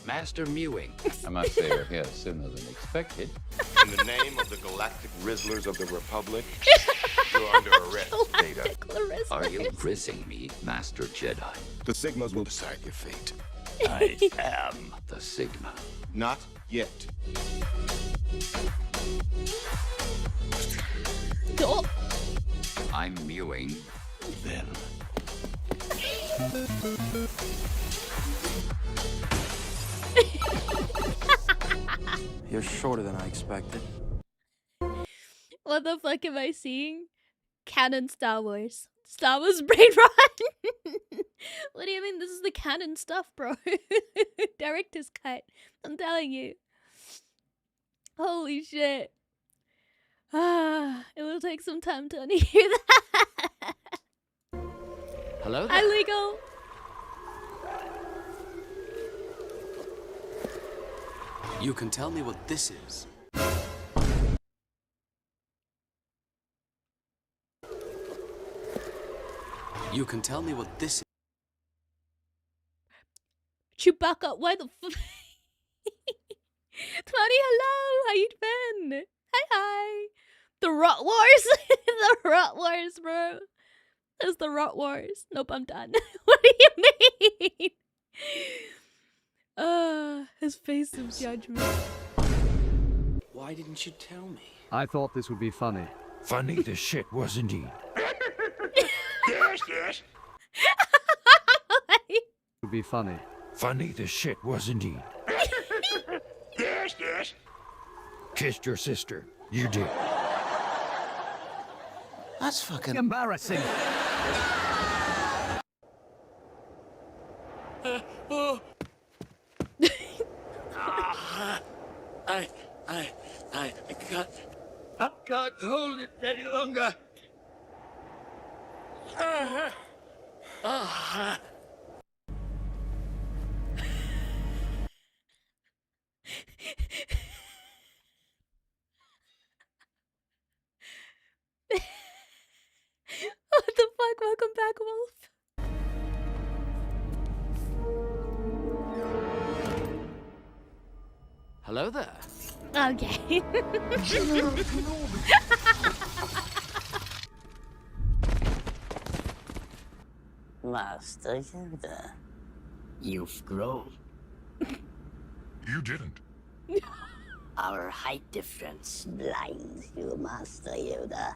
Master Mewing. I must say you're here sooner than expected. In the name of the galactic Rizzlers of the Republic, you're under arrest, Data. Are you rizzing me, Master Jedi? The Sigmas will decide your fate. I am the Sigma. Not yet. Oh. I'm mewing them. You're shorter than I expected. What the fuck am I seeing? Canon Star Wars. Star Wars brain rot. What do you mean? This is the canon stuff, bro. Director's cut. I'm telling you. Holy shit. Ah, it will take some time to unhear that. Hello there. Hi, Lego. You can tell me what this is. You can tell me what this is. Chewbacca, why the fuck? 20, hello, how you been? Hi. The Rot Wars? The Rot Wars, bro. There's the Rot Wars. Nope, I'm done. What do you mean? His face of judgment. Why didn't you tell me? I thought this would be funny. Funny the shit was indeed. Yes, yes. It would be funny. Funny the shit was indeed. Yes, yes. Kissed your sister. You did. That's fucking embarrassing. I can't hold it any longer. What the fuck? Welcome back, Wolf. Hello there. Okay. Master Yoda, you've grown. You didn't. Our height difference blinds you, Master Yoda.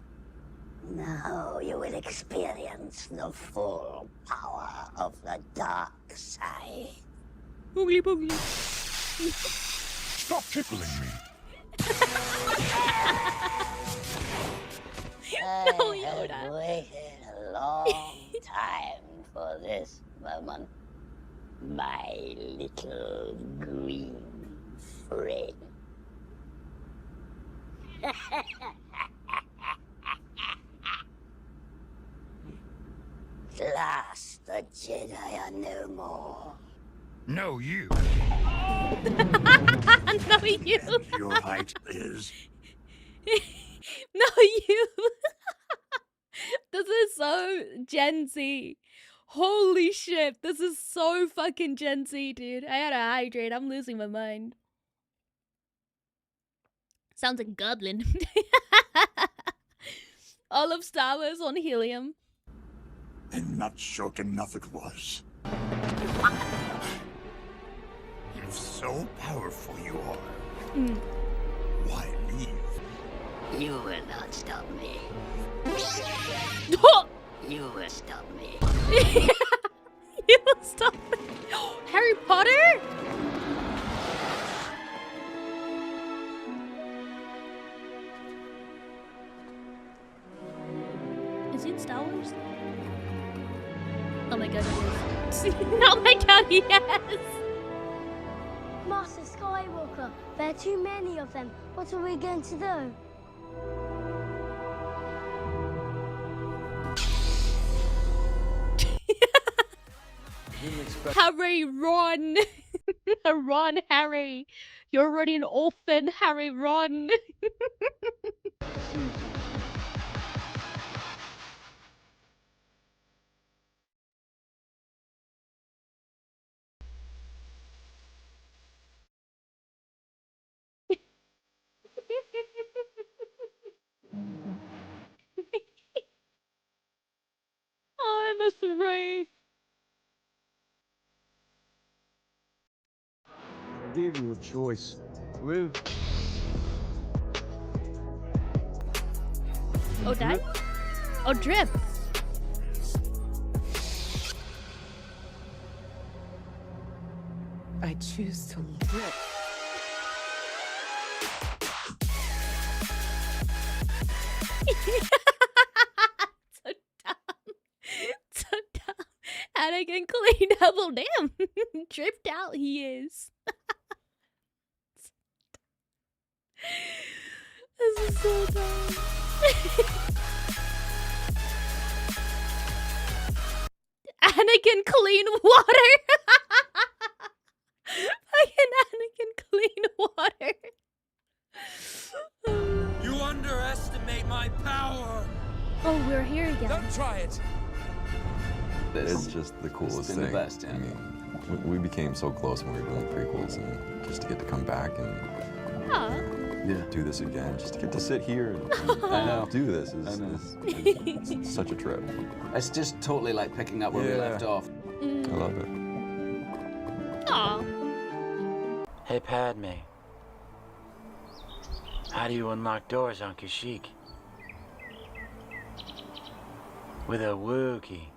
Now you will experience the full power of the dark side. Boogly boogly. Stop tickling me. No, I Yoda. have waited a long time for this moment, my little green friend. At last, the Jedi are no more. No, you. No, you. Your height is. No, you. This is so Gen Z. Holy shit. This is so fucking Gen Z, dude. I gotta hydrate. I'm losing my mind. Sounds like a goblin. All of Star Wars on helium. And not short enough it was. If so powerful you are, why leave? You will not stop me. You will stop me. You will stop me. Harry Potter? Is he in Star Wars? Oh my god, he is. Oh my god, yes! Master Skywalker, there are too many of them. What are we going to do? Harry, run! Run, Harry! You're already an orphan, Harry, run! Oh, I miss Ray. I gave you a choice. Live. Oh, die? Oh, drip. I choose to drip. So dumb. So dumb. Anakin cleaned up. Well, damn. Dripped out he is. This is so dumb. Anakin clean water. Fucking Anakin clean water. You underestimate my power. Oh, we're here again. Don't try it. It's just the coolest It's been thing. the best, I mean, we became so close when we were doing prequels, and just to get to come back and do this again, just to get to sit here and do this is such a trip. It's just totally like picking up where we left off. I love it. Aw. Hey, Padme. How do you unlock doors on Kashyyyk? With a Wookiee.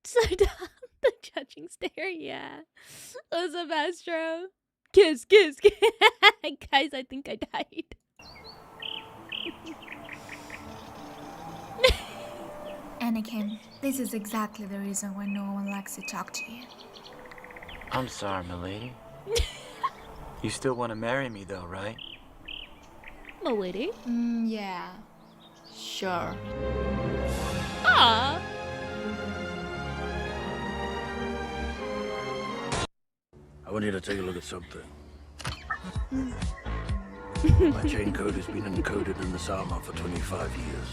So dumb. The judging stare, yeah. What's up, Astro? Kiss, kiss, kiss. Guys, I think I died. Anakin, this is exactly the reason why no one likes to talk to you. I'm sorry, milady. You still want to marry me, though, right? Milady? Yeah. Sure. Aww. I want you to take a look at something. My chain code has been encoded in this armor for 25 years.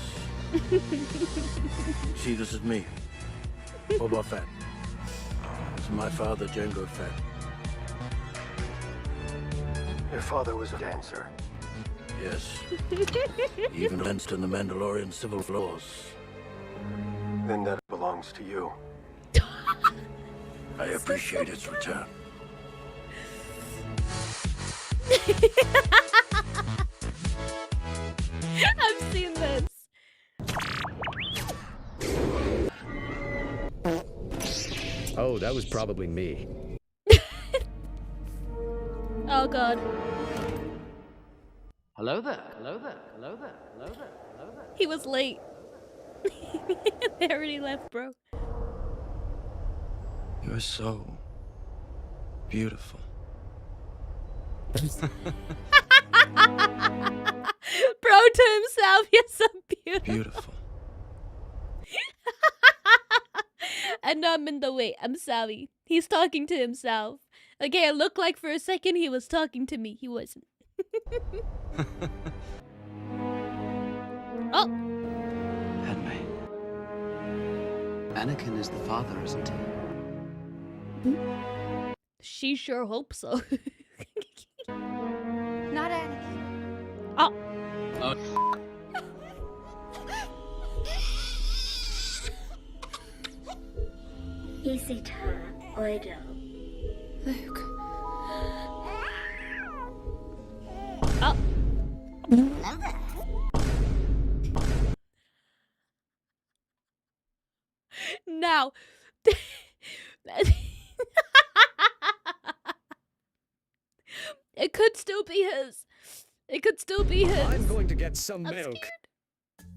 See, this is me, Boba Fett. This is my father, Jango Fett. Your father was a dancer. Yes. He even danced in the Mandalorian civil laws. Then that belongs to you. I appreciate its return. I've seen this. Oh, that was probably me. Oh god. Hello there. Hello there. Hello there. Hello there. Hello there. He was late. They already left, bro. You're so beautiful. Bro to himself, you're so beautiful. Beautiful. And I'm in the way. I'm sorry. He's talking to himself. Okay, it looked like for a second he was talking to me. He wasn't. Oh. Padme. Anakin is the father, isn't he? She sure hopes so. Not Anakin. Oh. Is it her idol? Luke. Oh. Now. It could still be his. It could still be his. I'm going to get some I'm milk. scared.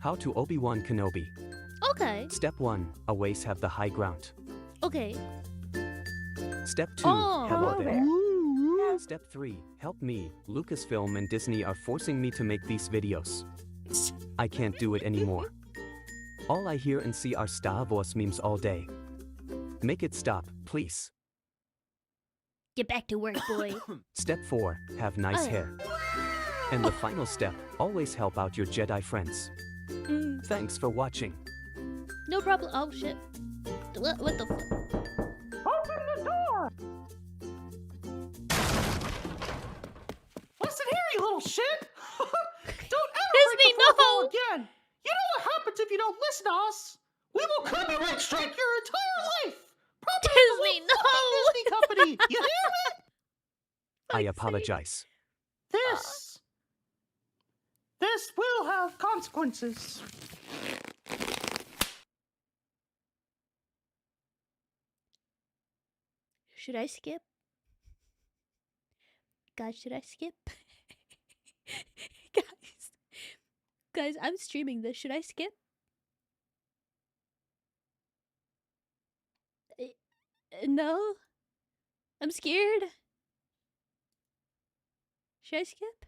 How to Obi-Wan Kenobi. Okay. Step 1. Always have the high ground. Okay. Step 2, Oh. hello there. Step 3, help me. Lucasfilm and Disney are forcing me to make these videos. I can't do it anymore. All I hear and see are Star Wars memes all day. Make it stop, please. Get back to work, boy. Step 4, have nice Oh. hair. And the final step, always help out your Jedi friends. Thanks for watching. No problem. Oh shit. What the fuck? Open the door! Listen here, you little shit! Don't ever Disney, break the fourth no! wall again! You know what happens if you don't listen to us? We will copyright strike your entire life! Property of the Disney, whole fucking no! Disney company! You hear me? I apologize. This will have consequences. Should I skip? Guys, should I skip? Guys, I'm streaming this. Should I skip? No? I'm scared. Should I skip?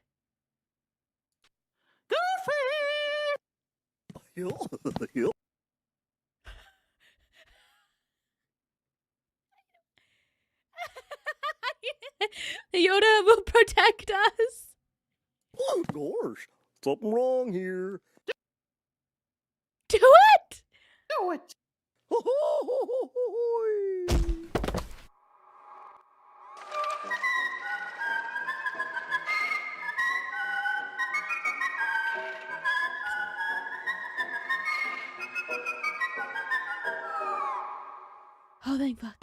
Yoda will protect us. Oh gosh, something wrong here. Do it! Do it! Oh, thank fuck.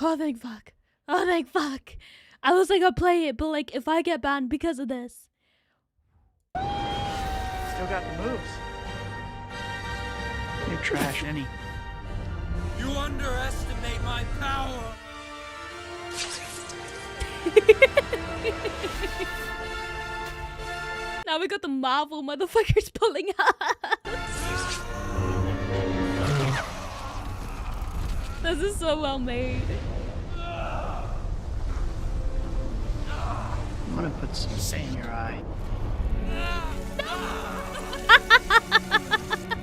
Oh, thank fuck. Oh, thank fuck. I was like, I'll play it, but like, if I get banned because of this. Still got the moves. You're trash, any. You underestimate my power! Now we got the Marvel motherfuckers pulling us. This is so well made. I'm gonna put some sand in your eye.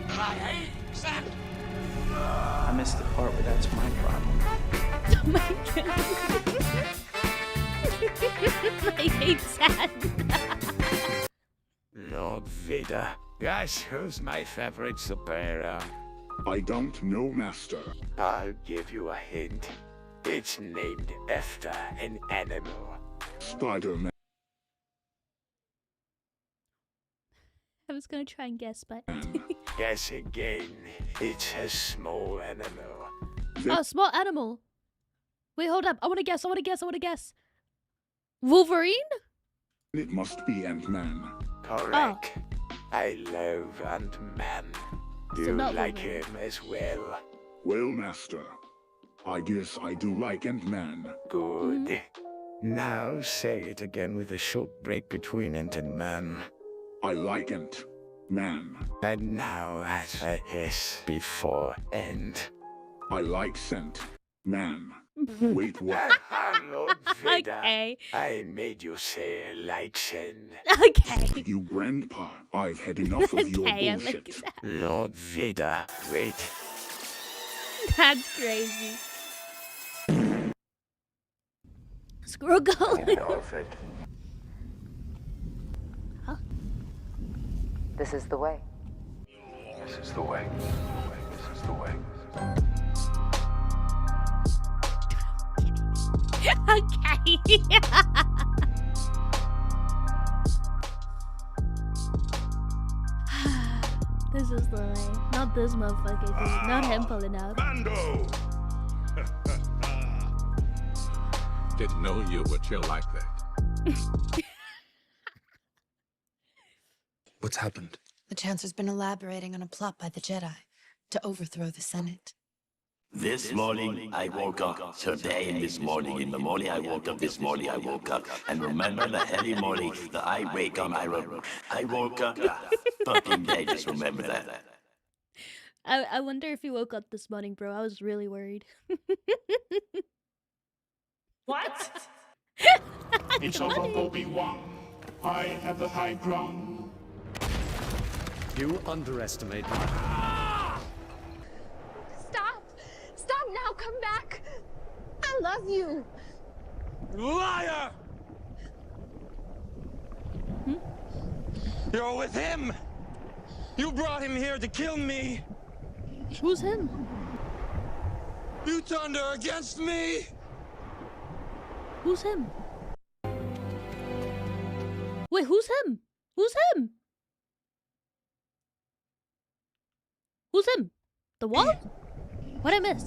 I hate sand! I missed the part where that's my problem. Oh my god. I hate sand. Lord Vader. Guys, who's my favorite superhero? I don't know, Master. I'll give you a hint. It's named after an animal. Spider-Man. I was gonna try and guess, but. Guess again. It's a small animal. Oh, small animal. Wait, hold up. I wanna guess. Wolverine? It must be Ant-Man. Correct. I love Ant-Man. Do you not like Wolverine. him as well? Well, Master, I guess I do like Ant-Man. Good. Now say it again with a short break between Ant and Man. I like Ant-Man. And now as a S before end. I like Scent-Man. Wait, what? Lord Vader, Okay. I made you say like send. Okay. You grandpa, I've had enough of your Okay, I bullshit. like that. Lord Vader, wait. That's crazy. Squirrel go. Huh? This is the way. This is the way. This is the way. Okay. This is the way. Not this motherfucker, dude. Not him pulling out. Mando! Didn't know you were chill like that. What's happened? The Chancellor's been elaborating on a plot by the Jedi to overthrow the Senate. This morning I woke up. Today and this morning. In the morning I woke up. This morning I woke up. And remember the heavy morning that I wake up. I woke up. Fucking day. Just remember that. I wonder if you woke up this morning, bro. I was really worried. What? It's over, Obi-Wan. I have the high ground. You underestimate me. Stop! Stop now! Come back! I love you! Liar! You're with him! You brought him here to kill me! Who's him? You turned her against me! Who's him? Wait, who's him? Who's him? Who's him? The wall? What'd I miss?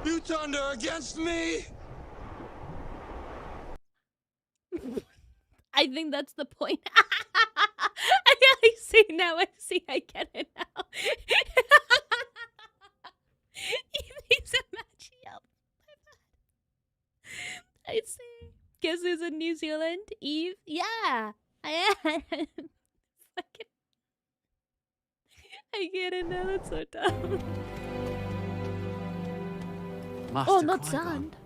You turned her against me! I think that's the point. I see now. I see. I get it now. He's a matchy up. I see. Guess who's in New Zealand? Eve? Yeah, I am. Fucking. I get it now. That's so dumb. Master Oh, not Qui-Gon. sand.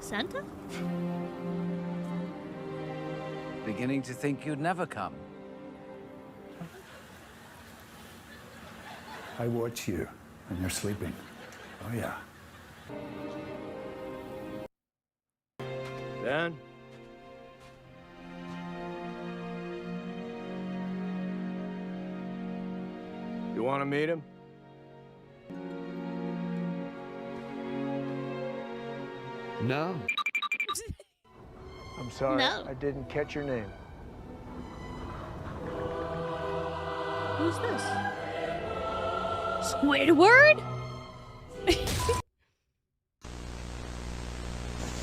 Santa? Beginning to think you'd never come. I watch you when you're sleeping. Oh, yeah. Dan? You want to meet him? No. I'm sorry, No. I didn't catch your name. Who's this? Squidward?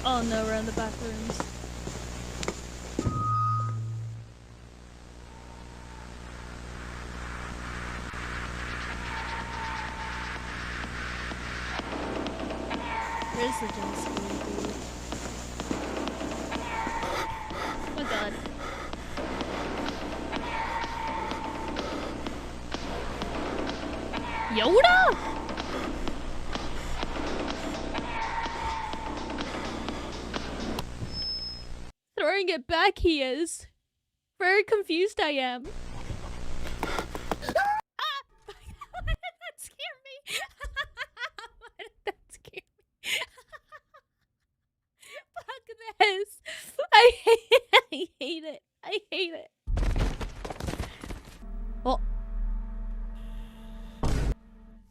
Oh no, we're in the bathrooms. Where's the jet ski, dude? Oh god. Yoda? Throwing it back he is. Very confused I am. Why did that scare me? Why did that scare me? Fuck this. I hate it. I hate it. Oh.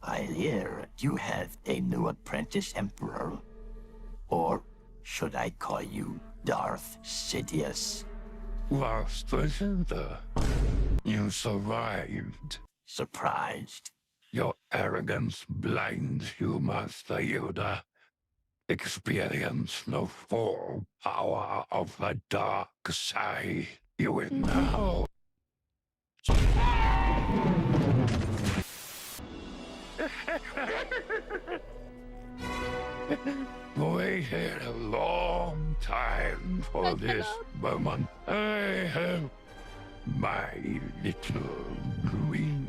I hear you have a new apprentice emperor. Or should I call you Darth Sidious? Last December, you survived. Surprised? Your arrogance blinds you, Master Yoda. Experience the full power of the dark side. You will now. Waited a long time for this moment. I have my little green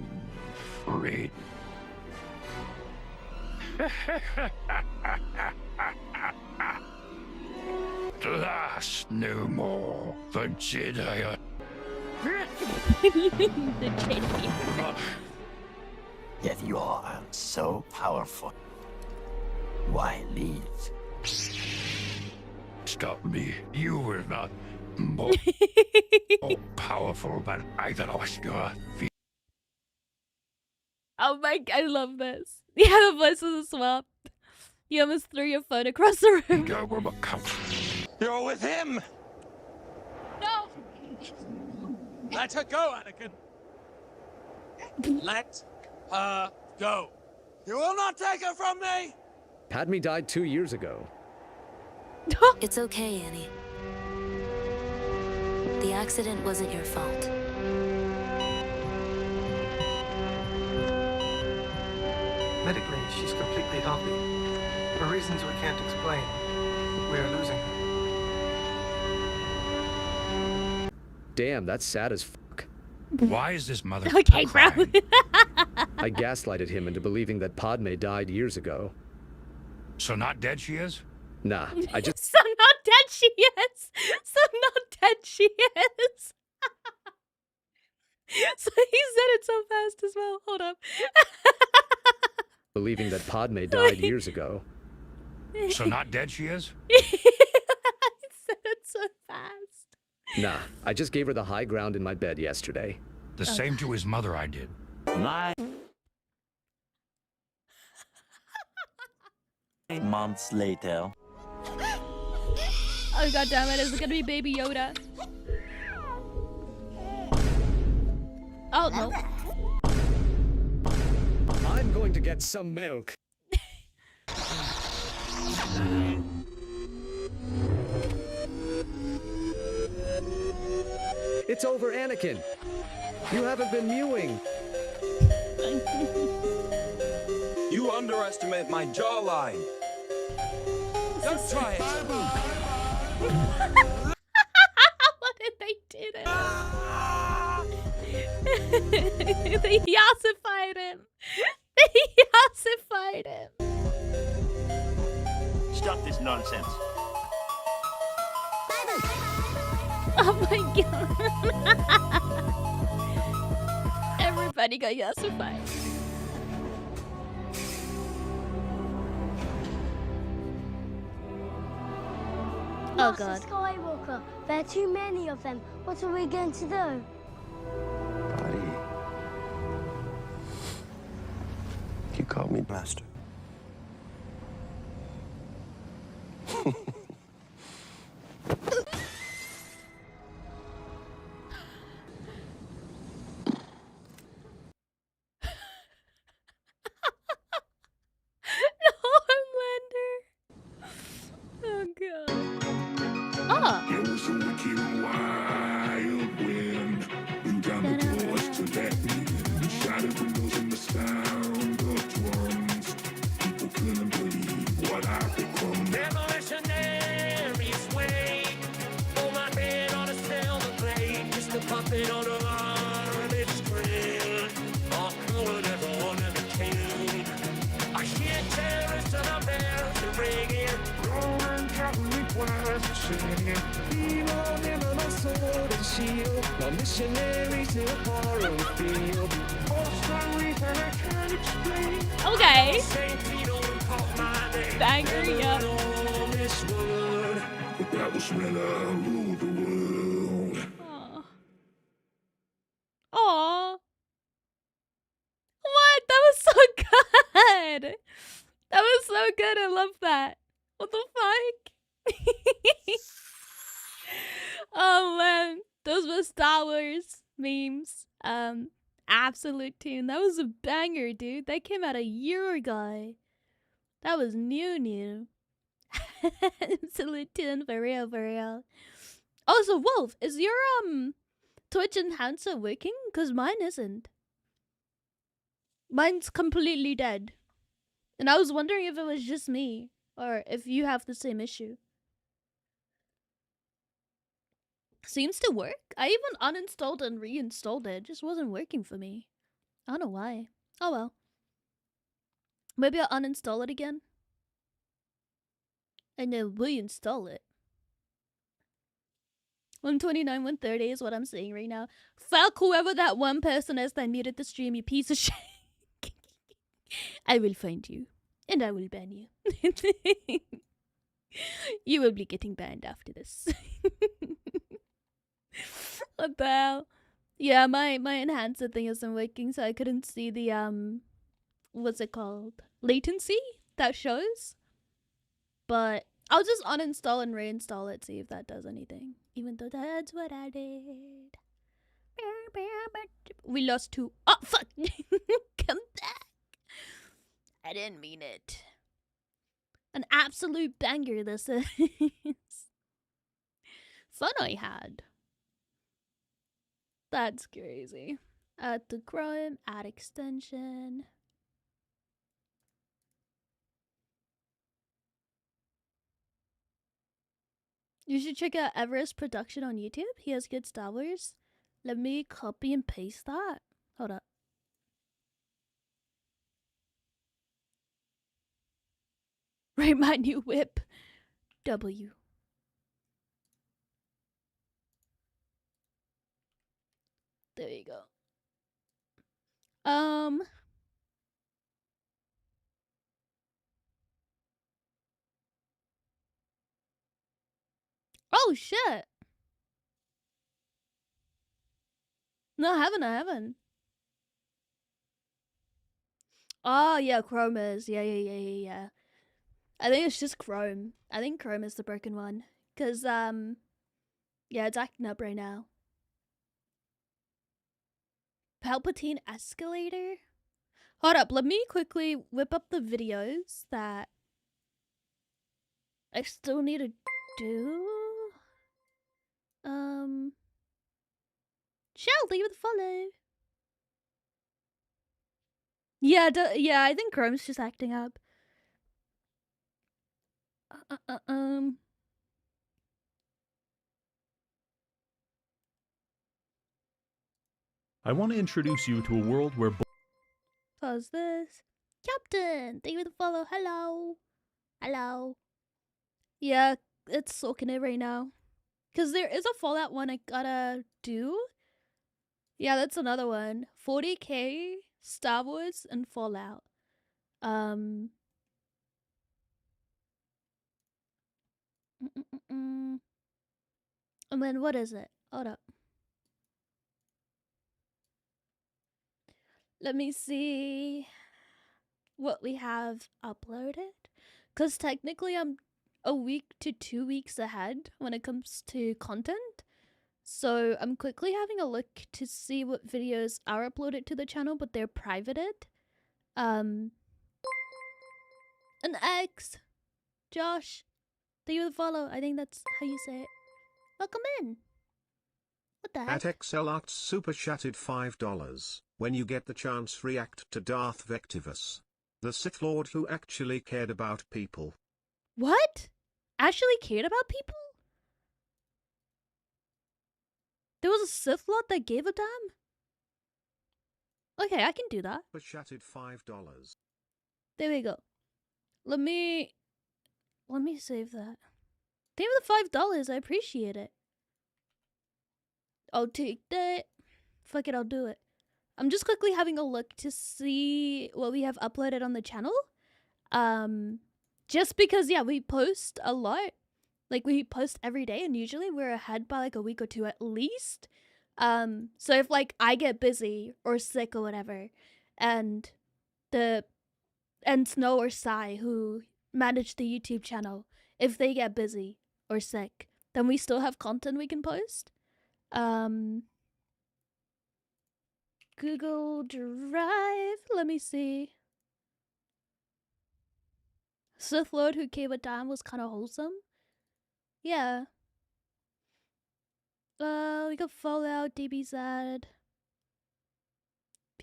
friend. Last no more, the Jedi. The Jedi. If you are so powerful, why leave? Stop me. You were not more powerful than either of us. Oh my, I love this. Yeah, the voices are swapped. You almost threw your phone across the room. You're with him! No! Let her go, Anakin. Let her go. You will not take her from me! Padme died 2 years ago. It's okay, Annie. The accident wasn't your fault. Medically, she's completely healthy. For reasons we can't explain, we are losing her. Damn, that's sad as fuck. Why is this mother Okay, bro. I gaslighted him into believing that Padme died years ago. So not dead she is? Nah, I just... So not dead she is. So not dead she is. So he said it so fast as well. Hold up. believing that Padme died years ago. So not dead she is? He said it so fast. Nah, I just gave her the high ground in my bed yesterday. The same to his mother I did. Months later. Oh god damn it, is it gonna be Baby Yoda? Oh no. I'm going to get some milk. It's over, Anakin. You haven't been mewing. You underestimate my jawline. Don't try it. What did they do to him? They yassified him. They yassified him. Stop this nonsense. Oh my god. Everybody got yassified. Oh god. Skywalker, there are too many of them. What are we going to do? Buddy. You called me master. No, Homelander. Oh god. Oh. It was a wicked wild wind. Blew down the doors to let me in. Shattered windows and the sound of drums. People couldn't believe what I've become. Revolutionaries wait for my head on a silver blade, just a puppet on a armored string. All colored everyone in the king. I hear terrorists and I'm there to ring in. Roman Catholic choirs singing. Evil never my sword and shield. My missionaries in a foreign field. Oh, sorry that I can't explain. Okay. Saint Peter called my name. Banger, yeah. But that was when I ruled the world. Aww. What? That was so good. That was so good. I love that. What the fuck? Oh man, those were Star Wars memes. Absolute tune. That was a banger, dude. That came out a year ago. That was new. Absolute tune, for real, for real. Oh, so Wolf, is your Twitch enhancer working? Cause mine isn't. Mine's completely dead. And I was wondering if it was just me or if you have the same issue. Seems to work. I even uninstalled and reinstalled it. It just wasn't working for me. I don't know why. Oh well. Maybe I'll uninstall it again. And then reinstall it. 129, 130 is what I'm saying right now. Fuck whoever that one person is that muted the stream, you piece of shit. I will find you. And I will ban you. You will be getting banned after this. What the hell? Yeah, my enhancer thing isn't working, so I couldn't see the what's it called? Latency that shows. But I'll just uninstall and reinstall it, see if that does anything. Even though that's what I did. We lost 2. Oh fuck! Come back. I didn't mean it. An absolute banger this is. Fun I had. That's crazy. Add the Chrome, add extension. You should check out Everest Production on YouTube. He has good Star Wars. Let me copy and paste that. Hold up. Rate my new whip. W. There you go. Oh shit. No, I haven't. Oh yeah, Chrome is. Yeah. I think it's just Chrome. I think Chrome is the broken one. Cause yeah, it's acting up right now. Palpatine escalator? Hold up, let me quickly whip up the videos that I still need to do. Shell, thank you for the follow. Yeah, yeah, I think Chrome's just acting up. I want to introduce you to a world where Pause this. Captain, thank you for the follow. Hello. Hello. Yeah, it's soaking it right now. Because there is a Fallout one I gotta do. Yeah, that's another one. 40k, Star Wars, and Fallout. And then what is it? Hold up. Let me see what we have uploaded. Because technically I'm a week to 2 weeks ahead when it comes to content. So I'm quickly having a look to see what videos are uploaded to the channel, but they're privated. An X. Josh. Thank you for the follow. I think that's how you say it. Welcome in. What the heck? At XL Arts super chatted $5. When you get the chance, react to Darth Vectivus, the Sith Lord who actually cared about people. What? Actually cared about people? There was a Sith Lord that gave a damn? Okay, I can do that. Super chatted $5. There we go. Let me save that. Thank you for the $5. I appreciate it. I'll take that. Fuck it, I'll do it. I'm just quickly having a look to see what we have uploaded on the channel. Just because, yeah, we post a lot. Like, we post every day, and usually we're ahead by, like, a week or two at least. So if, like, I get busy or sick or whatever, and Snow or Sai, who manage the YouTube channel, if they get busy or sick, then we still have content we can post. Google Drive. Let me see. Sith Lord who came a time was kind of wholesome. Yeah. We got Fallout, DBZ,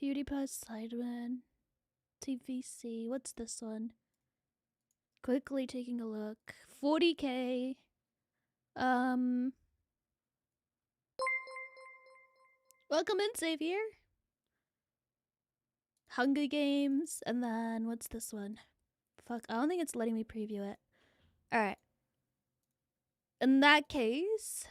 PewDiePie Sideman, TVC. What's this one? Quickly taking a look. 40k. Welcome in, Xavier. Hunger Games, and then what's this one? Fuck, I don't think it's letting me preview it. Alright. In that case...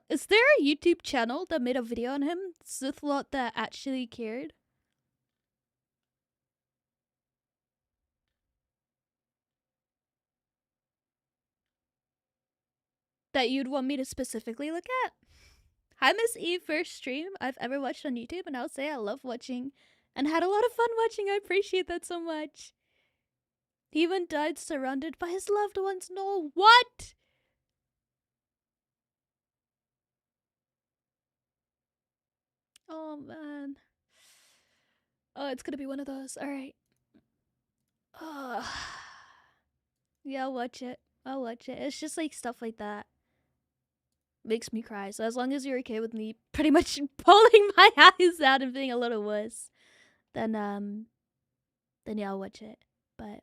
Is there a YouTube channel that made a video on him? Sith Lord that actually cared? That you'd want me to specifically look at? Hi, Miss Eve, first stream I've ever watched on YouTube, and I'll say I love watching and had a lot of fun watching. I appreciate that so much. He even died surrounded by his loved ones. No, what? Oh, man. Oh, it's gonna be one of those. Alright. Yeah, I'll watch it. I'll watch it. It's just like stuff like that. Makes me cry. So as long as you're okay with me pretty much pulling my eyes out and being a little wuss, then yeah, I'll watch it. But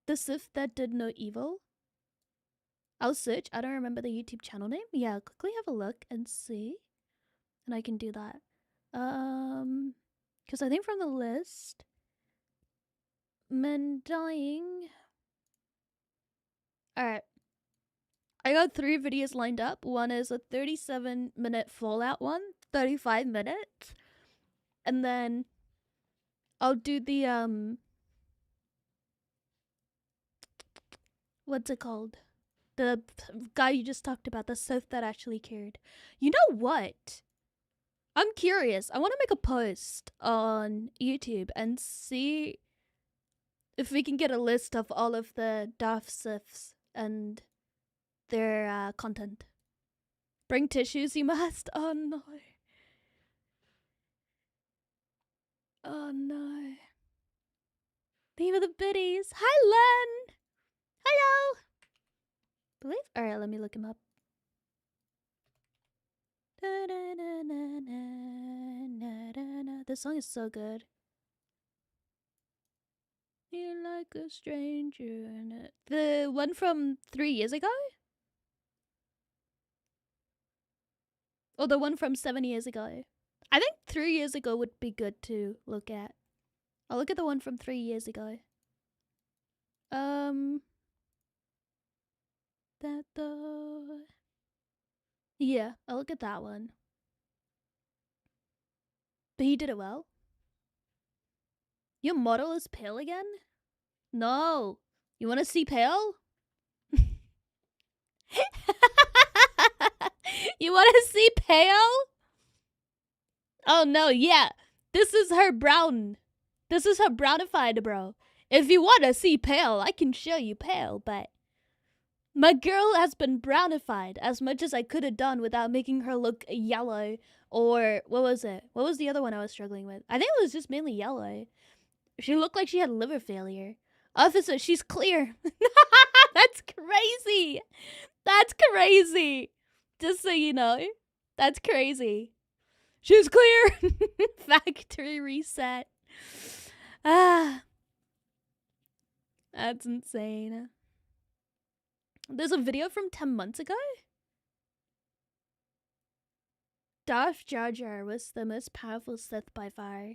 The Sith that did no evil. I'll search. I don't remember the YouTube channel name. Yeah, I'll quickly have a look and see. And I can do that. Because I think from the list, men dying. Alright. I got 3 videos lined up. One is a 37-minute Fallout one, 35 minutes. And then I'll do the, what's it called? The guy you just talked about, the Sith that actually cared. You know what? I'm curious. I want to make a post on YouTube and see if we can get a list of all of the Darth Siths and their content. Bring tissues, you must. Oh no. Oh no. Theme of the biddies. Hi, Len. Hello. Believe. All right, let me look him up. This song is so good. You're like a stranger in it. The one from 3 years ago? Or the one from 7 years ago? I think 3 years ago would be good to look at. I'll look at the one from 3 years ago. Yeah, I'll look at that one. But he did it well. Your model is pale again? No. You want to see pale? You want to see pale? Oh no, yeah. This is her brown. This is her brownified, bro. If you want to see pale, I can show you pale, but my girl has been brownified as much as I could have done without making her look yellow. Or what was it? What was the other one I was struggling with? I think it was just mainly yellow. She looked like she had liver failure. Officer, she's clear. That's crazy. That's crazy. Just so you know. That's crazy. She's clear. Factory reset. Ah. That's insane. There's a video from 10 months ago? Darth Jar Jar was the most powerful Sith by far.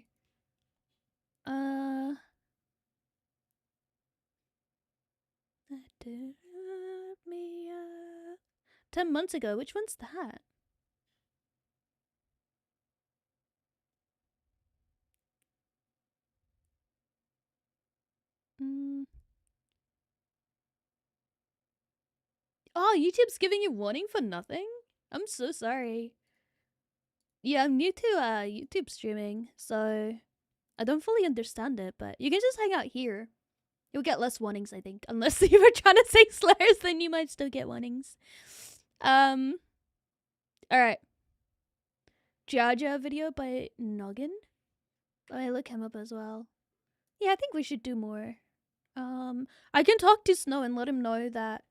Me up. 10 months ago, which one's that? Oh, YouTube's giving you warning for nothing? I'm so sorry. Yeah, I'm new to YouTube streaming, so I don't fully understand it, but you can just hang out here. You'll get less warnings, I think. Unless you were trying to say slurs, then you might still get warnings. Alright. Jar Jar video by Noggin. I look him up as well. Yeah, I think we should do more. I can talk to Snow and let him know that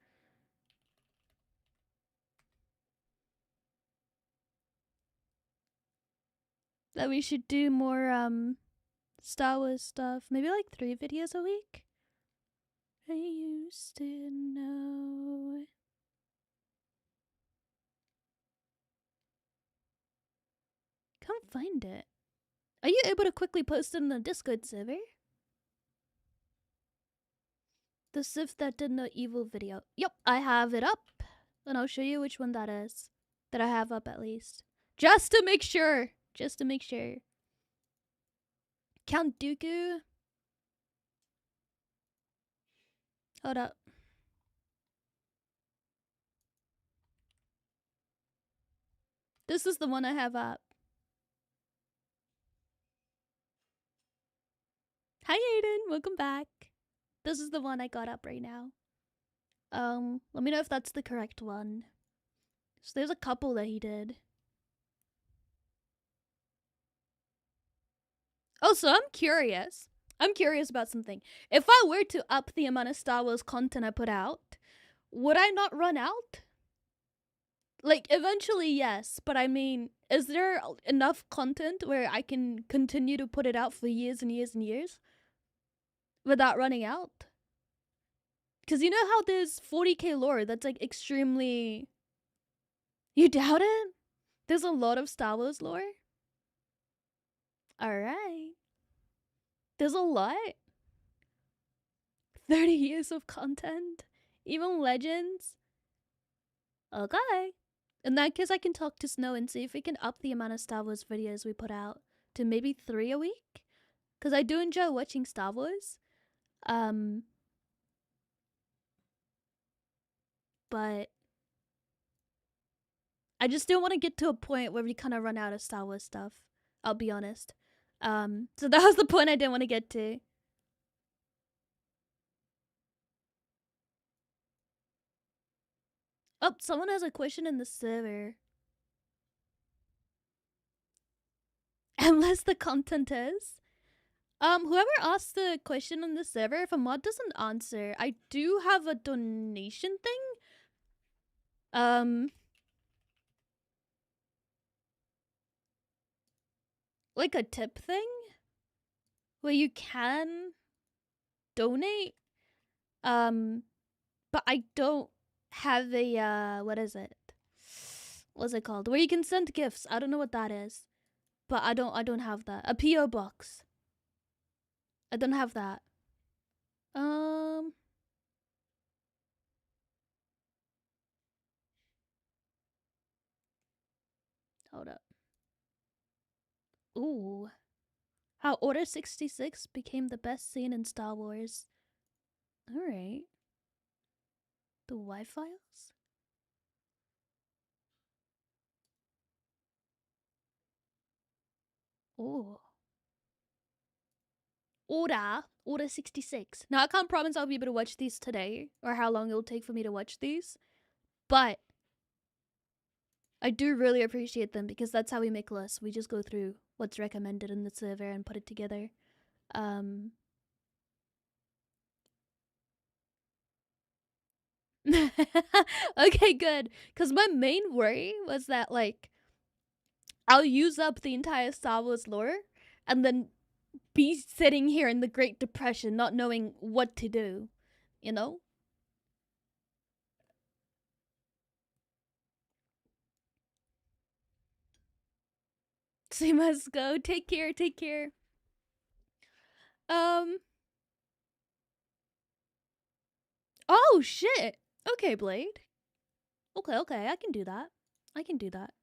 we should do more Star Wars stuff. Maybe like 3 videos a week. I used to know. Can't find it. Are you able to quickly post it in the Discord server? The Sith that did no evil video. Yep, I have it up. And I'll show you which one that is. That I have up at least. Just to make sure. Just to make sure. Count Dooku. Hold up. This is the one I have up. Hi Aiden, welcome back. This is the one I got up right now. Let me know if that's the correct one. So there's a couple that he did. Also, I'm curious. I'm curious about something. If I were to up the amount of Star Wars content I put out, would I not run out? Like, eventually, yes. But I mean, is there enough content where I can continue to put it out for years and years and years without running out? Because you know how there's 40k lore that's like extremely... You doubt it? There's a lot of Star Wars lore? Alright. There's a lot. 30 years of content. Even Legends. Okay. In that case, I can talk to Snow and see if we can up the amount of Star Wars videos we put out to maybe 3 a week. Because I do enjoy watching Star Wars. But I just don't want to get to a point where we kind of run out of Star Wars stuff. I'll be honest. So that was the point I didn't want to get to. Oh, someone has a question in the server. Unless the content is. Whoever asked the question on the server, if a mod doesn't answer, I do have a donation thing. Like a tip thing where you can donate. But I don't have a what is it? What's it called? Where you can send gifts. I don't know what that is. But I don't have that. A PO box. I don't have that. Hold up. Ooh. How Order 66 became the best scene in Star Wars. Alright. The Y-Files? Ooh. Order 66. Now, I can't promise I'll be able to watch these today, or how long it'll take for me to watch these. But I do really appreciate them, because that's how we make lists. We just go through what's recommended in the server and put it together. Okay, good. Because my main worry was that, like, I'll use up the entire Star Wars lore and then be sitting here in the Great Depression not knowing what to do, you know? So you must go. Take care, take care. Oh, shit. Okay, Blade. Okay, I can do that. I can do that.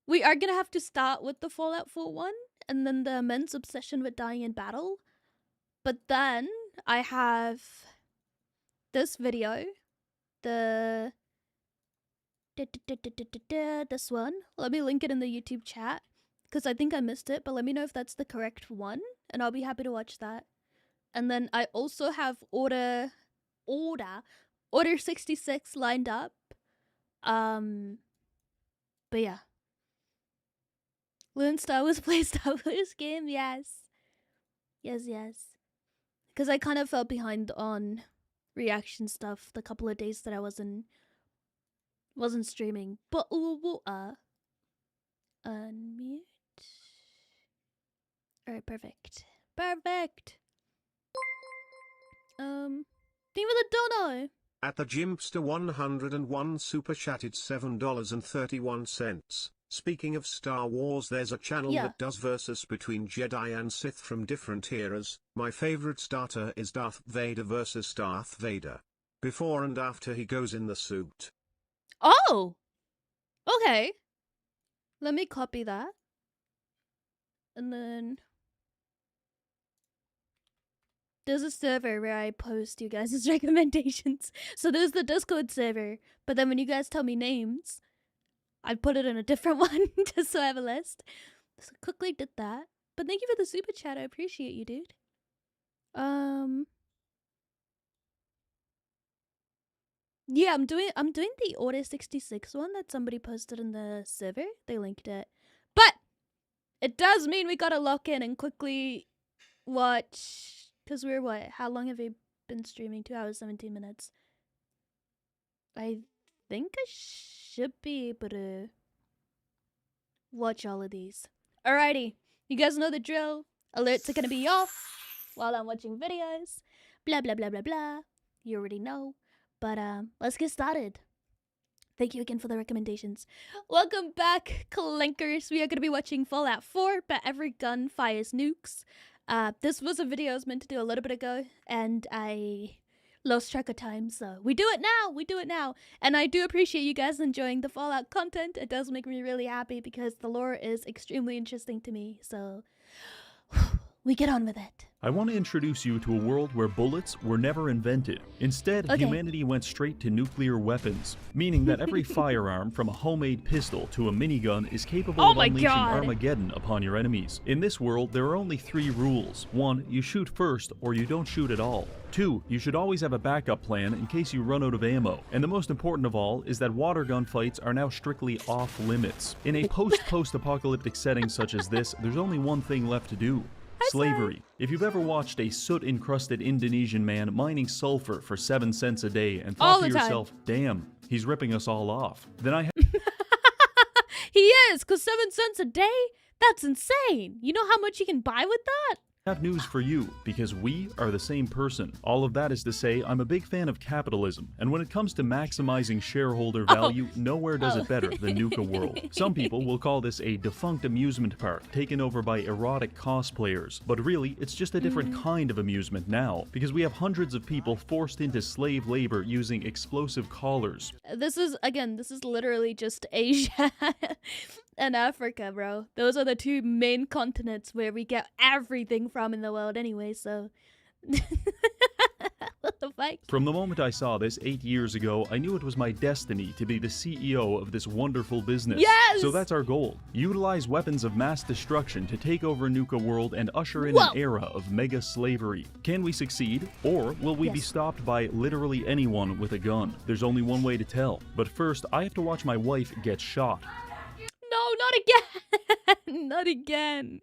We are gonna have to start with the Fallout 4 one, and then the immense obsession with dying in battle. But then I have this video, this one. Let me link it in the YouTube chat, because I think I missed it, but let me know if that's the correct one, and I'll be happy to watch that. And then I also have Order 66 lined up. But yeah. Learn Star Wars, play Star Wars game, yes. Yes. Because I kind of fell behind on reaction stuff the couple of days that I wasn't streaming. But unmute. Alright, perfect. Thing with a dono. At the Jimpster 101 super chatted $7.31. Speaking of Star Wars, there's a channel that does versus between Jedi and Sith from different eras. My favorite starter is Darth Vader versus Darth Vader. Before and after he goes in the suit. Oh! Okay. Let me copy that. And then... there's a server where I post you guys' recommendations. So there's the Discord server. But then when you guys tell me names, I put it in a different one just so I have a list. So quickly did that. But thank you for the super chat. I appreciate you, dude. Yeah, I'm doing the Order 66 one that somebody posted in the server. They linked it. But it does mean we gotta lock in and quickly watch, because we're what? How long have we been streaming? 2 hours, 17 minutes. I think I should be able to watch all of these. Alrighty. You guys know the drill. Alerts are gonna be off while I'm watching videos. Blah, blah, blah, blah, blah. You already know. But let's get started. Thank you again for the recommendations. Welcome back, Clankers. We are going to be watching Fallout 4, but every gun fires nukes. This was a video I was meant to do a little bit ago, and I lost track of time, so we do it now. We do it now. And I do appreciate you guys enjoying the Fallout content. It does make me really happy because the lore is extremely interesting to me, so we get on with it. I want to introduce you to a world where bullets were never invented. Instead, humanity went straight to nuclear weapons, meaning that every firearm from a homemade pistol to a minigun is capable of unleashing Armageddon upon your enemies. In this world, there are only 3 rules. 1, you shoot first or you don't shoot at all. 2, you should always have a backup plan in case you run out of ammo. And the most important of all is that water gun fights are now strictly off limits. In a post-apocalyptic setting such as this, there's only one thing left to do. Slavery. If you've ever watched a soot-encrusted Indonesian man mining sulfur for 7 cents a day and thought to yourself, damn, he's ripping us all off, then He is, because 7 cents a day? That's insane. You know how much you can buy with that? I have news for you, because we are the same person. All of that is to say, I'm a big fan of capitalism, and when it comes to maximizing shareholder value, nowhere does it better than Nuka World. Some people will call this a defunct amusement park taken over by erotic cosplayers, but really, it's just a different kind of amusement now, because we have hundreds of people forced into slave labor using explosive collars. This is literally just Asia and Africa, bro. Those are the 2 main continents where we get everything from in the world anyway, so what the fuck? From the moment I saw this 8 years ago, I knew it was my destiny to be the CEO of this wonderful business. Yes! So that's our goal. Utilize weapons of mass destruction to take over Nuka World and usher in an era of mega slavery. Can we succeed? Or will we be stopped by literally anyone with a gun? There's only one way to tell. But first, I have to watch my wife get shot. No, not again! Not again.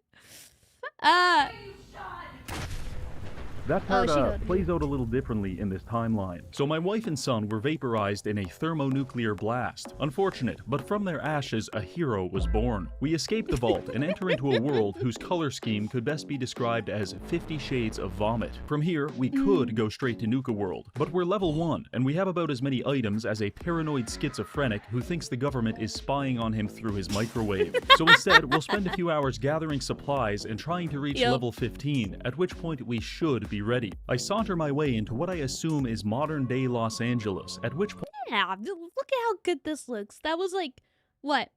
That part plays out a little differently in this timeline. So my wife and son were vaporized in a thermonuclear blast. Unfortunate, but from their ashes a hero was born. We escape the vault and enter into a world whose color scheme could best be described as 50 shades of vomit. From here, we could go straight to Nuka World, but we're level 1, and we have about as many items as a paranoid schizophrenic who thinks the government is spying on him through his microwave. So instead, we'll spend a few hours gathering supplies and trying to reach level 15, at which point we should be ready. I saunter my way into what I assume is modern-day Los Angeles, at which point— Yeah, look at how good this looks. That was like, what,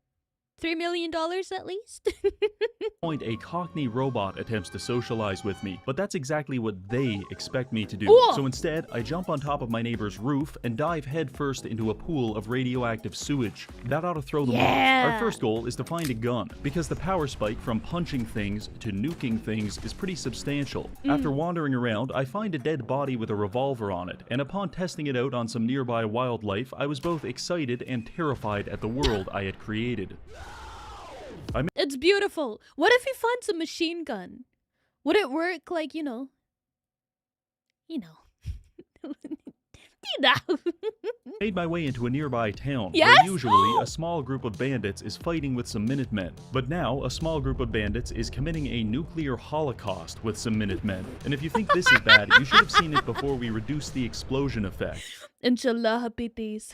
$3 million at least? a Cockney robot attempts to socialize with me, but that's exactly what they expect me to do. So instead, I jump on top of my neighbor's roof and dive headfirst into a pool of radioactive sewage. That ought to throw them off. Our first goal is to find a gun, because the power spike from punching things to nuking things is pretty substantial. After wandering around, I find a dead body with a revolver on it, and upon testing it out on some nearby wildlife, I was both excited and terrified at the world I had created. It's beautiful. What if he finds a machine gun? Would it work like, you know? Made my way into a nearby town, where usually a small group of bandits is fighting with some Minutemen. But now, a small group of bandits is committing a nuclear holocaust with some Minutemen. And if you think this is bad, you should have seen it before we reduced the explosion effect. Inshallah, habitis.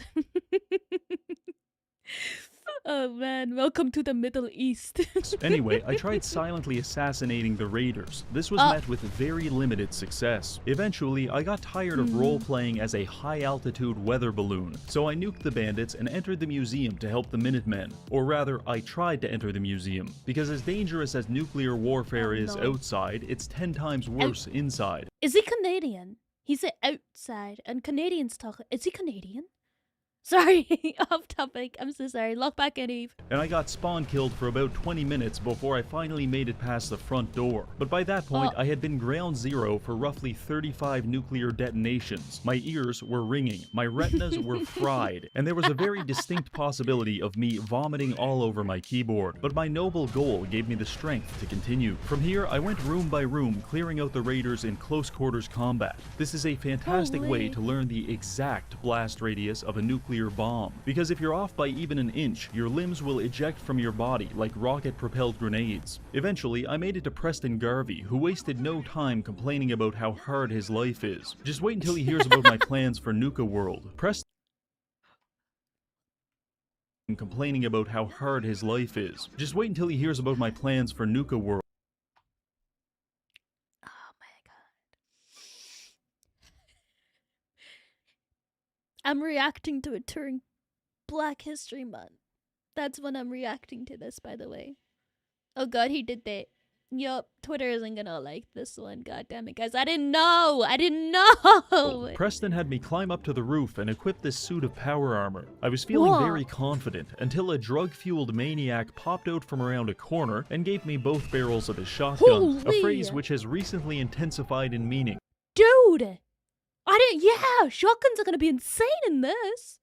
Oh man, welcome to the Middle East. Anyway, I tried silently assassinating the raiders. This was met with very limited success. Eventually, I got tired of role-playing as a high-altitude weather balloon, so I nuked the bandits and entered the museum to help the Minutemen. Or rather, I tried to enter the museum, because as dangerous as nuclear warfare is outside, it's 10 times worse inside. Is he Canadian? He said outside, and Canadians talk. Is he Canadian? Sorry, off topic. I'm so sorry. Lock back in, Eve. And I got spawn killed for about 20 minutes before I finally made it past the front door. But by that point, I had been ground zero for roughly 35 nuclear detonations. My ears were ringing, my retinas were fried, and there was a very distinct possibility of me vomiting all over my keyboard. But my noble goal gave me the strength to continue. From here, I went room by room, clearing out the raiders in close quarters combat. This is a fantastic way to learn the exact blast radius of a nuclear nuclear bomb. Because if you're off by even an inch, your limbs will eject from your body like rocket-propelled grenades. Eventually, I made it to Preston Garvey, who wasted no time complaining about how hard his life is. Just wait until he hears about my plans for Nuka World. Preston complaining about how hard his life is. Just wait until he hears about my plans for Nuka World. Oh my god. I'm reacting to it during Black History Month. That's when I'm reacting to this, by the way. Oh god, he did that. Yup, Twitter isn't gonna like this one. God damn it, guys. I didn't know! I didn't know! Preston had me climb up to the roof and equip this suit of power armor. I was feeling very confident until a drug-fueled maniac popped out from around a corner and gave me both barrels of his shotgun, a phrase which has recently intensified in meaning. Dude! Yeah, shotguns are gonna be insane in this!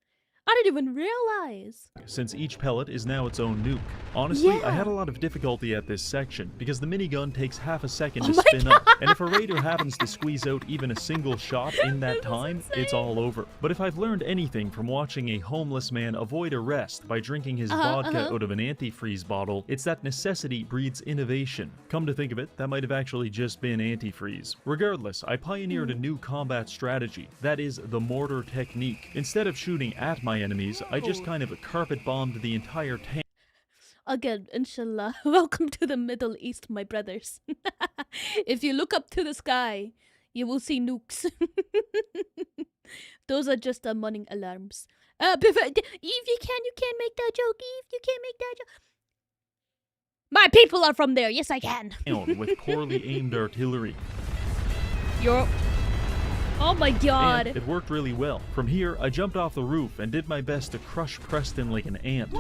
I didn't even realize. Since each pellet is now its own nuke. Honestly, I had a lot of difficulty at this section, because the minigun takes half a second to spin up, and if a raider happens to squeeze out even a single shot in that time, it's all over. But if I've learned anything from watching a homeless man avoid arrest by drinking his vodka out of an antifreeze bottle, it's that necessity breeds innovation. Come to think of it, that might have actually just been antifreeze. Regardless, I pioneered a new combat strategy, that is, the mortar technique. Instead of shooting at my enemies, I just kind of carpet bombed the entire tank. Again, inshallah. Welcome to the Middle East, my brothers. If you look up to the sky, you will see nukes. Those are just warning alarms. If you can't make that joke. If you can't make that joke. My people are from there. Yes, I can. With poorly aimed artillery. Oh my god. And it worked really well. From here, I jumped off the roof and did my best to crush Preston like an ant.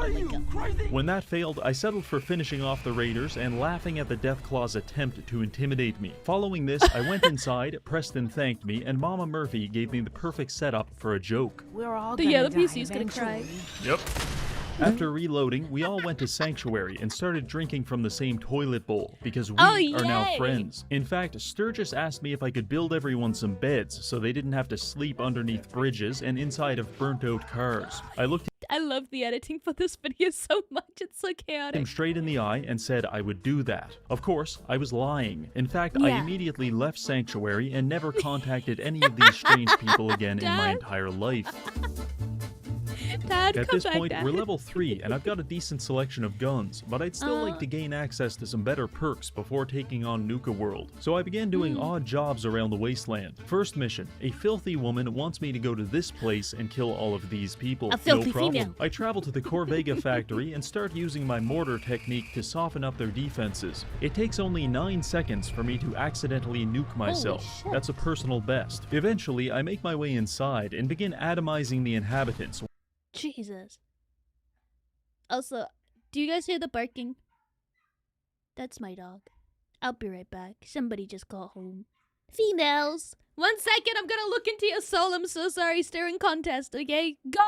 When that failed, I settled for finishing off the raiders and laughing at the Deathclaw's attempt to intimidate me. Following this, I went inside, Preston thanked me, and Mama Murphy gave me the perfect setup for a joke. We're all the PC's gonna cry. Yep. After reloading, we all went to Sanctuary and started drinking from the same toilet bowl, because we are now friends. In fact, Sturgis asked me if I could build everyone some beds so they didn't have to sleep underneath bridges and inside of burnt-out cars. I love the editing for this video so much, it's so chaotic. Him straight in the eye and said I would do that. Of course, I was lying. In fact, I immediately left Sanctuary and never contacted any of these strange people again in my entire life. Dad, at this point, we're level 3, and I've got a decent selection of guns, but I'd still like to gain access to some better perks before taking on Nuka World. So I began doing odd jobs around the wasteland. First mission, a filthy woman wants me to go to this place and kill all of these people. A filthy no problem. female. I travel to the Corvega factory and start using my mortar technique to soften up their defenses. It takes only 9 seconds for me to accidentally nuke myself. That's a personal best. Eventually, I make my way inside and begin atomizing the inhabitants. Jesus. Also, do you guys hear the barking? That's my dog. I'll be right back. Somebody just got home. Females! 1 second, I'm gonna look into your soul. I'm so sorry. Staring contest, okay? Go!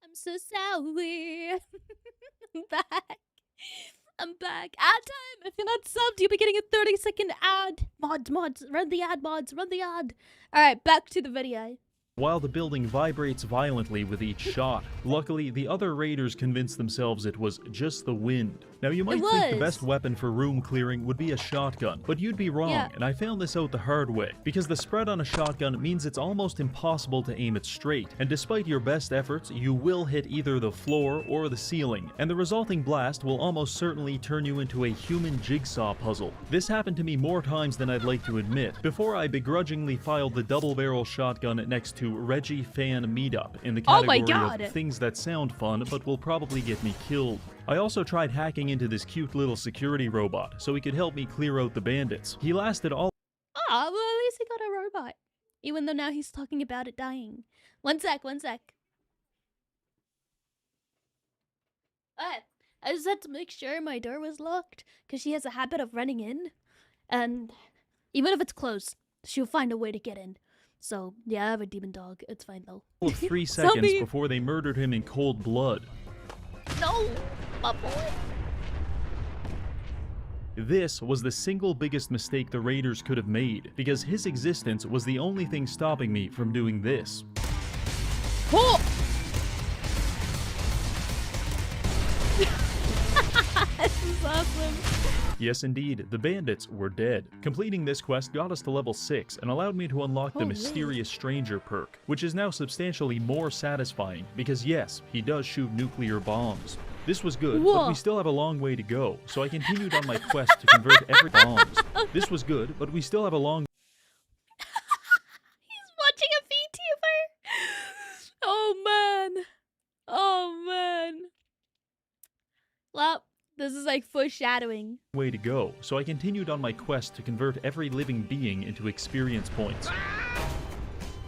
I'm so sorry. I'm back. I'm back. Ad time. If you're not subbed, you'll be getting a 30-second ad. Mods. Run the ad, mods. Run the ad. Alright, back to the video. while the building vibrates violently with each shot. Luckily, the other raiders convinced themselves it was just the wind. Now, you might think the best weapon for room clearing would be a shotgun, but you'd be wrong, and I found this out the hard way, because the spread on a shotgun means it's almost impossible to aim it straight, and despite your best efforts, you will hit either the floor or the ceiling, and the resulting blast will almost certainly turn you into a human jigsaw puzzle. This happened to me more times than I'd like to admit, before I begrudgingly filed the double-barrel shotgun next to Reggie Fan Meetup in the category of things that sound fun but will probably get me killed. I also tried hacking into this cute little security robot so he could help me clear out the bandits. He lasted all— well, at least he got a robot. Even though now he's talking about it dying. One sec. I just had to make sure my door was locked, because she has a habit of running in. And even if it's closed, she'll find a way to get in. So, yeah, I have a demon dog. It's fine, though. 3 seconds before they murdered him in cold blood. No, my boy. This was the single biggest mistake the raiders could have made, because his existence was the only thing stopping me from doing this. Oh! This is awesome. Yes, indeed, the bandits were dead. Completing this quest got us to level 6 and allowed me to unlock the Mysterious Stranger perk, which is now substantially more satisfying because yes, he does shoot nuclear bombs. This was good, but we still have a long way to go, so I continued on my quest to convert every bombs. This was good, but we still have a long— He's watching a VTuber. Oh man. Well, this is like foreshadowing. Way to go, so I continued on my quest to convert every living being into experience points.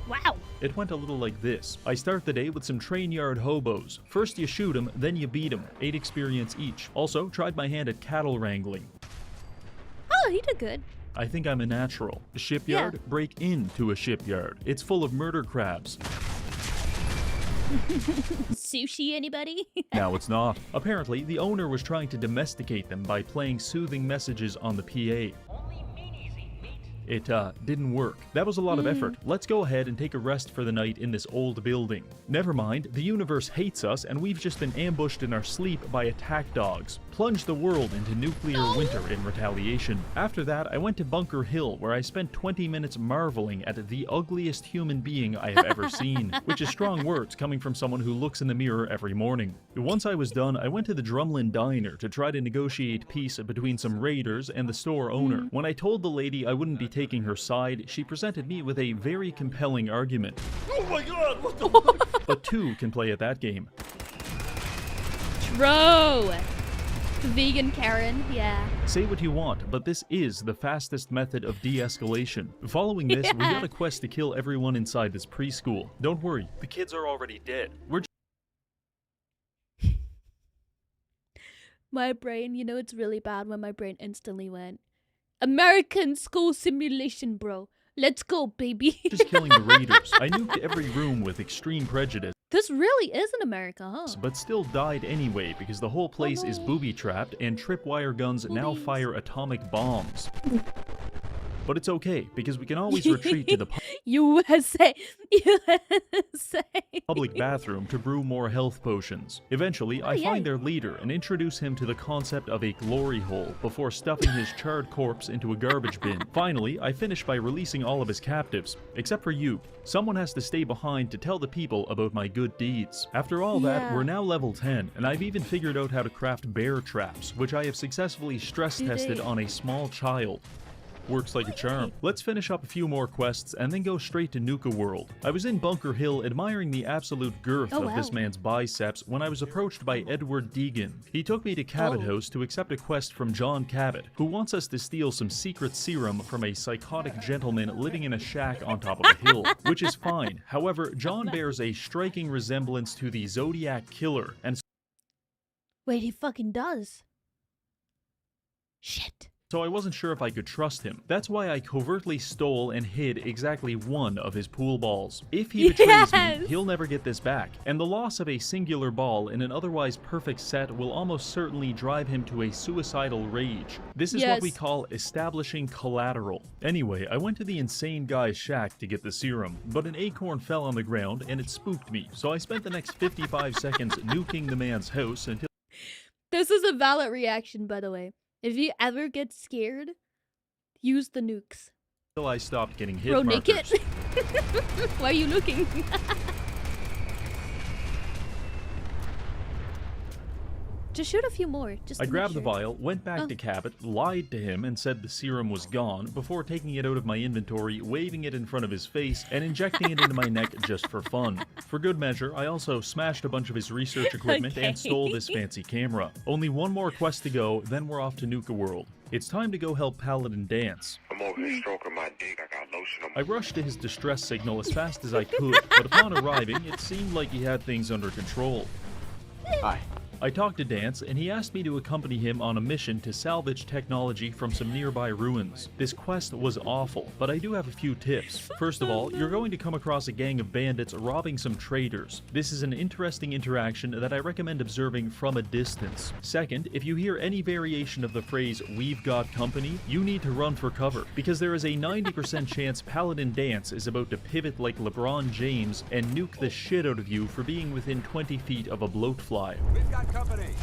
Wow. It went a little like this. I start the day with some train yard hobos. First you shoot them, then you beat them. 8 experience each. Also, tried my hand at cattle wrangling. Oh, he did good. I think I'm a natural. Shipyard? Break into a shipyard. It's full of murder crabs. Sushi, anybody? Now it's not. Apparently, the owner was trying to domesticate them by playing soothing messages on the PA. It didn't work. That was a lot of effort. Let's go ahead and take a rest for the night in this old building. Never mind, the universe hates us and we've just been ambushed in our sleep by attack dogs. Plunge the world into nuclear winter in retaliation. After that, I went to Bunker Hill where I spent 20 minutes marveling at the ugliest human being I have ever seen, which is strong words coming from someone who looks in the mirror every morning. Once I was done, I went to the Drumlin Diner to try to negotiate peace between some raiders and the store owner. When I told the lady I wouldn't be taking her side, she presented me with a very compelling argument. Oh my god, what the fuck? But 2 can play at that game. True. Vegan Karen, yeah. Say what you want, but this is the fastest method of de-escalation. Following this, we got a quest to kill everyone inside this preschool. Don't worry, the kids are already dead. We're my brain, you know it's really bad when my brain instantly went, American School Simulation, bro. Let's go, baby. just killing the raiders. I nuked every room with extreme prejudice. This really is in America, huh? But still died anyway because the whole place is booby-trapped and tripwire guns now fire atomic bombs. But it's okay, because we can always retreat to the USA. public bathroom to brew more health potions. Eventually, I find their leader and introduce him to the concept of a glory hole before stuffing his charred corpse into a garbage bin. Finally, I finish by releasing all of his captives, except for you. Someone has to stay behind to tell the people about my good deeds. After all that, we're now level 10, and I've even figured out how to craft bear traps, which I have successfully stress tested on a small child. Works like a charm. Let's finish up a few more quests and then go straight to Nuka World. I was in Bunker Hill admiring the absolute girth of this man's biceps when I was approached by Edward Deegan. He took me to Cabot House to accept a quest from John Cabot, who wants us to steal some secret serum from a psychotic gentleman living in a shack on top of a hill, which is fine. However, John bears a striking resemblance to the Zodiac Killer, and wait, he fucking does. Shit. so I wasn't sure if I could trust him. That's why I covertly stole and hid exactly one of his pool balls. If he betrays me, he'll never get this back, and the loss of a singular ball in an otherwise perfect set will almost certainly drive him to a suicidal rage. This is what we call establishing collateral. Anyway, I went to the insane guy's shack to get the serum, but an acorn fell on the ground and it spooked me, so I spent the next 55 seconds nuking the man's house until— This is a valid reaction, by the way. If you ever get scared, use the nukes. until I stopped getting hit Bro, markers. naked? Why are you looking? Just shoot a few more. Just I grabbed the vial, went back to Cabot, lied to him, and said the serum was gone before taking it out of my inventory, waving it in front of his face, and injecting it into my neck just for fun. For good measure, I also smashed a bunch of his research equipment and stole this fancy camera. Only one more quest to go, then we're off to Nuka World. It's time to go help Paladin dance. I'm over here stroking my dick. I got lotion on I rushed to his distress signal as fast as I could, but upon arriving, it seemed like he had things under control. Hi. I talked to Dance, and he asked me to accompany him on a mission to salvage technology from some nearby ruins. This quest was awful, but I do have a few tips. First of all, you're going to come across a gang of bandits robbing some traders. This is an interesting interaction that I recommend observing from a distance. Second, if you hear any variation of the phrase, "We've got company," you need to run for cover, because there is a 90% chance Paladin Dance is about to pivot like LeBron James and nuke the shit out of you for being within 20 feet of a bloatfly. Company.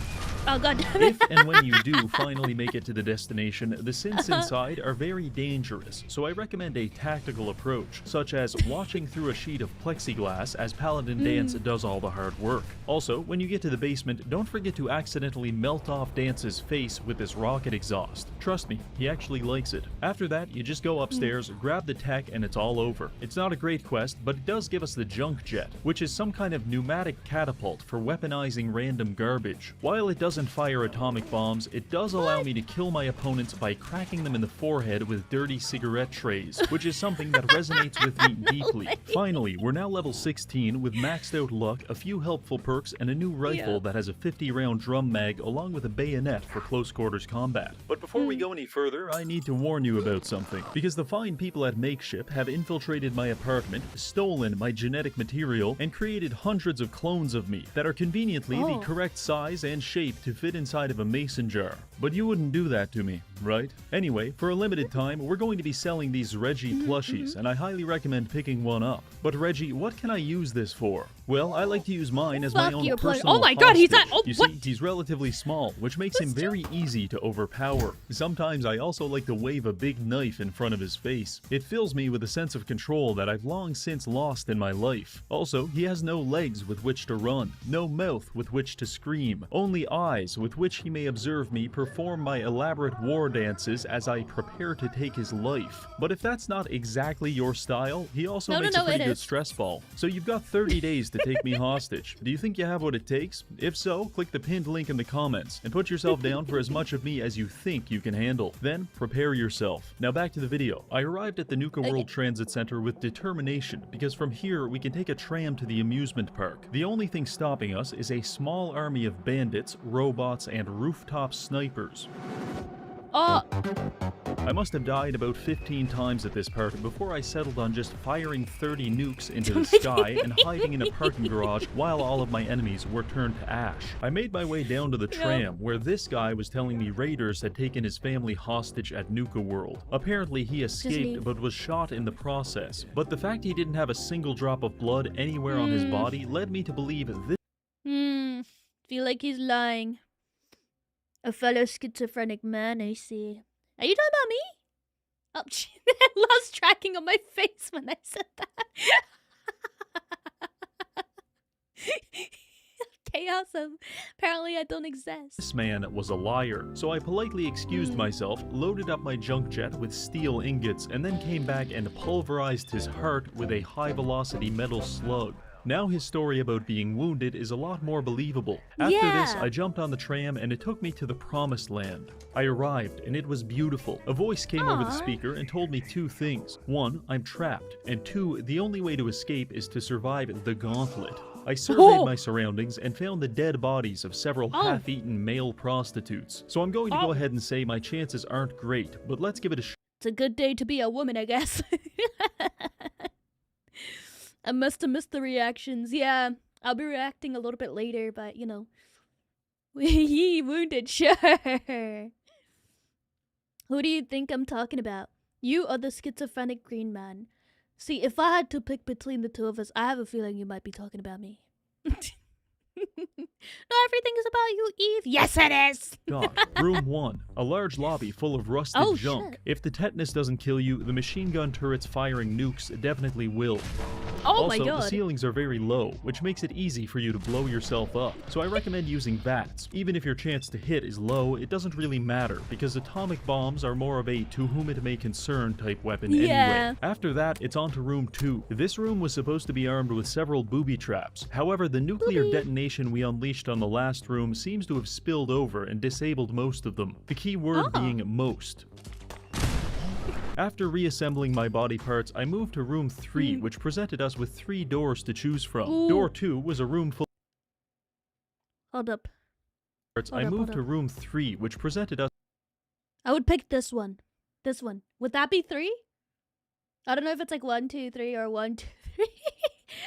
Oh god. If and when you do finally make it to the destination, the synths inside are very dangerous, so I recommend a tactical approach, such as watching through a sheet of plexiglass as Paladin Dance does all the hard work. Also, when you get to the basement, don't forget to accidentally melt off Dance's face with this rocket exhaust. Trust me, he actually likes it. After that, you just go upstairs, grab the tech, and it's all over. It's not a great quest, but it does give us the junk jet, which is some kind of pneumatic catapult for weaponizing random garbage. While it doesn't fire atomic bombs, it does allow me to kill my opponents by cracking them in the forehead with dirty cigarette trays, which is something that resonates with me deeply. Finally, we're now level 16 with maxed out luck, a few helpful perks, and a new rifle that has a 50-round drum mag along with a bayonet for close quarters combat. But before we go any further, I need to warn you about something, because the fine people at Makeship have infiltrated my apartment, stolen my genetic material, and created hundreds of clones of me that are conveniently the correct size and shape to fit inside of a mason jar. But you wouldn't do that to me, right? Anyway, for a limited time, we're going to be selling these Reggie plushies, and I highly recommend picking one up. But Reggie, what can I use this for? Well, I like to use mine as my own personal Oh my god, he's hostage. not— You see, he's relatively small, which makes him very easy to overpower. Sometimes I also like to wave a big knife in front of his face. It fills me with a sense of control that I've long since lost in my life. Also, he has no legs with which to run, no mouth with which to scream, only eyes with which he may observe me perform my elaborate war dances as I prepare to take his life. But if that's not exactly your style, he also makes a pretty good stress ball. So you've got 30 days to take me hostage. Do you think you have what it takes? If so, click the pinned link in the comments and put yourself down for as much of me as you think you can handle. Then prepare yourself. Now back to the video. I arrived at the Nuka World Transit Center with determination, because from here we can take a tram to the amusement park. The only thing stopping us is a small army of bandits, robots, and rooftop snipers. I must have died about 15 times at this part before I settled on just firing 30 nukes into the sky and hiding in a parking garage while all of my enemies were turned to ash. I made my way down to the tram where this guy was telling me raiders had taken his family hostage at Nuka World. Apparently he escaped but was shot in the process. But the fact he didn't have a single drop of blood anywhere on his body led me to believe this. Feel like he's lying. A fellow schizophrenic man, I see. Are you talking about me? Oh, I lost tracking on my face when I said that. Chaos of apparently I don't exist. This man was a liar, so I politely excused myself, loaded up my junk jet with steel ingots, and then came back and pulverized his heart with a high-velocity metal slug. Now his story about being wounded is a lot more believable. After this, I jumped on the tram and it took me to the promised land. I arrived and it was beautiful. A voice came over the speaker and told me two things. One, I'm trapped, and two, the only way to escape is to survive the gauntlet. I surveyed my surroundings and found the dead bodies of several half-eaten male prostitutes. So I'm going to go ahead and say my chances aren't great, but let's give it a shot. It's a good day to be a woman, I guess. I must have missed the reactions. Yeah, I'll be reacting a little bit later, but you know. Yee, wounded, sure. Who do you think I'm talking about? You or the schizophrenic green man? See, if I had to pick between the two of us, I have a feeling you might be talking about me. No, everything is about you, Eve. Yes, it is. Room 1. A large lobby full of rusted junk. Shit. If the tetanus doesn't kill you, the machine gun turrets firing nukes definitely will. Oh my Also, god. the ceilings are very low, which makes it easy for you to blow yourself up. So I recommend using VATS. Even if your chance to hit is low, it doesn't really matter, because atomic bombs are more of a to whom it may concern type weapon anyway. After that, it's on to room 2. This room was supposed to be armed with several booby traps. However, the nuclear detonation we unleashed on the last room seems to have spilled over and disabled most of them. The key word being most. After reassembling my body parts, I moved to room 3, which presented us with 3 doors to choose from. Door 2 was a room full. Hold up. I moved to room 3, which presented us. I would pick this one. This one. Would that be 3? I don't know if it's like 1, 2, 3 or 1, 2, 3.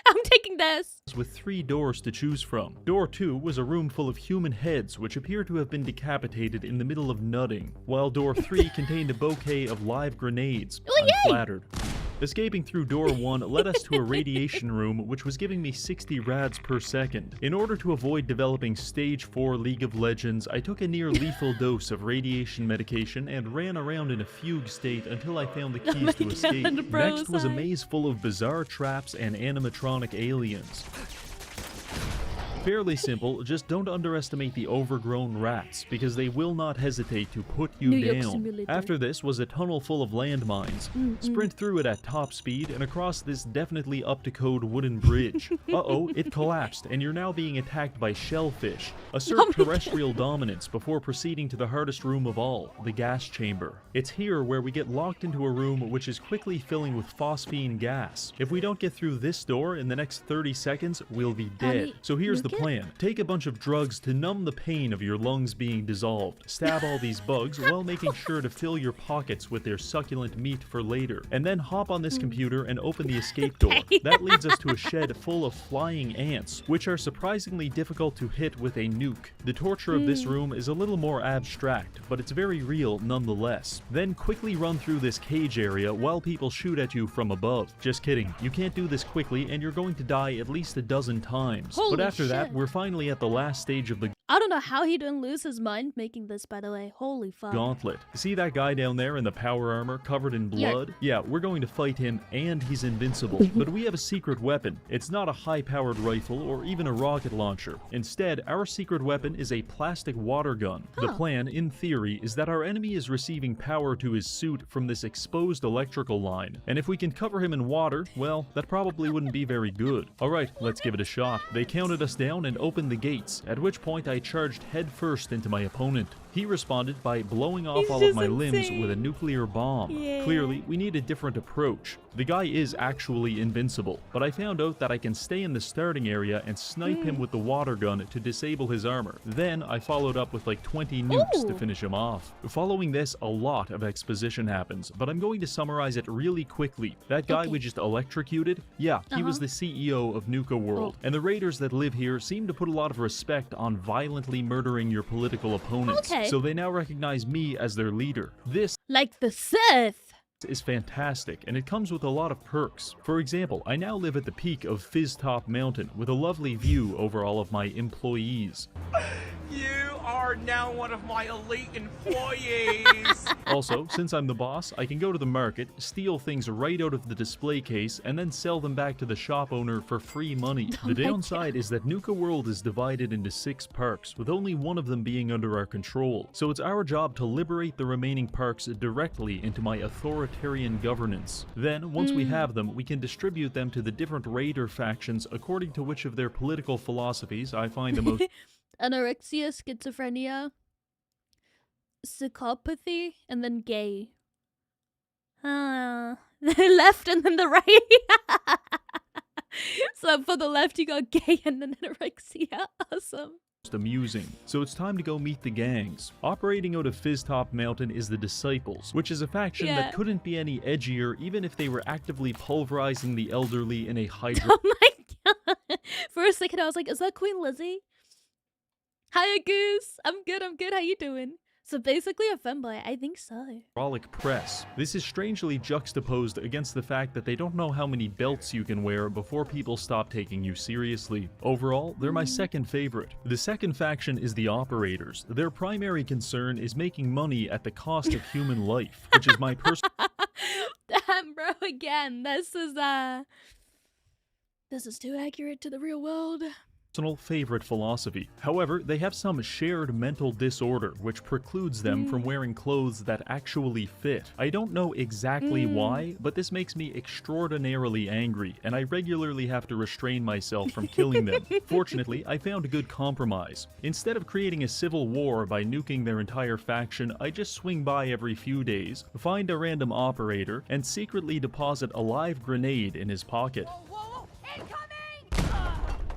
I'm taking this. With 3 doors to choose from. Door 2 was a room full of human heads which appear to have been decapitated in the middle of nutting, while door 3 contained a bouquet of live grenades. I'm flattered. Escaping through door 1 led us to a radiation room which was giving me 60 rads per second. In order to avoid developing stage 4 League of Legends, I took a near lethal dose of radiation medication and ran around in a fugue state until I found the keys to escape. Next was a maze full of bizarre traps and animatronic aliens. Fairly simple, just don't underestimate the overgrown rats, because they will not hesitate to put you down. After this was a tunnel full of landmines. Sprint through it at top speed and across this definitely up-to-code wooden bridge. Uh-oh, it collapsed, and you're now being attacked by shellfish. Assert terrestrial dominance before proceeding to the hardest room of all, the gas chamber. It's here where we get locked into a room which is quickly filling with phosphine gas. If we don't get through this door in the next 30 seconds, we'll be dead. So here's the plan. Take a bunch of drugs to numb the pain of your lungs being dissolved. Stab all these bugs while making sure to fill your pockets with their succulent meat for later. And then hop on this computer and open the escape door. That leads us to a shed full of flying ants, which are surprisingly difficult to hit with a nuke. The torture of this room is a little more abstract, but it's very real nonetheless. Then quickly run through this cage area while people shoot at you from above. Just kidding, you can't do this quickly and you're going to die at least a dozen times. But after that, we're finally at the last stage of the I don't know how he didn't lose his mind making this, by the way. Holy fuck. gauntlet. See that guy down there in the power armor covered in blood? Yeah, we're going to fight him and he's invincible. But we have a secret weapon. It's not a high-powered rifle or even a rocket launcher. Instead, our secret weapon is a plastic water gun. The plan, in theory, is that our enemy is receiving power to his suit from this exposed electrical line. And if we can cover him in water, well, that probably wouldn't be very good. Alright, let's give it a shot. They counted us down and opened the gates, at which point I charged headfirst into my opponent. He responded by blowing off all of my limbs with a nuclear bomb. Clearly, we need a different approach. The guy is actually invincible, but I found out that I can stay in the starting area and snipe him with the water gun to disable his armor. Then I followed up with like 20 nukes to finish him off. Following this, a lot of exposition happens, but I'm going to summarize it really quickly. That guy we just electrocuted, yeah, he was the CEO of Nuka World, and the raiders that live here seem to put a lot of respect on violently murdering your political opponents. So they now recognize me as their leader. This, like the Sith, is fantastic, and it comes with a lot of perks. For example, I now live at the peak of Fizztop Mountain with a lovely view over all of my employees. You are now one of my elite employees. Also, since I'm the boss, I can go to the market, steal things right out of the display case, and then sell them back to the shop owner for free money. The downside is that Nuka World is divided into 6 parks, with only one of them being under our control. So it's our job to liberate the remaining parks directly into my authoritarian governance. Then, once we have them, we can distribute them to the different raider factions according to which of their political philosophies I find the most anorexia, schizophrenia, psychopathy, and then gay. The left and then the right. So for the left, you got gay and then anorexia. Awesome. Amusing. So it's time to go meet the gangs. Operating out of Fizztop Mountain is the Disciples, which is a faction that couldn't be any edgier even if they were actively pulverizing the elderly in a hydro- Oh my god. For a second, I was like, is that Queen Lizzie? Hiya, Goose. I'm good. How you doing? So basically a femboy. I think so. hydraulic press. This is strangely juxtaposed against the fact that they don't know how many belts you can wear before people stop taking you seriously. Overall, they're my second favorite. The second faction is the Operators. Their primary concern is making money at the cost of human life, which is my personal Damn, bro, again. This is too accurate to the real world. favorite philosophy. However, they have some shared mental disorder which precludes them from wearing clothes that actually fit. I don't know exactly why, but this makes me extraordinarily angry, and I regularly have to restrain myself from killing them. Fortunately, I found a good compromise. Instead of creating a civil war by nuking their entire faction, I just swing by every few days, find a random operator, and secretly deposit a live grenade in his pocket.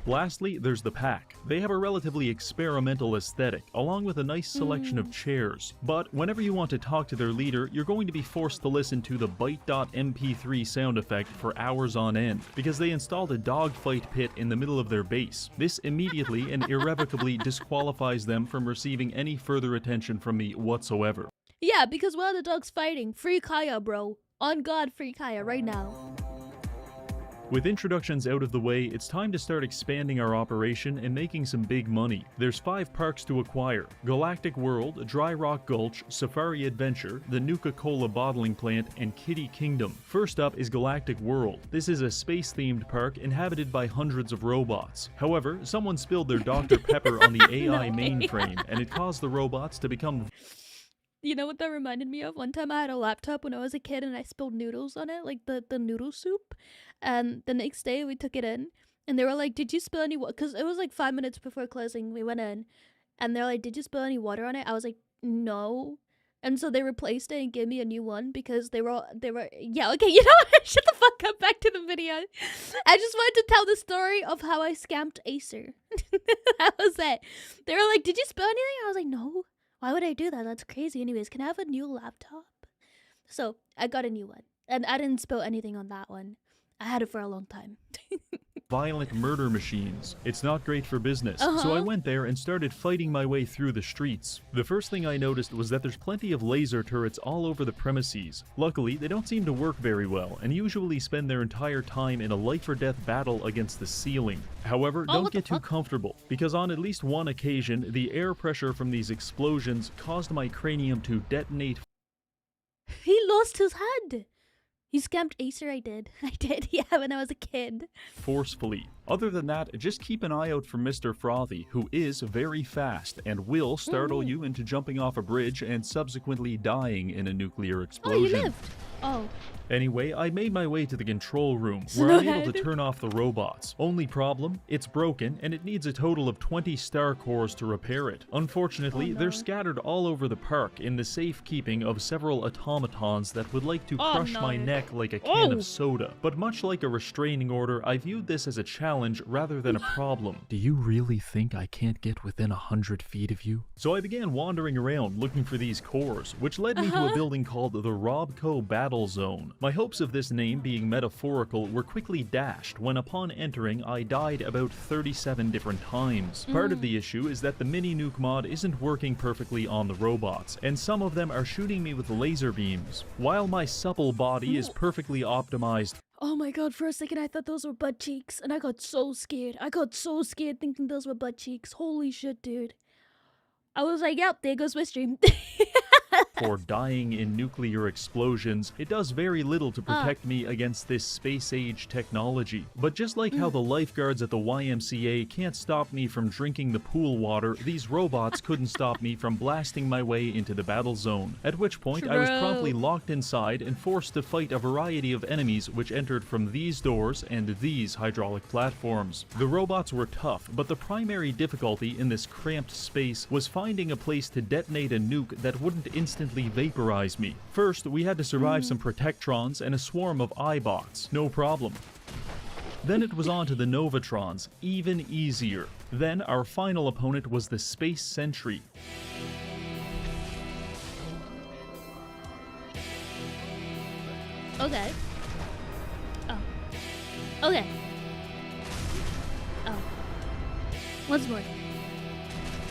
Lastly, there's the Pack. They have a relatively experimental aesthetic, along with a nice selection of chairs. But whenever you want to talk to their leader, you're going to be forced to listen to the bite.mp3 sound effect for hours on end, because they installed a dogfight pit in the middle of their base. This immediately and irrevocably disqualifies them from receiving any further attention from me whatsoever. Yeah, because while the dog's fighting, free Kaya, bro. On God, free Kaya right now. With introductions out of the way, it's time to start expanding our operation and making some big money. There's 5 parks to acquire: Galactic World, Dry Rock Gulch, Safari Adventure, the Nuka-Cola Bottling Plant, and Kitty Kingdom. First up is Galactic World. This is a space-themed park inhabited by hundreds of robots. However, someone spilled their Dr. Pepper on the AI mainframe, and it caused the robots to become... You know what that reminded me of? One time I had a laptop when I was a kid and I spilled noodles on it, like the noodle soup. And the next day we took it in and they were like, did you spill any water? Because it was like 5 minutes before closing. We went in and they're like, did you spill any water on it? I was like, no. And so they replaced it and gave me a new one because they were, yeah, okay, you know what? Shut the fuck up, back to the video. I just wanted to tell the story of how I scammed Acer. That was it. They were like, did you spill anything? I was like, no. Why would I do that? That's crazy. Anyways, can I have a new laptop? So I got a new one. And I didn't spill anything on that one. I had it for a long time. violent murder machines. It's not great for business, so I went there and started fighting my way through the streets. The first thing I noticed was that there's plenty of laser turrets all over the premises. Luckily, they don't seem to work very well, and usually spend their entire time in a life-or-death battle against the ceiling. However, don't get too comfortable, because on at least one occasion, the air pressure from these explosions caused my cranium to detonate. He lost his head! You scammed Acer, I did, yeah, when I was a kid. Forcefully. Other than that, just keep an eye out for Mr. Frothy, who is very fast and will startle you into jumping off a bridge and subsequently dying in a nuclear explosion. Oh, you lived! Oh. Anyway, I made my way to the control room, where I'm able to turn off the robots. Only problem, it's broken, and it needs a total of 20 star cores to repair it. Unfortunately, they're scattered all over the park in the safekeeping of several automatons that would like to crush my neck like a can of soda. But much like a restraining order, I viewed this as a challenge rather than a problem. Do you really think I can't get within 100 feet of you? So I began wandering around looking for these cores, which led me to a building called the Robco Battle Zone. My hopes of this name being metaphorical were quickly dashed when upon entering I died about 37 different times. Part of the issue is that the mini nuke mod isn't working perfectly on the robots, and some of them are shooting me with laser beams, while my supple body is perfectly optimized. Oh my god, for a second I thought those were butt cheeks, and I got so scared. I got so scared thinking those were butt cheeks. Holy shit, dude. I was like, yep, there goes my stream. For dying in nuclear explosions, it does very little to protect me against this space-age technology. But just like how the lifeguards at the YMCA can't stop me from drinking the pool water, these robots couldn't stop me from blasting my way into the battle zone. At which point, I was promptly locked inside and forced to fight a variety of enemies which entered from these doors and these hydraulic platforms. The robots were tough, but the primary difficulty in this cramped space was finding a place to detonate a nuke that wouldn't instantly vaporize me. First, we had to survive some protectrons and a swarm of iBots. No problem. Then it was on to the Novatrons, even easier. Then our final opponent was the Space Sentry. Okay. Oh. Okay. Oh. Once more.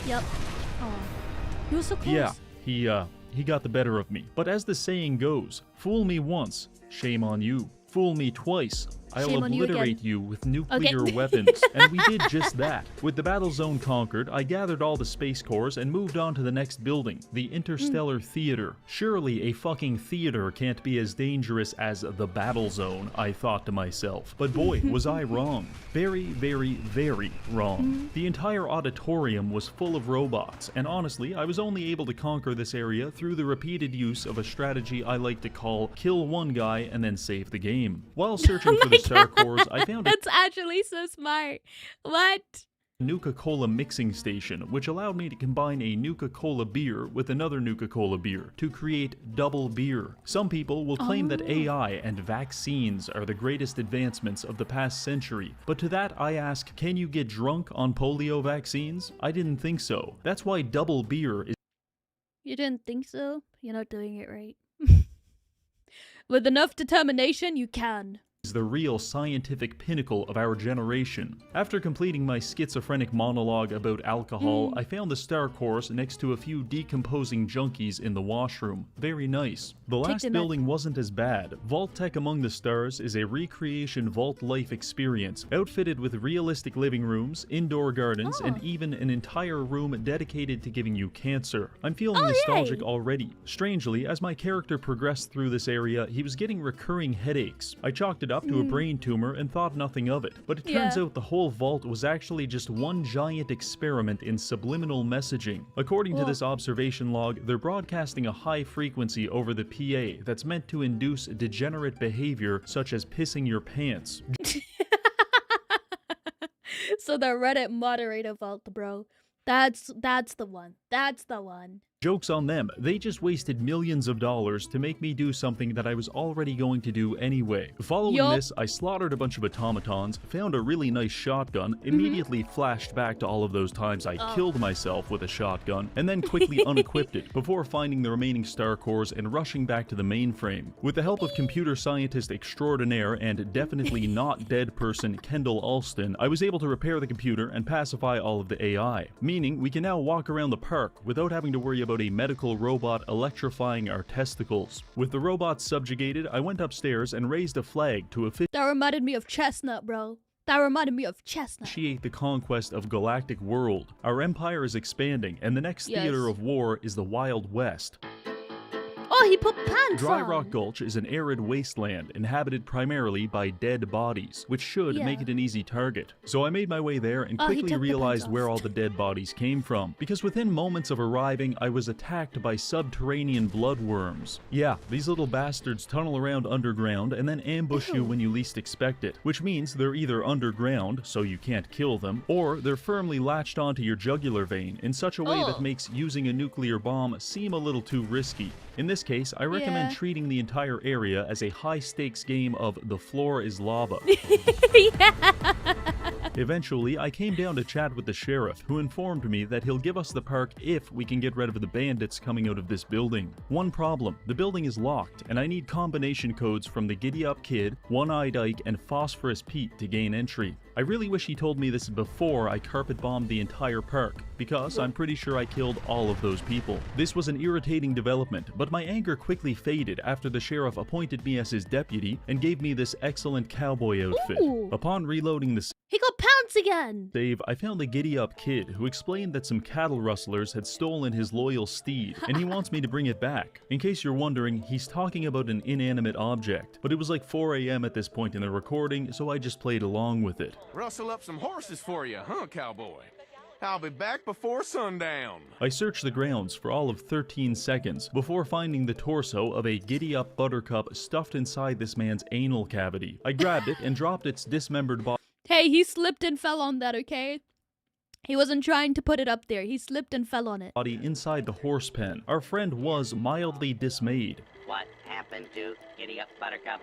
Yep. Oh. You were so close. Yeah, he got the better of me. But as the saying goes, fool me once, shame on you. Fool me twice, I'll Shame on you obliterate again. you with nuclear weapons. And we did just that. With the battle zone conquered, I gathered all the space cores and moved on to the next building, the Interstellar Theater. Surely a fucking theater can't be as dangerous as the battle zone, I thought to myself. But boy, was I wrong. Very, very, very wrong. The entire auditorium was full of robots, and honestly, I was only able to conquer this area through the repeated use of a strategy I like to call kill one guy and then save the game. While searching for the star cores, I found a That's actually so smart. What? Nuka-Cola mixing station, which allowed me to combine a Nuka-Cola beer with another Nuka-Cola beer to create double beer. Some people will claim that AI and vaccines are the greatest advancements of the past century, but to that I ask, can you get drunk on polio vaccines? I didn't think so. That's why double beer is You didn't think so? You're not doing it right. With enough determination, you can. the real scientific pinnacle of our generation. After completing my schizophrenic monologue about alcohol, I found the star course next to a few decomposing junkies in the washroom. Very nice. The last building wasn't as bad. Vault Tech Among the Stars is a recreation vault life experience, outfitted with realistic living rooms, indoor gardens, and even an entire room dedicated to giving you cancer. I'm feeling nostalgic already. Strangely, as my character progressed through this area, he was getting recurring headaches. I chalked it up to a brain tumor and thought nothing of it, but it turns out the whole vault was actually just one giant experiment in subliminal messaging. According to this observation log, they're broadcasting a high frequency over the PA that's meant to induce degenerate behavior such as pissing your pants. So the Reddit moderator vault, bro. That's the one. That's the one. Joke's on them, they just wasted millions of dollars to make me do something that I was already going to do anyway. Following this, I slaughtered a bunch of automatons, found a really nice shotgun, immediately flashed back to all of those times I killed myself with a shotgun, and then quickly unequipped it before finding the remaining star cores and rushing back to the mainframe. With the help of computer scientist extraordinaire and definitely not dead person Kendall Alston, I was able to repair the computer and pacify all of the AI, meaning we can now walk around the park without having to worry about a medical robot electrifying our testicles. With the robots subjugated, I went upstairs and raised a flag to That reminded me of Chestnut, bro. That reminded me of Chestnut. Initiate the conquest of Galactic World. Our empire is expanding, and the next theater of war is the Wild West. Oh, he put pants Dry on. Rock Gulch is an arid wasteland inhabited primarily by dead bodies, which should make it an easy target. So I made my way there and quickly realized where all the dead bodies came from, because within moments of arriving, I was attacked by subterranean bloodworms. Yeah, these little bastards tunnel around underground and then ambush you when you least expect it, which means they're either underground, so you can't kill them, or they're firmly latched onto your jugular vein in such a way that makes using a nuclear bomb seem a little too risky. In this case, I recommend treating the entire area as a high-stakes game of the floor is lava. Eventually, I came down to chat with the sheriff, who informed me that he'll give us the park if we can get rid of the bandits coming out of this building. One problem, the building is locked, and I need combination codes from the Giddy Up Kid, One-Eyed Ike, and Phosphorus Pete to gain entry. I really wish he told me this before I carpet-bombed the entire park, because I'm pretty sure I killed all of those people. This was an irritating development, but my anger quickly faded after the sheriff appointed me as his deputy and gave me this excellent cowboy outfit. Upon reloading the He got pants again! save, I found the Giddy Up Kid, who explained that some cattle rustlers had stolen his loyal steed, and he wants me to bring it back. In case you're wondering, he's talking about an inanimate object, but it was like 4 AM at this point in the recording, so I just played along with it. Rustle up some horses for you, huh, cowboy? I'll be back before sundown. I searched the grounds for all of 13 seconds before finding the torso of a giddy-up buttercup stuffed inside this man's anal cavity. I grabbed it and dropped its dismembered body. Hey, he slipped and fell on that, okay? He wasn't trying to put it up there. He slipped and fell on it. Inside the horse pen. Our friend was mildly dismayed. What happened to Giddy Up Buttercup?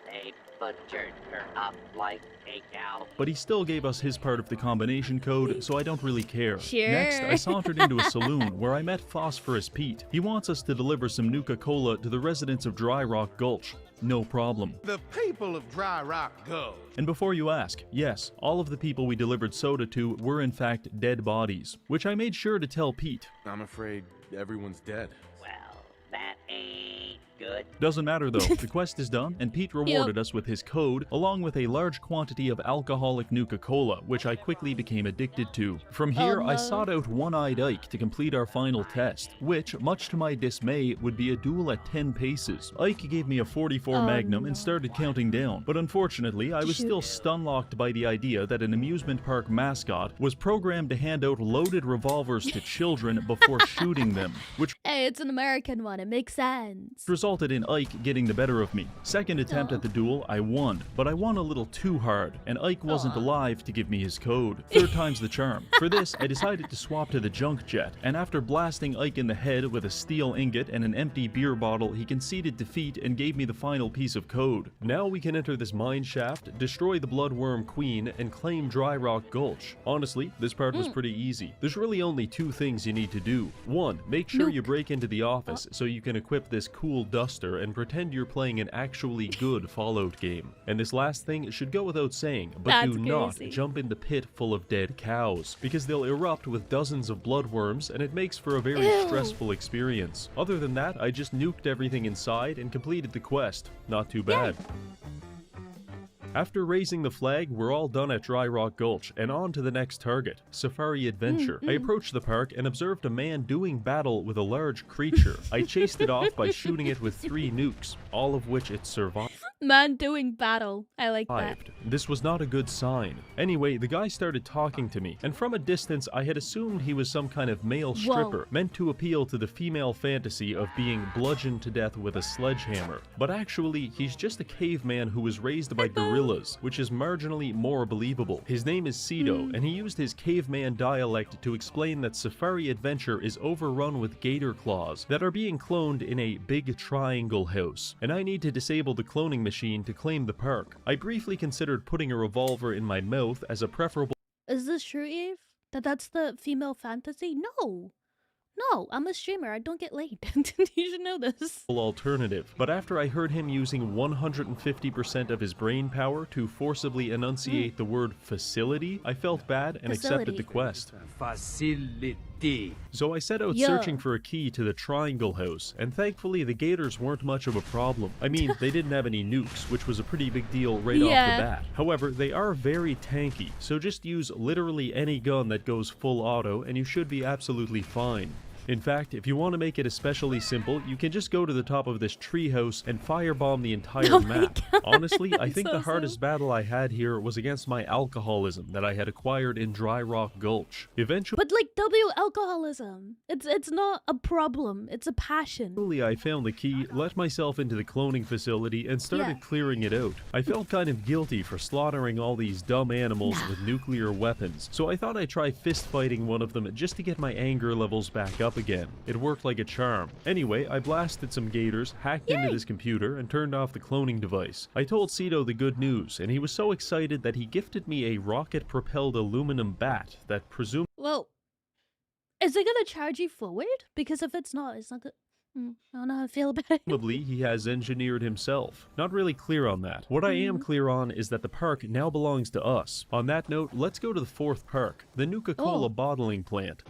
They butchered her up like a cow. But he still gave us his part of the combination code, so I don't really care. Sure. Next, I sauntered into a saloon where I met Phosphorus Pete. He wants us to deliver some Nuka-Cola to the residents of Dry Rock Gulch. No problem. The people of Dry Rock Gulch. And before you ask, yes, all of the people we delivered soda to were in fact dead bodies, which I made sure to tell Pete. I'm afraid everyone's dead. Well, that ain't good. Doesn't matter though, the quest is done, and Pete rewarded us with his code, along with a large quantity of alcoholic Nuka-Cola, which I quickly became addicted to. From here, I sought out One-Eyed Ike to complete our final test, which, much to my dismay, would be a duel at 10 paces. Ike gave me a 44 Magnum and started counting down, but unfortunately, I was still stun-locked by the idea that an amusement park mascot was programmed to hand out loaded revolvers to children before shooting them, which Hey, it's an American one, it makes sense. resulted in Ike getting the better of me. Second attempt at the duel, I won, but I won a little too hard, and Ike wasn't alive to give me his code. Third time's the charm. For this, I decided to swap to the junk jet, and after blasting Ike in the head with a steel ingot and an empty beer bottle, he conceded defeat and gave me the final piece of code. Now we can enter this mine shaft, destroy the Bloodworm Queen, and claim Dry Rock Gulch. Honestly, this part was pretty easy. There's really only two things you need to do. One, make sure you break into the office so you can equip this cool duster and pretend you're playing an actually good Fallout game. And this last thing should go without saying, but do not jump in the pit full of dead cows, because they'll erupt with dozens of bloodworms and it makes for a very stressful experience. Other than that, I just nuked everything inside and completed the quest. Not too bad. After raising the flag, we're all done at Dry Rock Gulch, and on to the next target, Safari Adventure. I approached the park and observed a man doing battle with a large creature. I chased it off by shooting it with 3 nukes, all of which it survived. Man doing battle. I like that. This was not a good sign. Anyway, the guy started talking to me, and from a distance I had assumed he was some kind of male stripper, meant to appeal to the female fantasy of being bludgeoned to death with a sledgehammer. But actually, he's just a caveman who was raised by gorillas, which is marginally more believable. His name is Cedo, and he used his caveman dialect to explain that Safari Adventure is overrun with gator claws that are being cloned in a big triangle house, and I need to disable the cloning machine to claim the park. I briefly considered putting a revolver in my mouth as a preferable— Is this true, Eve? That's the female fantasy? No. No, I'm a streamer. I don't get laid. You should know this. alternative. But after I heard him using 150% of his brain power to forcibly enunciate the word facility, I felt bad and accepted the quest. Facility. So I set out searching for a key to the triangle house, and thankfully the gators weren't much of a problem. I mean, they didn't have any nukes, which was a pretty big deal right off the bat. However, they are very tanky, so just use literally any gun that goes full auto and you should be absolutely fine. In fact, if you want to make it especially simple, you can just go to the top of this treehouse and firebomb the entire map. Honestly, I think the hardest battle I had here was against my alcoholism that I had acquired in Dry Rock Gulch. Eventually— But like alcoholism. It's not a problem, it's a passion. I found the key, let myself into the cloning facility, and started clearing it out. I felt kind of guilty for slaughtering all these dumb animals with nuclear weapons, so I thought I'd try fist fighting one of them just to get my anger levels back up again. It worked like a charm. Anyway, I blasted some gators, hacked into this computer, and turned off the cloning device. I told Cedo the good news, and he was so excited that he gifted me a rocket-propelled aluminum bat that presumably— Well, is it gonna charge you forward? Because if it's not gonna— I don't know how I feel about it. Probably he has engineered himself. Not really clear on that. What I am clear on is that the park now belongs to us. On that note, let's go to the 4th park, the Nuka-Cola bottling plant.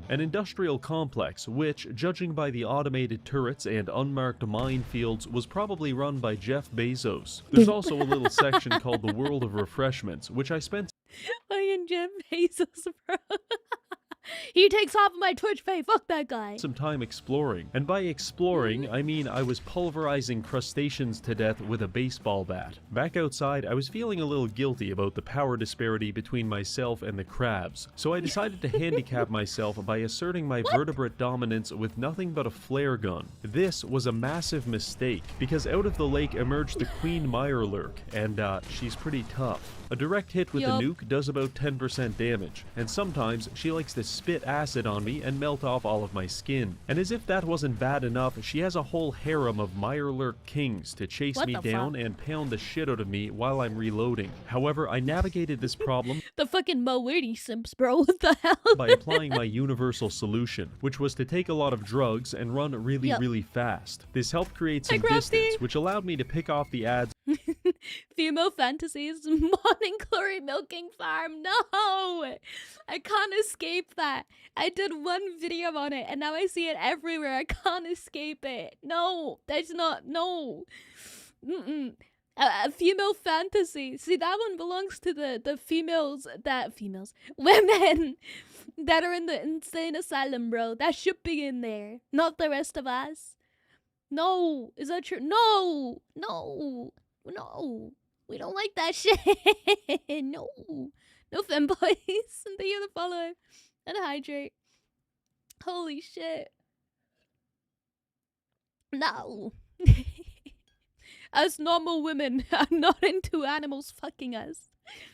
An industrial complex which, judging by the automated turrets and unmarked minefields, was probably run by Jeff Bezos. There's also a little section called the World of Refreshments, which I spent— Fucking Jeff Bezos, bro. He takes half of my Twitch pay. Fuck that guy. some time exploring. And by exploring, I mean I was pulverizing crustaceans to death with a baseball bat. Back outside, I was feeling a little guilty about the power disparity between myself and the crabs, so I decided to handicap myself by asserting my vertebrate dominance with nothing but a flare gun. This was a massive mistake, because out of the lake emerged the Queen Mirelurk, and she's pretty tough. A direct hit with Yup. the nuke does about 10% damage, and sometimes she likes to spit acid on me and melt off all of my skin. And as if that wasn't bad enough, she has a whole harem of Mirelurk kings to chase What me the down fuck? and pound the shit out of me while I'm reloading. However, I navigated this problem The fucking Moody simps, bro. What the hell? by applying my universal solution, which was to take a lot of drugs and run really, Yup. really fast. This helped create some Crafty. distance, which allowed me to pick off the ads Female fantasies, morning glory milking farm. No, I can't escape that. I did one video on it, and now I see it everywhere. I can't escape it. No, that's not. No. A female fantasy. See, that one belongs to the women that are in the insane asylum, bro. That should be in there, not the rest of us. No, is that true? No, no, no. We don't like that shit. No, no femboys. And thank you for the follow and hydrate. Holy shit. No. As normal women, I'm not into animals fucking us.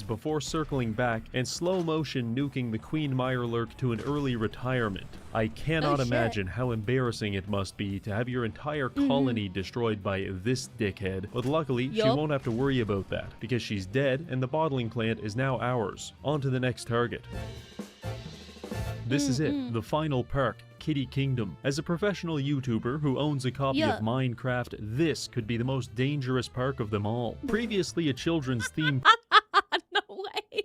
before circling back and slow motion nuking the Queen Mirelurk to an early retirement. I cannot shit. imagine how embarrassing it must be to have your entire colony destroyed by this dickhead, but luckily she Yup. won't have to worry about that, because she's dead and the bottling plant is now ours. On to the next target. This is it, the final perk, Kitty Kingdom. As a professional YouTuber who owns a copy Yeah. of Minecraft, this could be the most dangerous perk of them all. Previously a children's theme No way.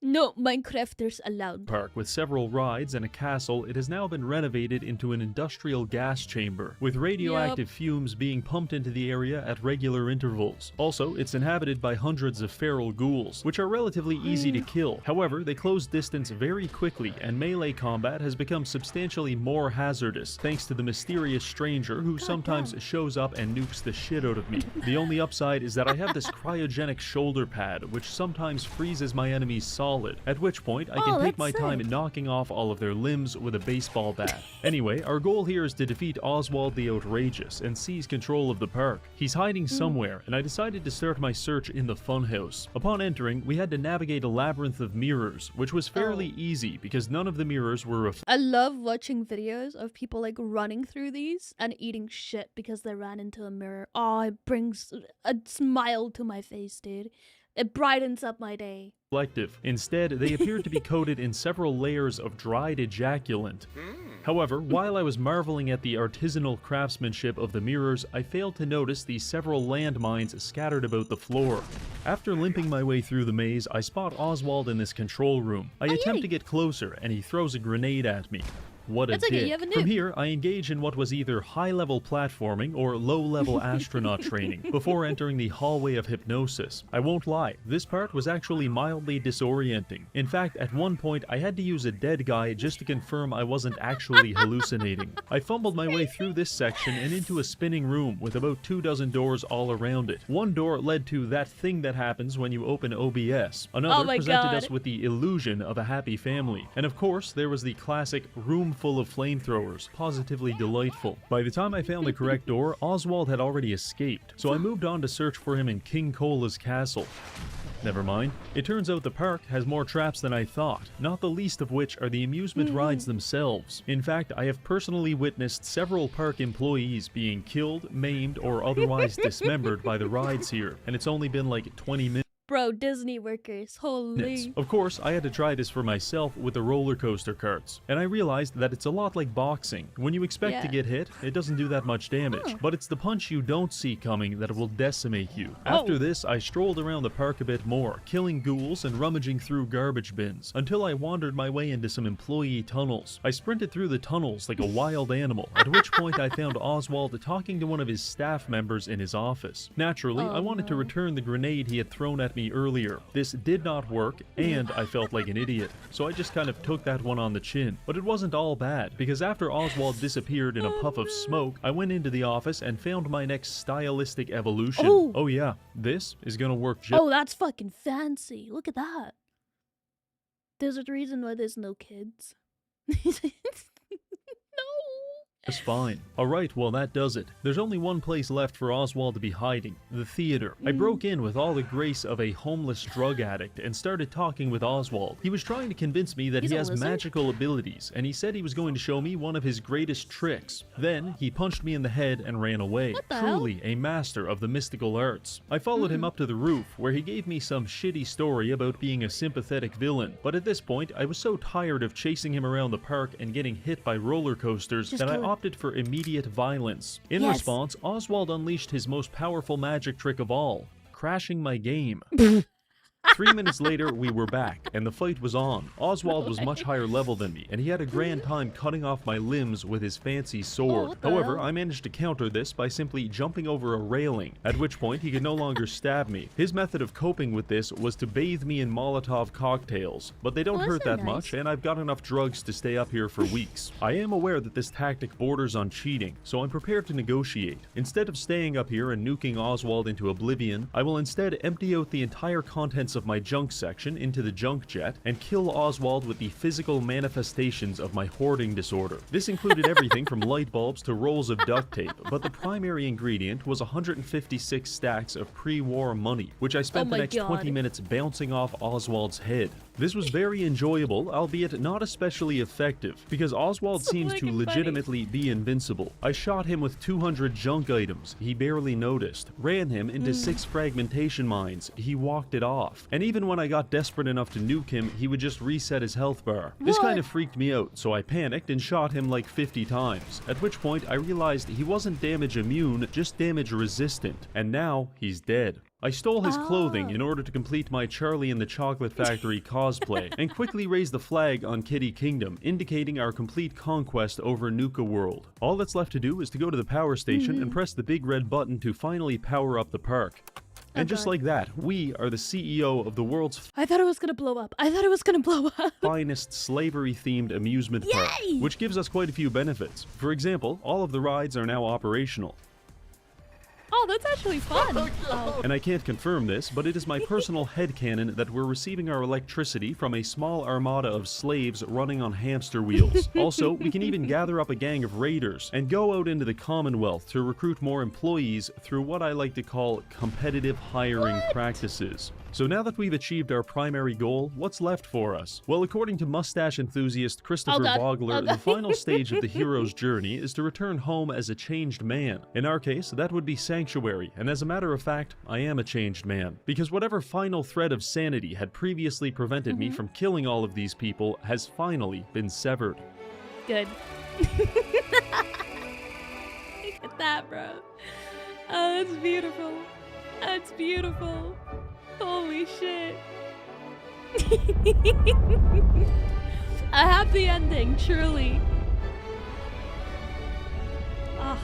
No Minecrafters allowed. park with several rides and a castle, it has now been renovated into an industrial gas chamber, with radioactive fumes being pumped into the area at regular intervals. Also, it's inhabited by hundreds of feral ghouls, which are relatively easy to kill. However, they close distance very quickly, and melee combat has become substantially more hazardous, thanks to the mysterious stranger who sometimes shows up and nukes the shit out of me. The only upside is that I have this cryogenic shoulder pad, which sometimes freezes my enemies solid, at which point I can take my time knocking off all of their limbs with a baseball bat. Anyway, our goal here is to defeat Oswald the Outrageous and seize control of the park. He's hiding somewhere, and I decided to start my search in the funhouse. Upon entering, we had to navigate a labyrinth of mirrors, which was fairly easy because none of the mirrors were I love watching videos of people like running through these and eating shit because they ran into a mirror. Oh, it brings a smile to my face, dude. It brightens up my day. reflective. Instead, they appeared to be coated in several layers of dried ejaculant. However, while I was marveling at the artisanal craftsmanship of the mirrors, I failed to notice the several landmines scattered about the floor. After limping my way through the maze, I spot Oswald in this control room. I attempt to get closer, and he throws a grenade at me. What a That's okay, dick. you have a From nuke. here, I engage in what was either high-level platforming or low-level astronaut training, before entering the hallway of hypnosis. I won't lie, this part was actually mildly disorienting. In fact, at one point, I had to use a dead guy just to confirm I wasn't actually hallucinating. I fumbled my way through this section and into a spinning room with about 24 doors all around it. One door led to that thing that happens when you open OBS. Another my presented God. us with the illusion of a happy family. And of course, there was the classic room full of flamethrowers, positively delightful. By the time I found the correct door, Oswald had already escaped, so I moved on to search for him in King Cola's castle. Never mind. It turns out the park has more traps than I thought, not the least of which are the amusement rides themselves. In fact, I have personally witnessed several park employees being killed, maimed, or otherwise dismembered by the rides here, and it's only been like 20 minutes. Bro, Disney workers, holy. Of course, I had to try this for myself with the roller coaster carts, and I realized that it's a lot like boxing. When you expect to Yeah. get hit, it doesn't do that much damage, but it's the punch you don't see coming that will decimate you. After this, I strolled around the park a bit more, killing ghouls and rummaging through garbage bins, until I wandered my way into some employee tunnels. I sprinted through the tunnels like a wild animal, at which point I found Oswald talking to one of his staff members in his office. Naturally, I wanted to return the grenade he had thrown at me earlier. This did not work, and I felt like an idiot, so I just kind of took that one on the chin. But it wasn't all bad, because after Oswald disappeared in a puff of smoke, I went into the office and found my next stylistic evolution. Oh yeah, this is gonna work just— Oh, that's fucking fancy. Look at that. There's a reason why there's no kids. No. It's fine. Alright, well that does it. There's only one place left for Oswald to be hiding. The theater. I broke in with all the grace of a homeless drug addict and started talking with Oswald. He was trying to convince me that he has magical abilities, and he said he was going to show me one of his greatest tricks. Then, he punched me in the head and ran away. Truly a master of the mystical arts. I followed him up to the roof, where he gave me some shitty story about being a sympathetic villain. But at this point, I was so tired of chasing him around the park and getting hit by roller coasters that I opted for immediate violence. In response, Oswald unleashed his most powerful magic trick of all, crashing my game. 3 minutes later, we were back, and the fight was on. Oswald was much higher level than me, and he had a grand time cutting off my limbs with his fancy sword. However, I managed to counter this by simply jumping over a railing, at which point he could no longer stab me. His method of coping with this was to bathe me in Molotov cocktails, but they don't hurt that much, and I've got enough drugs to stay up here for weeks. I am aware that this tactic borders on cheating, so I'm prepared to negotiate. Instead of staying up here and nuking Oswald into oblivion, I will instead empty out the entire contents of my junk section into the junk jet and kill Oswald with the physical manifestations of my hoarding disorder. This included everything from light bulbs to rolls of duct tape, but the primary ingredient was 156 stacks of pre-war money, which I spent the next 20 minutes bouncing off Oswald's head. This was very enjoyable, albeit not especially effective, because Oswald seems to legitimately be invincible. I shot him with 200 junk items, he barely noticed, ran him into 6 fragmentation mines, he walked it off, and even when I got desperate enough to nuke him, he would just reset his health bar. This kind of freaked me out, so I panicked and shot him like 50 times, at which point I realized he wasn't damage immune, just damage resistant, and now he's dead. I stole his clothing in order to complete my Charlie and the Chocolate Factory cosplay, and quickly raised the flag on Kitty Kingdom, indicating our complete conquest over Nuka World. All that's left to do is to go to the power station and press the big red button to finally power up the park. And just like that, we are the CEO of the world's I thought it was gonna blow up. I thought it was gonna blow up. finest slavery-themed amusement park, which gives us quite a few benefits. For example, all of the rides are now operational. Oh, that's actually fun. And I can't confirm this, but it is my personal headcanon that we're receiving our electricity from a small armada of slaves running on hamster wheels. Also, we can even gather up a gang of raiders and go out into the Commonwealth to recruit more employees through what I like to call competitive hiring practices. So now that we've achieved our primary goal, what's left for us? Well, according to mustache enthusiast Christopher Vogler, the final stage of the hero's journey is to return home as a changed man. In our case, that would be Sanctuary, and as a matter of fact, I am a changed man. Because whatever final thread of sanity had previously prevented me from killing all of these people has finally been severed. Good. Look at that, bro. Oh, that's beautiful. That's beautiful. Holy shit. A happy ending, truly. Ah,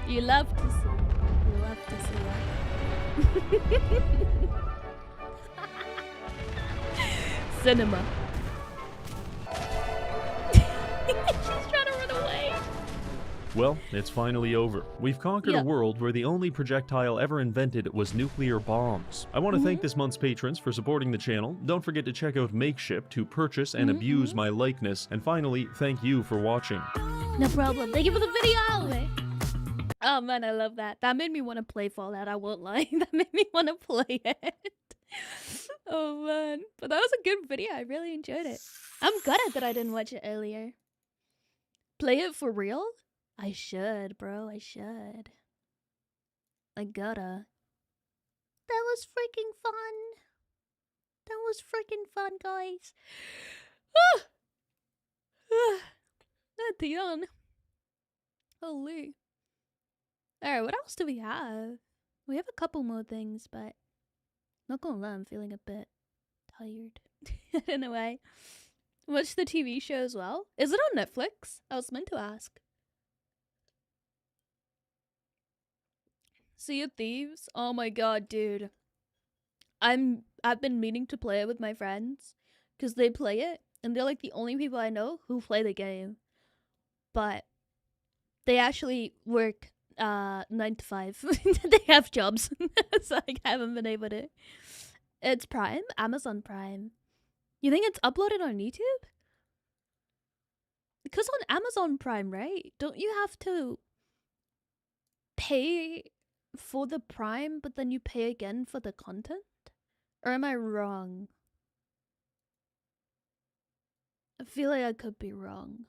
you love to see. You love to see that. Cinema. She's trying to run away. Well, it's finally over. We've conquered a world where the only projectile ever invented was nuclear bombs. I want to thank this month's patrons for supporting the channel. Don't forget to check out Makeship to purchase and abuse my likeness. And finally, thank you for watching. No problem. Thank you for the video. Oh man, I love that. That made me want to play Fallout, I won't lie. That made me want to play it. Oh man. But that was a good video. I really enjoyed it. I'm gutted that I didn't watch it earlier. Play it for real? I should, bro. I should. I gotta. That was freaking fun. That was freaking fun, guys. Ah! Ah! That yawn. Holy. Alright, what else do we have? We have a couple more things, but not gonna lie, I'm feeling a bit tired. I don't know why. Watch the TV show as well? Is it on Netflix? I was meant to ask. Sea of Thieves? Oh my god, dude. I've been meaning to play it with my friends because they play it and they're like the only people I know who play the game. But they actually work 9 to 5. They have jobs. So I haven't been able to. It's Prime? Amazon Prime. You think it's uploaded on YouTube? Because on Amazon Prime, right? Don't you have to pay for the Prime, but then you pay again for the content? Or am I wrong? I feel like I could be wrong.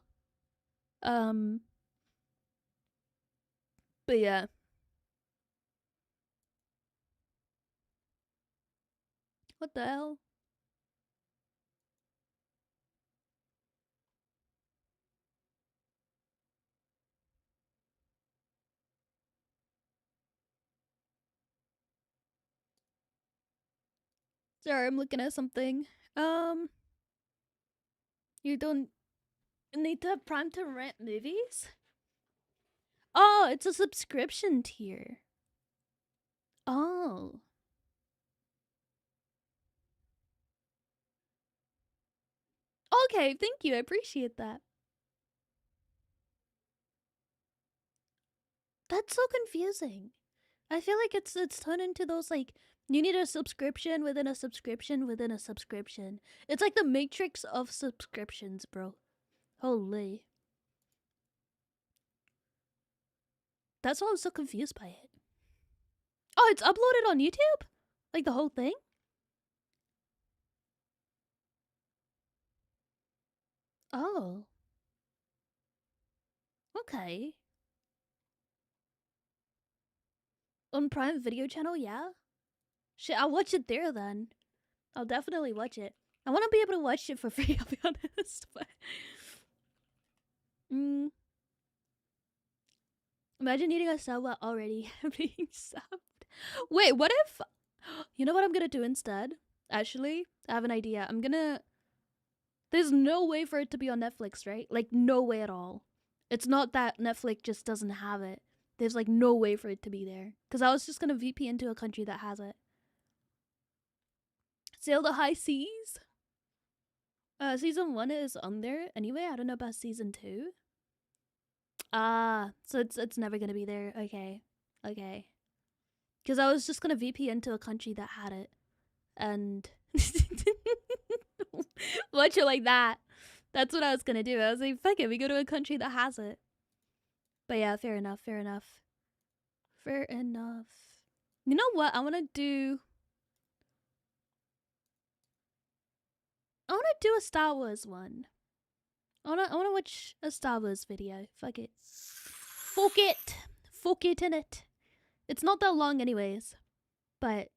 But yeah. What the hell? Sorry, I'm looking at something. You don't need to have Prime to rent movies? Oh, it's a subscription tier. Oh. Okay, thank you. I appreciate that. That's so confusing. I feel like it's turned into those like you need a subscription within a subscription within a subscription. It's like the matrix of subscriptions, bro. Holy. That's why I'm so confused by it. Oh, it's uploaded on YouTube? Like the whole thing? Oh. Okay. On Prime Video channel, yeah? Shit, I'll watch it there then. I'll definitely watch it. I want to be able to watch it for free, I'll be honest. But imagine eating a sub already being subbed. Wait, what if... You know what I'm gonna do instead? Actually, I have an idea. I'm gonna... There's no way for it to be on Netflix, right? Like, no way at all. It's not that Netflix just doesn't have it. There's, like, no way for it to be there. Because I was just gonna VP into a country that has it. Sail the High Seas? Season 1 is on there. Anyway, I don't know about Season 2. Ah, so it's never gonna be there. Okay. Okay. Because I was just gonna VP into a country that had it. And... watch it like that. That's what I was gonna do. I was like, fuck it, we go to a country that has it. But yeah, fair enough, fair enough. Fair enough. You know what? I wanna do... I wanna do a Star Wars one. I wanna watch a Star Wars video. Fuck it. Fuck it! Fuck it in it. It's not that long anyways. But...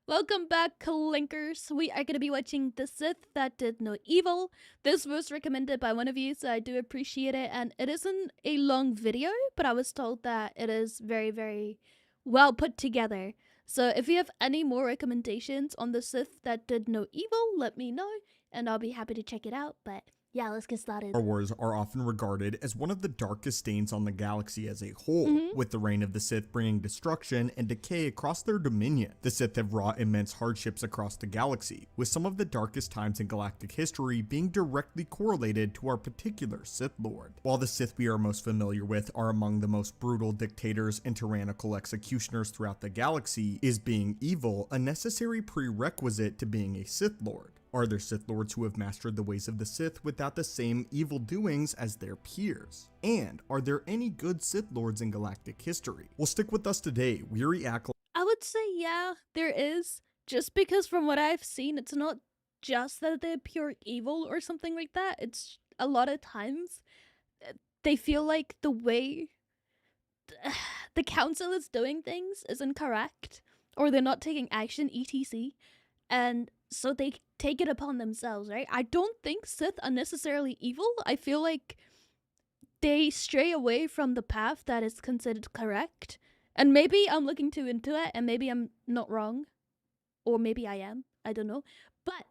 welcome back, Clinkers. We are going to be watching The Sith That Did No Evil. This was recommended by one of you, so I do appreciate it. And it isn't a long video, but I was told that it is very, very well put together. So if you have any more recommendations on The Sith That Did No Evil, let me know, and I'll be happy to check it out. But yeah, let's get started. Star Wars are often regarded as one of the darkest stains on the galaxy as a whole, with the reign of the Sith bringing destruction and decay across their dominion. The Sith have wrought immense hardships across the galaxy, with some of the darkest times in galactic history being directly correlated to our particular Sith Lord. While the Sith we are most familiar with are among the most brutal dictators and tyrannical executioners throughout the galaxy, is being evil a necessary prerequisite to being a Sith Lord? Are there Sith Lords who have mastered the ways of the Sith without the same evil doings as their peers? And are there any good Sith Lords in galactic history? Well, stick with us today, Weary Acolyte. I would say yeah, there is. Just because from what I've seen, it's not just that they're pure evil or something like that. It's a lot of times they feel like the way the council is doing things is incorrect, or they're not taking action, etc. And so they take it upon themselves, right? I don't think Sith are necessarily evil. I feel like they stray away from the path that is considered correct. And maybe I'm looking too into it, and maybe I'm not wrong. Or maybe I am. I don't know. But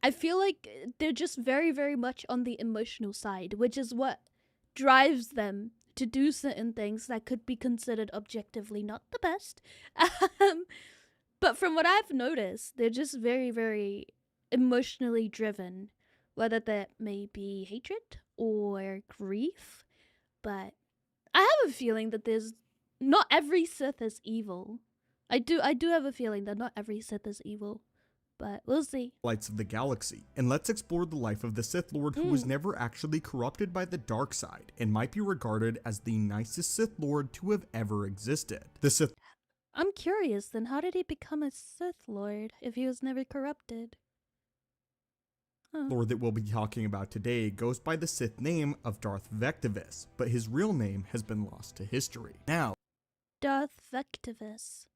I feel like they're just very, very much on the emotional side, which is what drives them to do certain things that could be considered objectively not the best. But from what I've noticed, they're just very, very emotionally driven, whether that may be hatred or grief. But I have a feeling that there's not every Sith is evil. I do have a feeling that not every Sith is evil. but we'll see. Lights of the galaxy, and let's explore the life of the Sith Lord who was never actually corrupted by the dark side and might be regarded as the nicest Sith Lord to have ever existed. The Sith I'm curious then, how did he become a Sith Lord if he was never corrupted? Lord that we'll be talking about today goes by the Sith name of Darth Vectivus, but his real name has been lost to history. Now, Darth Vectivus.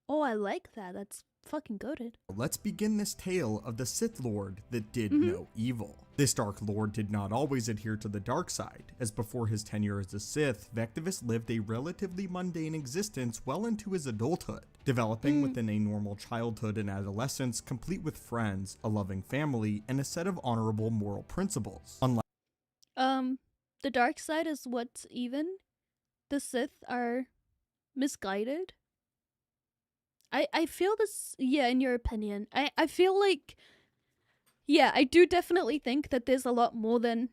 Oh, I like that. That's fucking goated. Let's begin this tale of the Sith Lord that did no evil. This Dark Lord did not always adhere to the dark side, as before his tenure as a Sith, Vectivus lived a relatively mundane existence well into his adulthood, developing within a normal childhood and adolescence, complete with friends, a loving family, and a set of honorable moral principles. Unlike the dark side is what's even. The Sith are misguided. I feel this, yeah, in your opinion. I feel like, yeah, I do definitely think that there's a lot more than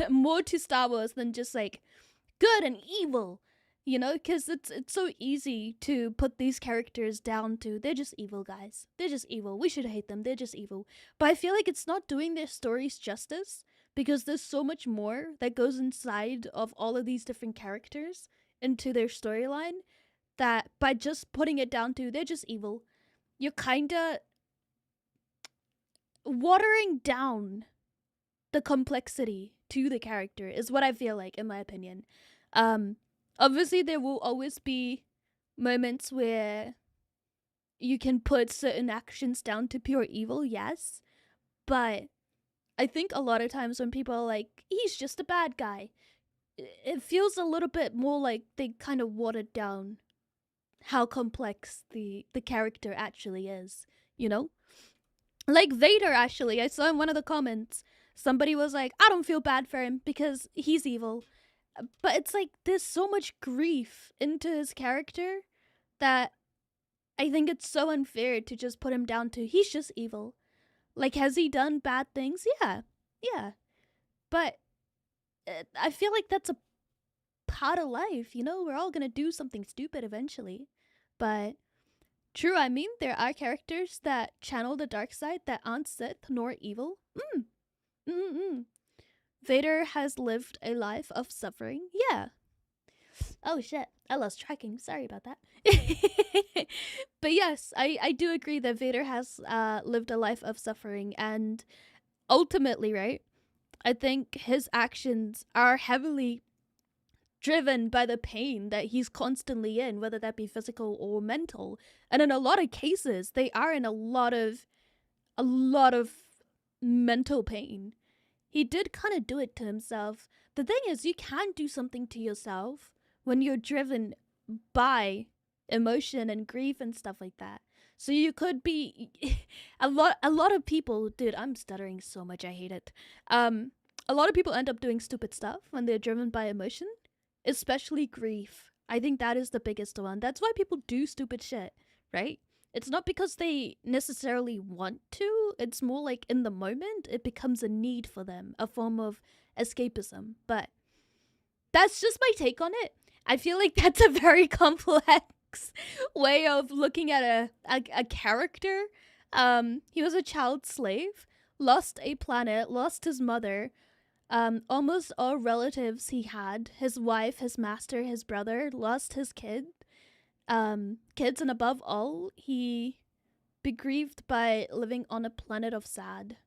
more to Star Wars than just like good and evil, you know, because it's so easy to put these characters down to they're just evil guys. They're just evil. We should hate them. They're just evil. But I feel like it's not doing their stories justice because there's so much more that goes inside of all of these different characters into their storyline that by just putting it down to they're just evil, you're kinda watering down the complexity to the character is what I feel like, in my opinion. Obviously there will always be moments where you can put certain actions down to pure evil, yes, but I think a lot of times when people are like, he's just a bad guy, it feels a little bit more like they kind of watered down how complex the character actually is, you know? Like Vader, actually, I saw in one of the comments, somebody was like, I don't feel bad for him because he's evil. But it's like, there's so much grief into his character that I think it's so unfair to just put him down to, he's just evil. Like, has he done bad things? Yeah. But I feel like that's a part of life, you know? We're all gonna do something stupid eventually. But true, I mean, there are characters that channel the dark side that aren't Sith nor evil. Vader has lived a life of suffering. Yeah. Oh shit, I lost tracking. Sorry about that. But yes, I do agree that Vader has lived a life of suffering, and ultimately, right, I think his actions are heavily driven by the pain that he's constantly in, whether that be physical or mental. And in a lot of cases, they are in a lot of mental pain. He did kind of do it to himself. The thing is, you can do something to yourself when you're driven by emotion and grief and stuff like that. So you could be a lot of people, dude, I'm stuttering so much, I hate it. A lot of people end up doing stupid stuff when they're driven by emotion. Especially grief. I think that is the biggest one. That's why people do stupid shit, right? It's not because they necessarily want to. It's more like in the moment, it becomes a need for them, a form of escapism. But that's just my take on it. I feel like that's a very complex way of looking at a character. He was a child slave, lost a planet, lost his mother, almost all relatives he had, his wife, his master, his brother, lost his kids, and above all, he begrieved by living on a planet of sad.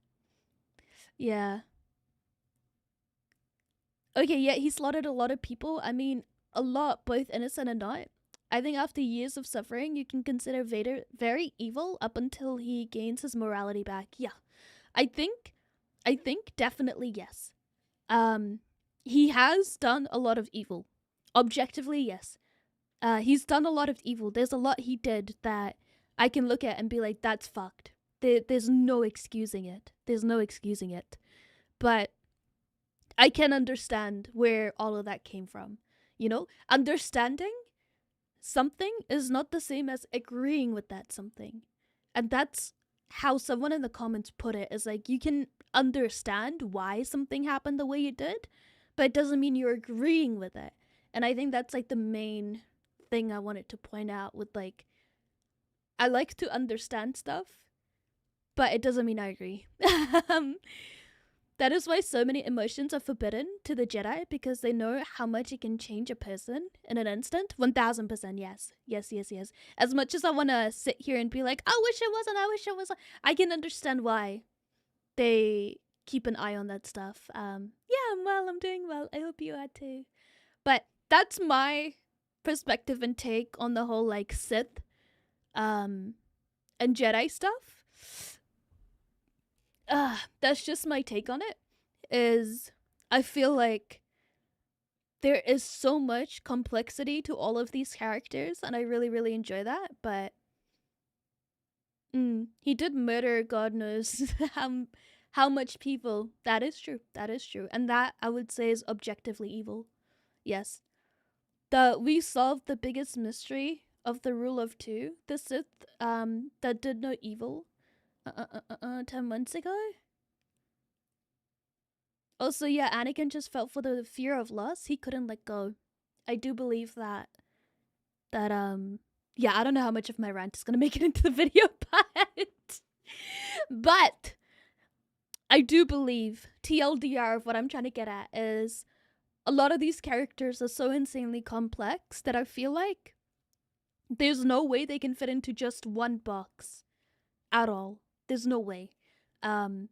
Yeah. Okay, yeah, he slaughtered a lot of people. I mean, a lot, both innocent and not. I think after years of suffering, you can consider Vader very evil up until he gains his morality back. Yeah. I think definitely yes. He has done a lot of evil. Objectively, yes. He's done a lot of evil. There's a lot he did that I can look at and be like, that's fucked. There's no excusing it. There's no excusing it. But I can understand where all of that came from. You know, understanding something is not the same as agreeing with that something. And that's how someone in the comments put it, is like, you can understand why something happened the way it did, but it doesn't mean you're agreeing with it. And I think that's like the main thing I wanted to point out with, like, I like to understand stuff, but it doesn't mean I agree. That is why so many emotions are forbidden to the Jedi, because they know how much it can change a person in an instant. 1000% yes. Yes. As much as I want to sit here and be like, I wish it wasn't, I wish it wasn't, I can understand why they keep an eye on that stuff. Yeah, I'm doing well. I hope you are too. But that's my perspective and take on the whole like Sith and Jedi stuff. That's just my take on it. Is I feel like there is so much complexity to all of these characters, and I really enjoy that. But he did murder God knows how much people. That is true, and that I would say is objectively evil. Yes, we solved the biggest mystery of the rule of two, the Sith that did no evil 10 months ago. Also, yeah, Anakin just felt for the fear of loss. He couldn't let go. I do believe that yeah, I don't know how much of my rant is gonna make it into the video, but I do believe, TLDR of what I'm trying to get at is, a lot of these characters are so insanely complex that I feel like there's no way they can fit into just one box at all. There's no way. And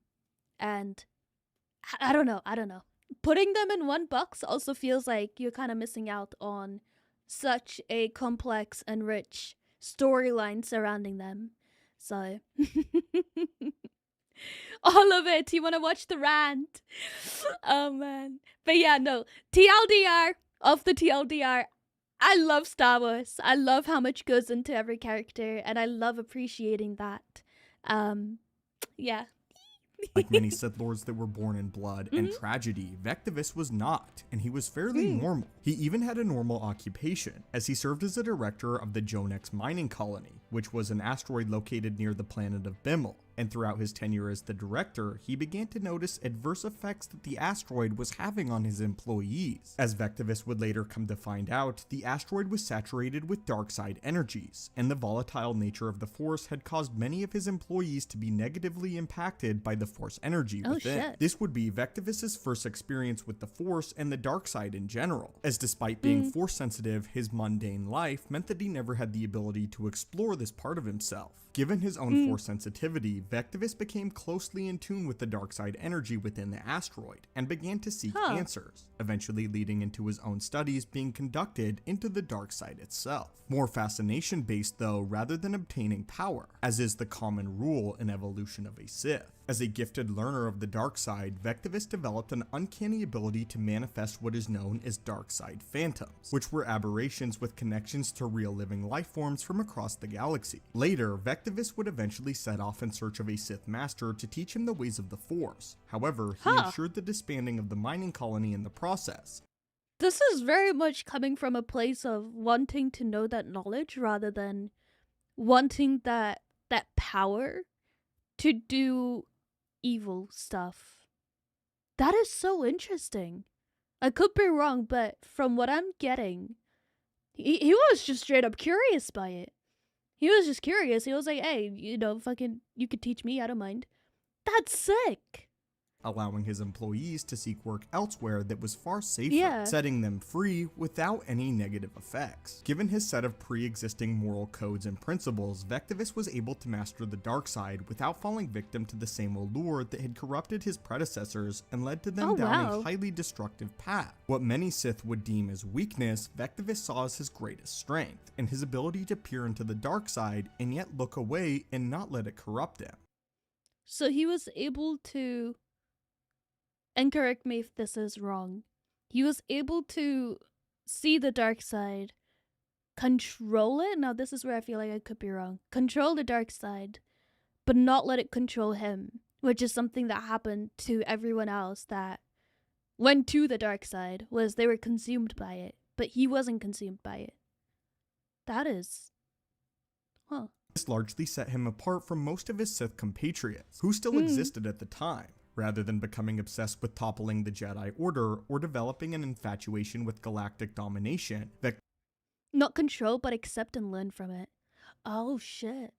I don't know. Putting them in one box also feels like you're kind of missing out on such a complex and rich storyline surrounding them. So, all of it. You want to watch the rant? Oh man. But yeah, no. TLDR of the TLDR. I love Star Wars. I love how much goes into every character, and I love appreciating that. Yeah. Like many Sith Lords that were born in blood and tragedy, Vectivus was not, and he was fairly normal. He even had a normal occupation, as he served as a director of the Jonex mining colony, which was an asteroid located near the planet of Bimmel. And throughout his tenure as the director, he began to notice adverse effects that the asteroid was having on his employees. As Vectivus would later come to find out, the asteroid was saturated with dark side energies, and the volatile nature of the Force had caused many of his employees to be negatively impacted by the Force energy within. Shit. This would be Vectivus's first experience with the Force and the dark side in general, as despite being Force sensitive, his mundane life meant that he never had the ability to explore this part of himself. Given his own Force sensitivity, Vectivus became closely in tune with the dark side energy within the asteroid and began to seek answers, eventually leading into his own studies being conducted into the dark side itself. More fascination based though, rather than obtaining power, as is the common rule in evolution of a Sith. As a gifted learner of the dark side, Vectivus developed an uncanny ability to manifest what is known as dark side phantoms, which were aberrations with connections to real living life forms from across the galaxy. Later, Vectivus would eventually set off in search of a Sith master to teach him the ways of the Force. However, he ensured the disbanding of the mining colony in the process. This is very much coming from a place of wanting to know that knowledge rather than wanting that power to do evil stuff. That is so interesting. I could be wrong, but from what I'm getting, he was just straight up curious by it. He was just curious. He was like, hey, fucking, you could teach me, I don't mind. That's sick. Allowing his employees to seek work elsewhere that was far safer, setting them free without any negative effects. Given his set of pre-existing moral codes and principles, Vectivus was able to master the dark side without falling victim to the same allure that had corrupted his predecessors and led to them down a highly destructive path. What many Sith would deem as weakness, Vectivus saw as his greatest strength, and his ability to peer into the dark side and yet look away and not let it corrupt him. So he was able to, and correct me if this is wrong, he was able to see the dark side, control it. Now this is where I feel like I could be wrong. Control the dark side, but not let it control him, which is something that happened to everyone else that went to the dark side, was they were consumed by it, but he wasn't consumed by it. That is... This largely set him apart from most of his Sith compatriots, who still existed at the time. Rather than becoming obsessed with toppling the Jedi Order or developing an infatuation with galactic domination, not control, but accept and learn from it. Oh shit.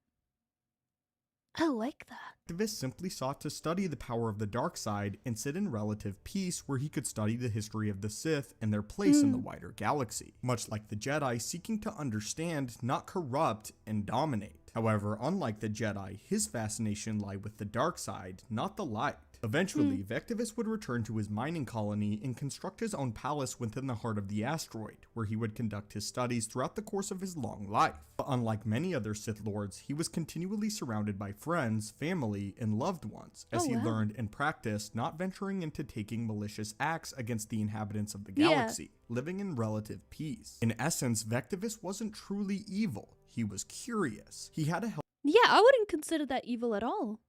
I like that. Vectivus simply sought to study the power of the dark side and sit in relative peace where he could study the history of the Sith and their place in the wider galaxy, much like the Jedi seeking to understand, not corrupt, and dominate. However, unlike the Jedi, his fascination lay with the dark side, not the light. Eventually, Vectivus would return to his mining colony and construct his own palace within the heart of the asteroid, where he would conduct his studies throughout the course of his long life. But unlike many other Sith Lords, he was continually surrounded by friends, family, and loved ones, as he learned and practiced, not venturing into taking malicious acts against the inhabitants of the galaxy, living in relative peace. In essence, Vectivus wasn't truly evil. He was curious. He had a Yeah, I wouldn't consider that evil at all.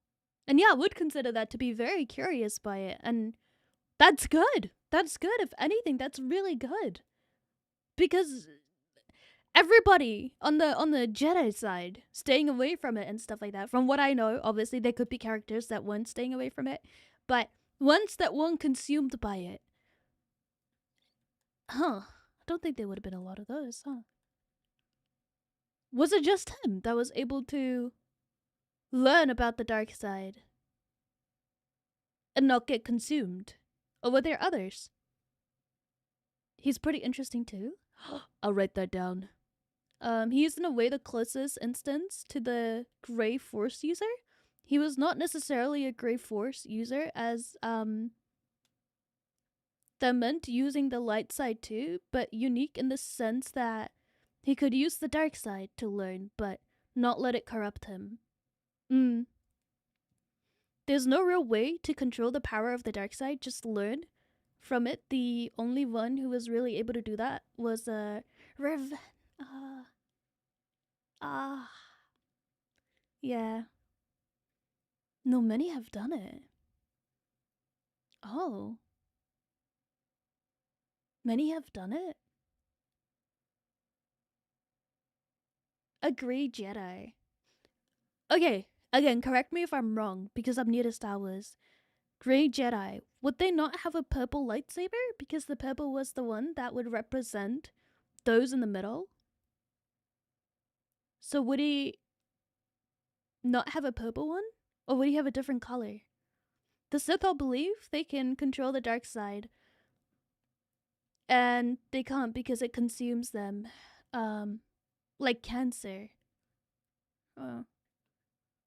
And yeah, I would consider that to be very curious by it. And that's good. That's good. If anything, that's really good. Because everybody on the Jedi side, staying away from it and stuff like that. From what I know, obviously there could be characters that weren't staying away from it. But once that weren't consumed by it. I don't think there would have been a lot of those, Was it just him that was able to learn about the dark side and not get consumed? Or were there others? He's pretty interesting too. I'll write that down. He's in a way the closest instance to the Grey Force user. He was not necessarily a Grey Force user as they meant using the light side too, but unique in the sense that he could use the dark side to learn, but not let it corrupt him. There's no real way to control the power of the dark side, just learn from it. The only one who was really able to do that was yeah. No, many have done it. Oh. Many have done it? A Grey Jedi. Okay, again, correct me if I'm wrong, because I'm new to Star Wars. Grey Jedi, would they not have a purple lightsaber? Because the purple was the one that would represent those in the middle. So would he not have a purple one? Or would he have a different color? The Sith all believe they can control the dark side. And they can't because it consumes them. Like cancer.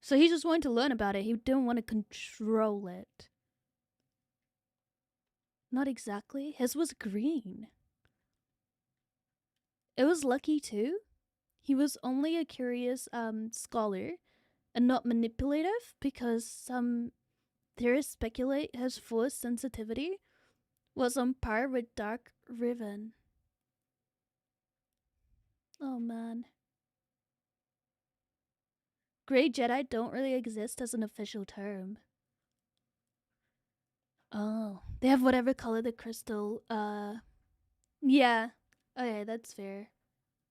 So he just wanted to learn about it. He didn't want to control it. Not exactly. His was green. It was lucky too. He was only a curious scholar and not manipulative, because some theorists speculate his force sensitivity was on par with Dark Riven. Oh man. Grey Jedi don't really exist as an official term. Oh, they have whatever color the crystal, yeah. Okay, that's fair.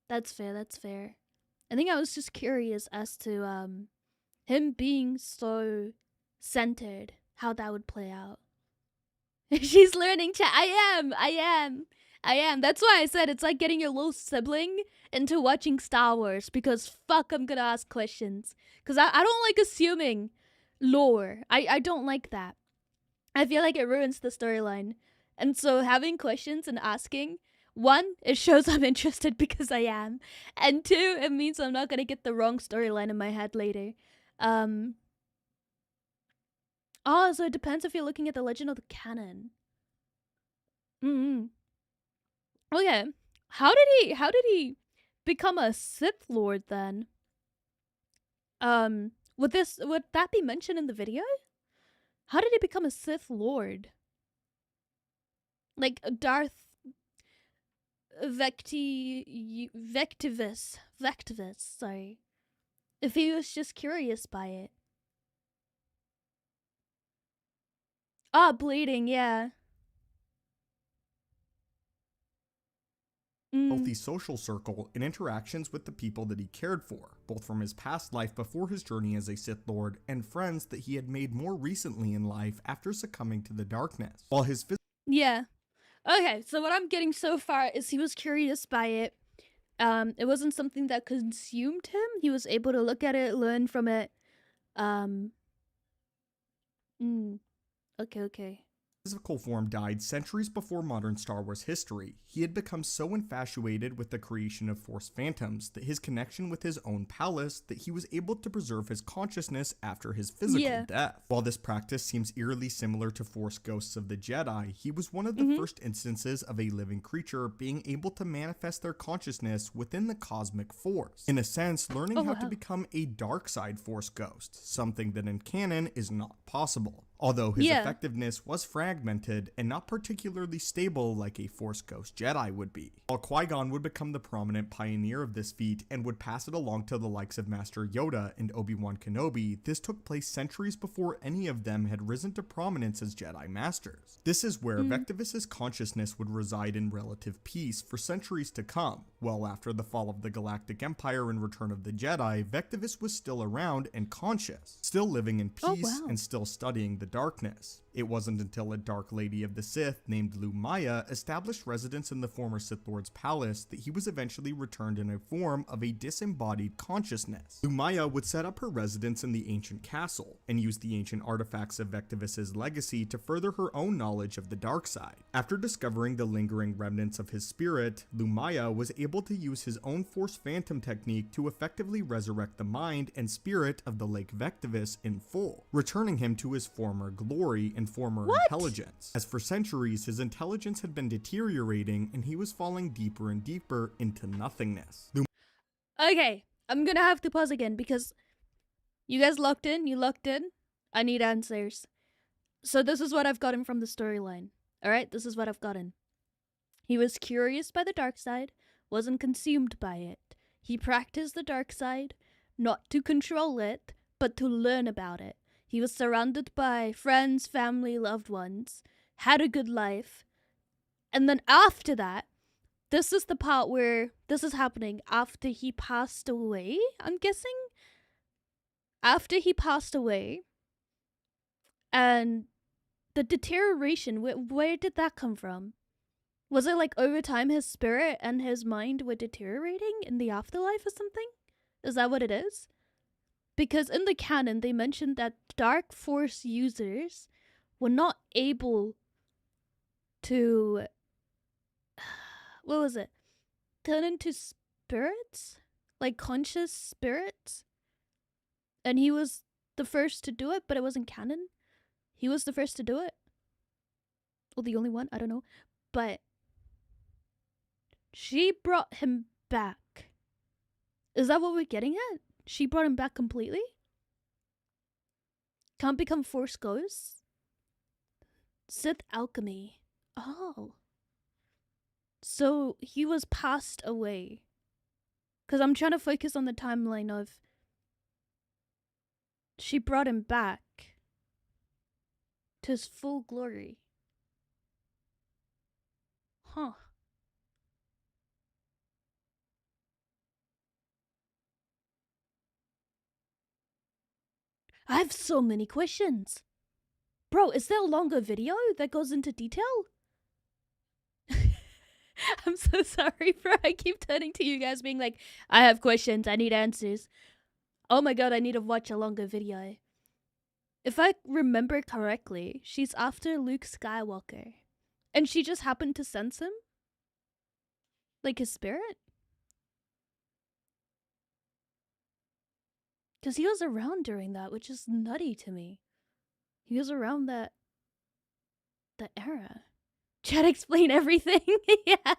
That's fair. I think I was just curious as to, him being so centered, how that would play out. She's learning chat. I am. That's why I said it's like getting your little sibling into watching Star Wars, because fuck, I'm gonna ask questions. Because I don't like assuming lore. I don't like that. I feel like it ruins the storyline. And so having questions and asking, one, it shows I'm interested because I am. And two, it means I'm not gonna get the wrong storyline in my head later. Oh, so it depends if you're looking at the Legend of the Canon. Okay. How did he become a Sith Lord then? Would that be mentioned in the video? How did he become a Sith Lord? Like Darth Vectivus, sorry. If he was just curious by it. Ah, bleeding, yeah. Healthy social circle and interactions with the people that he cared for, both from his past life before his journey as a Sith Lord and friends that he had made more recently in life after succumbing to the darkness. While his yeah. Okay, so what I'm getting so far is he was curious by it. It wasn't something that consumed him. He was able to look at it, learn from it, Okay. Physical form died centuries before modern Star Wars history. He had become so infatuated with the creation of Force Phantoms that his connection with his own palace that he was able to preserve his consciousness after his physical death. While this practice seems eerily similar to Force ghosts of the Jedi, he was one of the first instances of a living creature being able to manifest their consciousness within the cosmic force. In a sense, learning how to become a dark side Force ghost, something that in canon is not possible. Although his effectiveness was fragmented and not particularly stable like a Force Ghost Jedi would be. While Qui-Gon would become the prominent pioneer of this feat and would pass it along to the likes of Master Yoda and Obi-Wan Kenobi, this took place centuries before any of them had risen to prominence as Jedi Masters. This is where Vectivus's consciousness would reside in relative peace for centuries to come. Well after the fall of the Galactic Empire and Return of the Jedi, Vectivus was still around and conscious, still living in peace and still studying the darkness. It wasn't until a Dark Lady of the Sith named Lumaya established residence in the former Sith Lord's palace that he was eventually returned in a form of a disembodied consciousness. Lumaya would set up her residence in the ancient castle and use the ancient artifacts of Vectivus's legacy to further her own knowledge of the dark side. After discovering the lingering remnants of his spirit, Lumaya was able to use his own Force Phantom technique to effectively resurrect the mind and spirit of the late Vectivus in full, returning him to his former glory and former intelligence. As for centuries, his intelligence had been deteriorating and he was falling deeper and deeper into nothingness. Okay, I'm gonna have to pause again because you guys locked in, I need answers. So this is what I've gotten from the storyline. Alright, this is what I've gotten. He was curious by the dark side, wasn't consumed by it. He practiced the dark side, not to control it, but to learn about it. He was surrounded by friends, family, loved ones, had a good life. And then after that, this is the part where this is happening after he passed away, I'm guessing? After he passed away. And the deterioration, where did that come from? Was it like over time his spirit and his mind were deteriorating in the afterlife or something? Is that what it is? Because in the canon, they mentioned that Dark Force users were not able to, what was it? Turn into spirits? Like conscious spirits? And he was the first to do it, but it wasn't canon. He was the first to do it. Or the only one, I don't know. But she brought him back. Is that what we're getting at? She brought him back completely? Can't become Force ghosts? Sith alchemy. Oh. So he was passed away. Because I'm trying to focus on the timeline of she brought him back to his full glory. Huh. I have so many questions. Bro, is there a longer video that goes into detail? I'm so sorry, bro. I keep turning to you guys being like, I have questions, I need answers. Oh my god, I need to watch a longer video. If I remember correctly, she's after Luke Skywalker. And she just happened to sense him? Like his spirit? Because he was around during that, which is nutty to me. He was around that era. Chat explain everything. Yeah.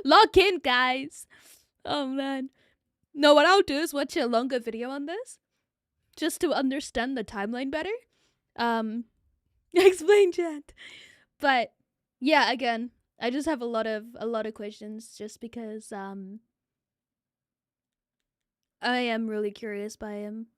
Lock in, guys. Oh, man. No, what I'll do is watch a longer video on this. Just to understand the timeline better. Explain, chat. But, yeah, again, I just have a lot of questions just because, I am really curious by him,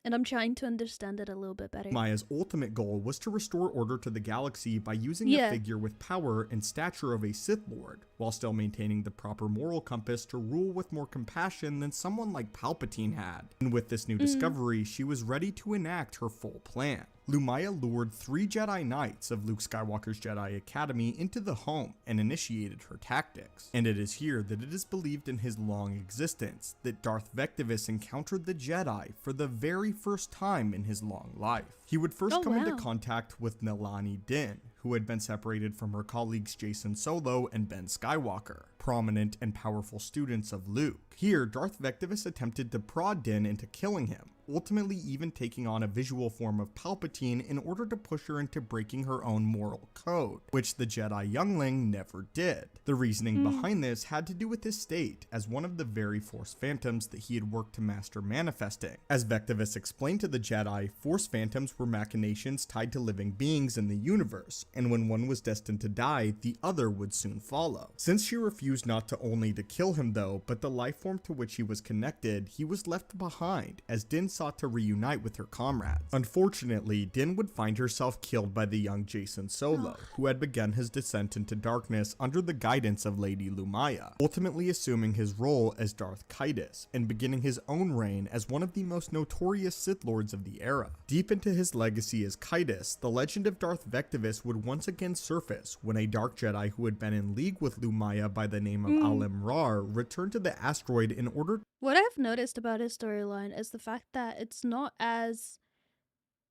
and I'm trying to understand it a little bit better. Maya's ultimate goal was to restore order to the galaxy by using a figure with power and stature of a Sith Lord, while still maintaining the proper moral compass to rule with more compassion than someone like Palpatine had. And with this new discovery, she was ready to enact her full plan. Lumaya lured 3 Jedi Knights of Luke Skywalker's Jedi Academy into the home and initiated her tactics. And it is here that it is believed in his long existence that Darth Vectivus encountered the Jedi for the very first time in his long life. He would first come into contact with Nilani Din, who had been separated from her colleagues Jason Solo and Ben Skywalker, prominent and powerful students of Luke. Here, Darth Vectivus attempted to prod Din into killing him, ultimately even taking on a visual form of Palpatine in order to push her into breaking her own moral code, which the Jedi youngling never did. The reasoning behind this had to do with his state as one of the very Force Phantoms that he had worked to master manifesting. As Vectivus explained to the Jedi, Force Phantoms were machinations tied to living beings in the universe, and when one was destined to die, the other would soon follow. Since she refused not to only to kill him though, but the life form to which he was connected, he was left behind, as Din sought to reunite with her comrades. Unfortunately, Din would find herself killed by the young Jason Solo, who had begun his descent into darkness under the guidance of Lady Lumaya, ultimately assuming his role as Darth Caedus, and beginning his own reign as one of the most notorious Sith Lords of the era. Deep into his legacy as Caedus, the legend of Darth Vectivus would once again surface when a Dark Jedi who had been in league with Lumaya by the name of Alim Rar returned to the asteroid in order. What I've noticed about his storyline is the fact that it's not as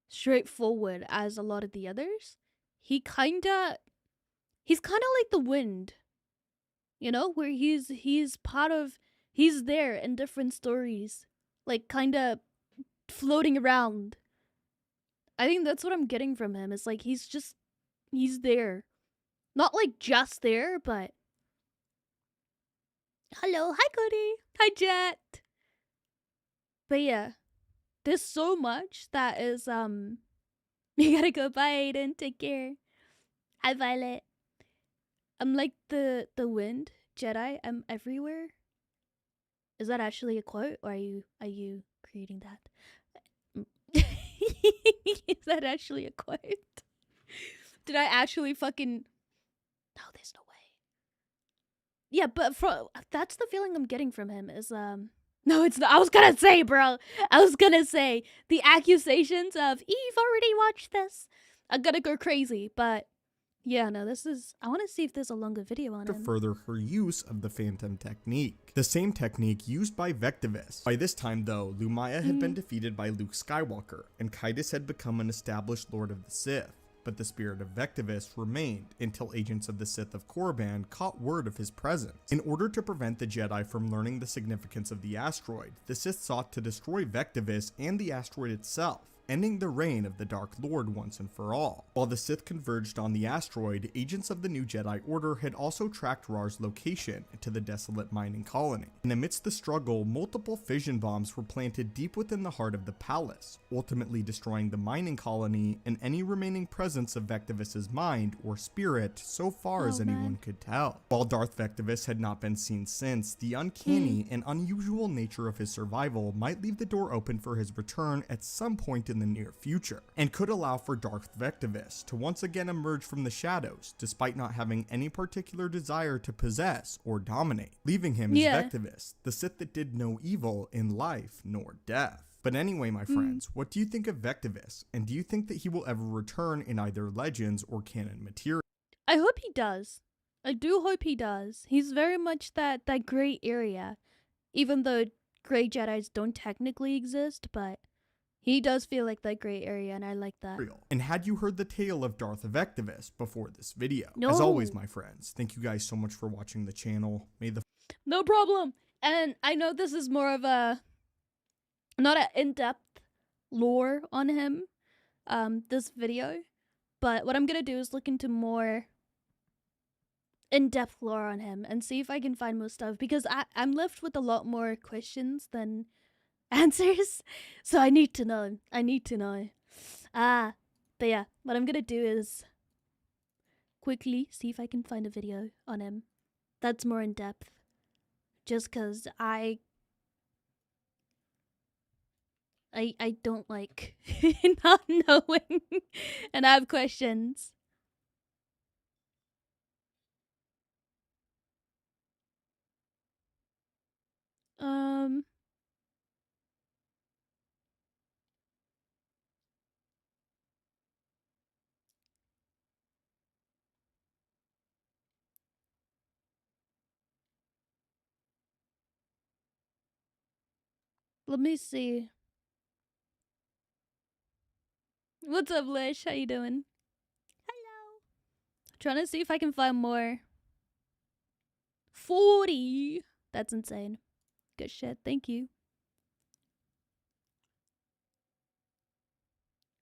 straightforward as a lot of the others. He's kind of like the wind, you know, where he's there in different stories, like kind of floating around. I think that's what I'm getting from him. It's like he's there, not like just there, but hello, hi Cody, hi Jet. But yeah, there's so much that is you gotta go, bye Aiden, take care. Hi Violet. I'm like the wind Jedi, I'm everywhere. Is that actually a quote, or are you creating that? Is that actually a quote? Did I actually fucking... No, there's no way. Yeah, but that's the feeling I'm getting from him is no, it's not. I was gonna say, bro. I was gonna say the accusations of Eve already watched this. I'm gonna go crazy, but yeah, no, this is... I want to see if there's a longer video on to him. further her use of the Phantom technique. The same technique used by Vectivus. By this time though, Lumaya had been defeated by Luke Skywalker, and Caedus had become an established Lord of the Sith. But the spirit of Vectivus remained until agents of the Sith of Korriban caught word of his presence. In order to prevent the Jedi from learning the significance of the asteroid, the Sith sought to destroy Vectivus and the asteroid itself, ending the reign of the Dark Lord once and for all. While the Sith converged on the asteroid, agents of the new Jedi Order had also tracked Rar's location to the desolate mining colony. And amidst the struggle, multiple fission bombs were planted deep within the heart of the palace, ultimately destroying the mining colony and any remaining presence of Vectivus's mind or spirit so far as anyone could tell. While Darth Vectivus had not been seen since, the uncanny and unusual nature of his survival might leave the door open for his return at some point in the near future, and could allow for Darth Vectivus to once again emerge from the shadows, despite not having any particular desire to possess or dominate, leaving him as Vectivus, the Sith that did no evil in life nor death. But anyway, my friends, what do you think of Vectivus, and do you think that he will ever return in either Legends or canon material? I hope he does. I do hope he does. He's very much that gray area, even though gray Jedis don't technically exist, but he does feel like that gray area, and I like that. And had you heard the tale of Darth Vectivus before this video? No. As always, my friends, thank you guys so much for watching the channel. May the... No problem. And I know this is more of a... not an in-depth lore on him, this video. But what I'm gonna do is look into more in-depth lore on him and see if I can find more stuff. Because I'm left with a lot more questions than answers, so I need to know. But yeah, what I'm gonna do is quickly see if I can find a video on him that's more in depth, just because I don't like not knowing and I have questions. Let me see. What's up, Lish? How you doing? Hello. Trying to see if I can find more. 40. That's insane. Good shit. Thank you.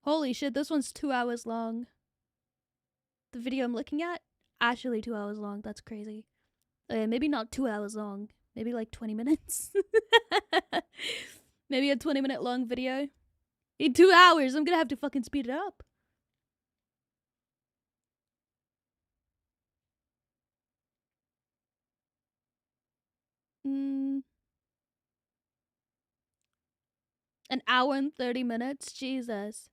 Holy shit, this one's 2 hours long. The video I'm looking at, actually 2 hours long. That's crazy. Maybe not 2 hours long. Maybe like 20 minutes. Maybe a 20-minute long video. In 2 hours, I'm gonna have to fucking speed it up. An hour and 30 minutes? Jesus.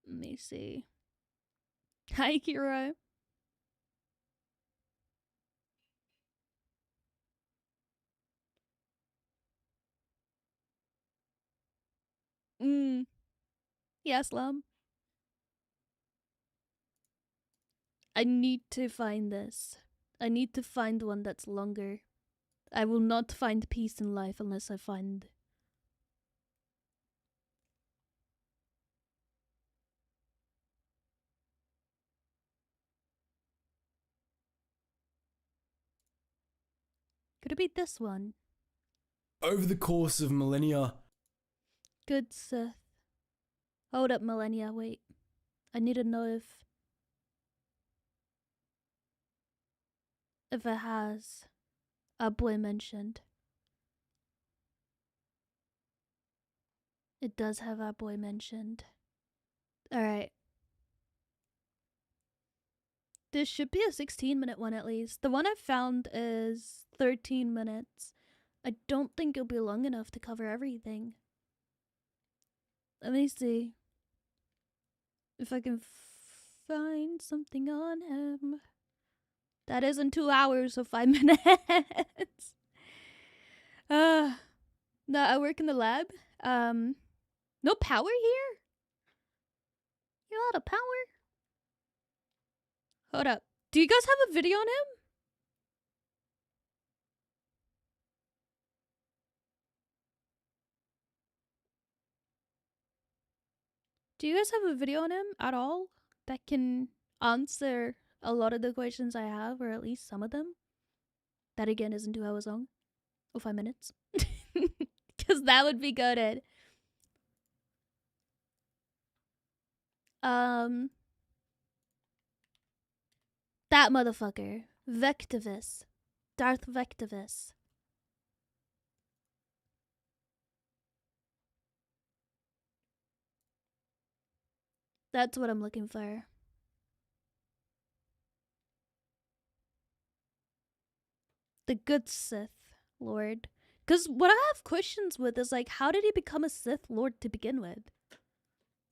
Let me see. Hi, Kira. Yes, Lum. I need to find this. I need to find one that's longer. I will not find peace in life unless I find... Could it be this one? Over the course of millennia... Good Sith. Hold up, millennia, wait. I need to know if it has a boy mentioned. It does have a boy mentioned. Alright. This should be a 16-minute one at least. The one I found is 13 minutes. I don't think it'll be long enough to cover everything. Let me see if I can find something on him. That isn't 2 hours, so 5 minutes. No, I work in the lab. No power here? You're out of power? Hold up. Do you guys have a video on him? Do you guys have a video on him at all that can answer a lot of the questions I have, or at least some of them? That again isn't 2 hours long. Or 5 minutes. Because that would be goated. That motherfucker. Vectivus. Darth Vectivus. That's what I'm looking for. The good Sith Lord. Because what I have questions with is like, how did he become a Sith Lord to begin with?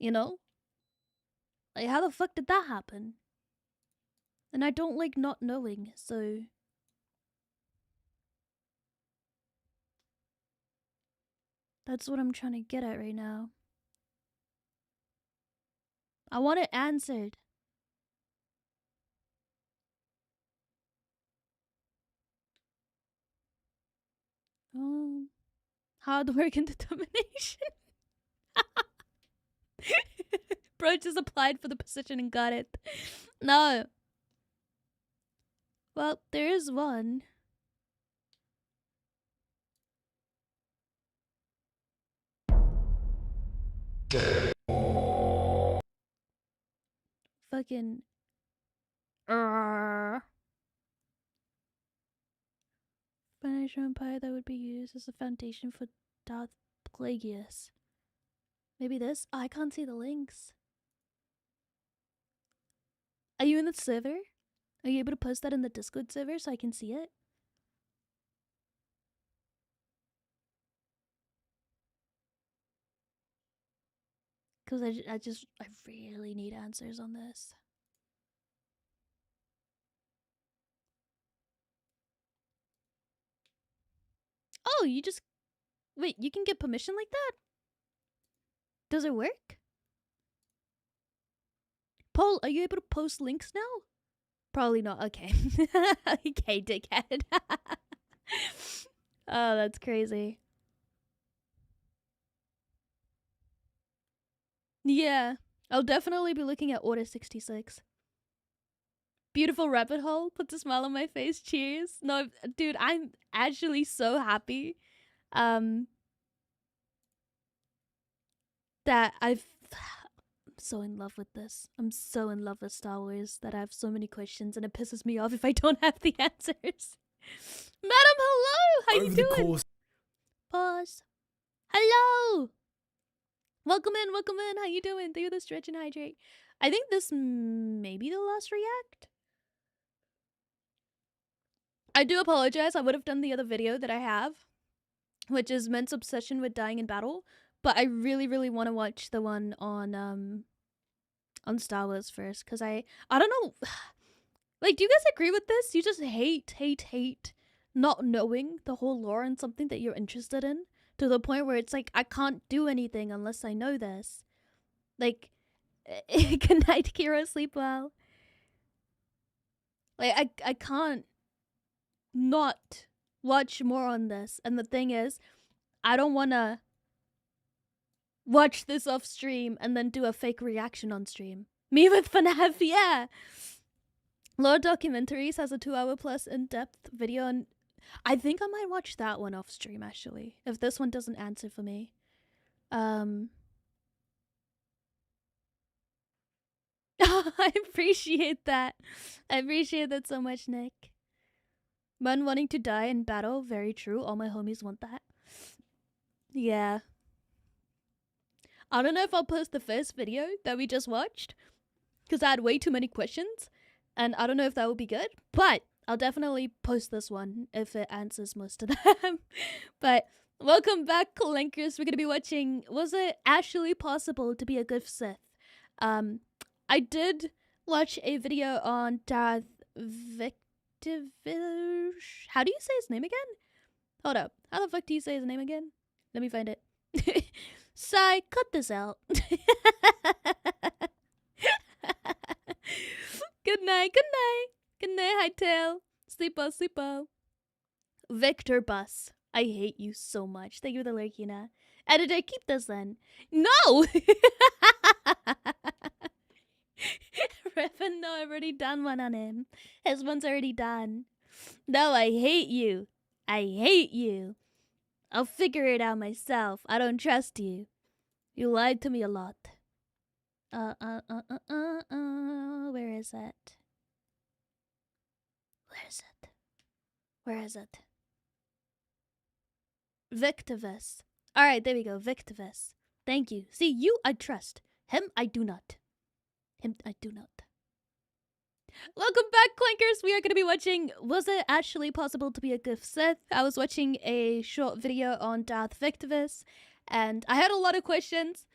You know? Like, how the fuck did that happen? And I don't like not knowing, so... That's what I'm trying to get at right now. I want it answered. Hard work and determination. Bro just applied for the position and got it. No. Well, there is one. Fucking... Spanish Empire that would be used as a foundation for Darth Plagueis. Maybe this? Oh, I can't see the links. Are you in the server? Are you able to post that in the Discord server so I can see it? Because I really need answers on this. Oh, you just... Wait, you can get permission like that? Does it work? Paul, are you able to post links now? Probably not. Okay. Okay, dickhead. Oh, that's crazy. Yeah, I'll definitely be looking at Order 66. Beautiful rabbit hole. Puts a smile on my face. Cheers. No, dude, I'm actually so happy. That I'm so in love with this. I'm so in love with Star Wars that I have so many questions and it pisses me off if I don't have the answers. Madam, hello! How you doing? Pause. Hello! Welcome in, welcome in. How you doing? Do the stretch and hydrate. I think this may be the last react. I do apologize. I would have done the other video that I have, which is Men's obsession with dying in battle. But I really, really want to watch the one on Star Wars first, because I don't know. Like, do you guys agree with this? You just hate not knowing the whole lore and something that you're interested in, to the point where it's like, I can't do anything unless I know this. Like, good night, Kira, sleep well. Like, I can't not watch more on this. And the thing is, I don't want to watch this off stream and then do a fake reaction on stream. Me with FNAF, yeah. Lore Documentaries has a 2-hour plus in-depth video, and I think I might watch that one off stream, actually, if this one doesn't answer for me. I appreciate that. I appreciate that so much, Nick. Man wanting to die in battle, very true. All my homies want that. Yeah. I don't know if I'll post the first video that we just watched, because I had way too many questions, and I don't know if that will be good, but I'll definitely post this one if it answers most of them. But welcome back, Clinkers. We're going to be watching, was it actually possible to be a good Sith? I did watch a video on Darth Vtuber. How do you say his name again? Hold up. How the fuck do you say his name again? Let me find it. Sai, cut this out. Good night, good night. Good night, Hightail. Sleepo, sleepo. Victor Bus. I hate you so much. Thank you for the Lurkina. Editor, keep this then. No! Riffin, no, I've already done one on him. His one's already done. No, I hate you. I hate you. I'll figure it out myself. I don't trust you. You lied to me a lot. Where is it? Where is it? Where is it? Victivus. Alright, there we go. Victivus. Thank you. See, you I trust. Him I do not. Him I do not. Welcome back, Clankers. We are going to be watching, was it actually possible to be a good Sith? I was watching a short video on Darth Victivus, and I had a lot of questions,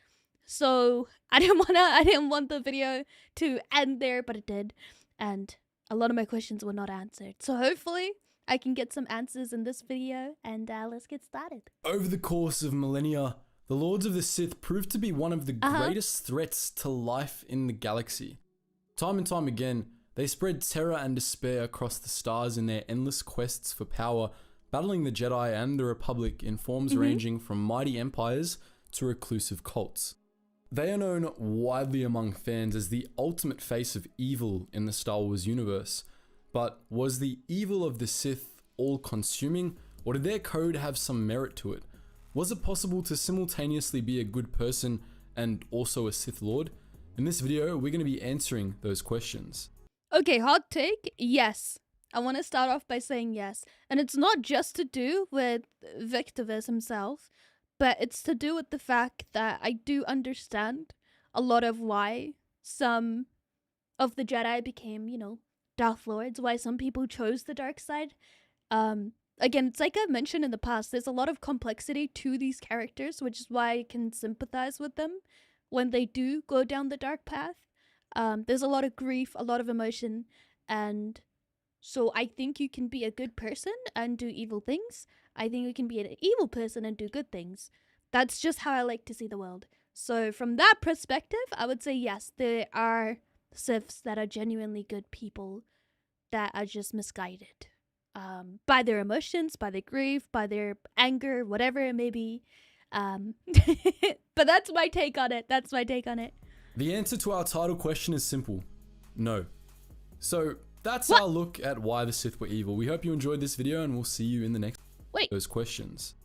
so I didn't want the video to end there, but it did, and a lot of my questions were not answered. So hopefully I can get some answers in this video, and let's get started. Over the course of millennia, the Lords of the Sith proved to be one of the greatest threats to life in the galaxy. Time and time again, they spread terror and despair across the stars in their endless quests for power, battling the Jedi and the Republic in forms ranging from mighty empires to reclusive cults. They are known widely among fans as the ultimate face of evil in the Star Wars universe. But was the evil of the Sith all-consuming, or did their code have some merit to it? Was it possible to simultaneously be a good person and also a Sith Lord? In this video, we're going to be answering those questions. Okay, hot take, yes. I want to start off by saying yes. And it's not just to do with Victivus himself, but it's to do with the fact that I do understand a lot of why some of the Jedi became, you know, Darth Lords, why some people chose the dark side. Again, it's like I've mentioned in the past, there's a lot of complexity to these characters, which is why I can sympathize with them when they do go down the dark path. There's a lot of grief, a lot of emotion, and so I think you can be a good person and do evil things. I think you can be an evil person and do good things. That's just how I like to see the world. So from that perspective, I would say yes, there are Siths that are genuinely good people that are just misguided by their emotions, by their grief, by their anger, whatever it may be. But that's my take on it. That's my take on it. The answer to our title question is simple. No. So that's our look at why the Sith were evil. We hope you enjoyed this video, and we'll see you in the next those questions.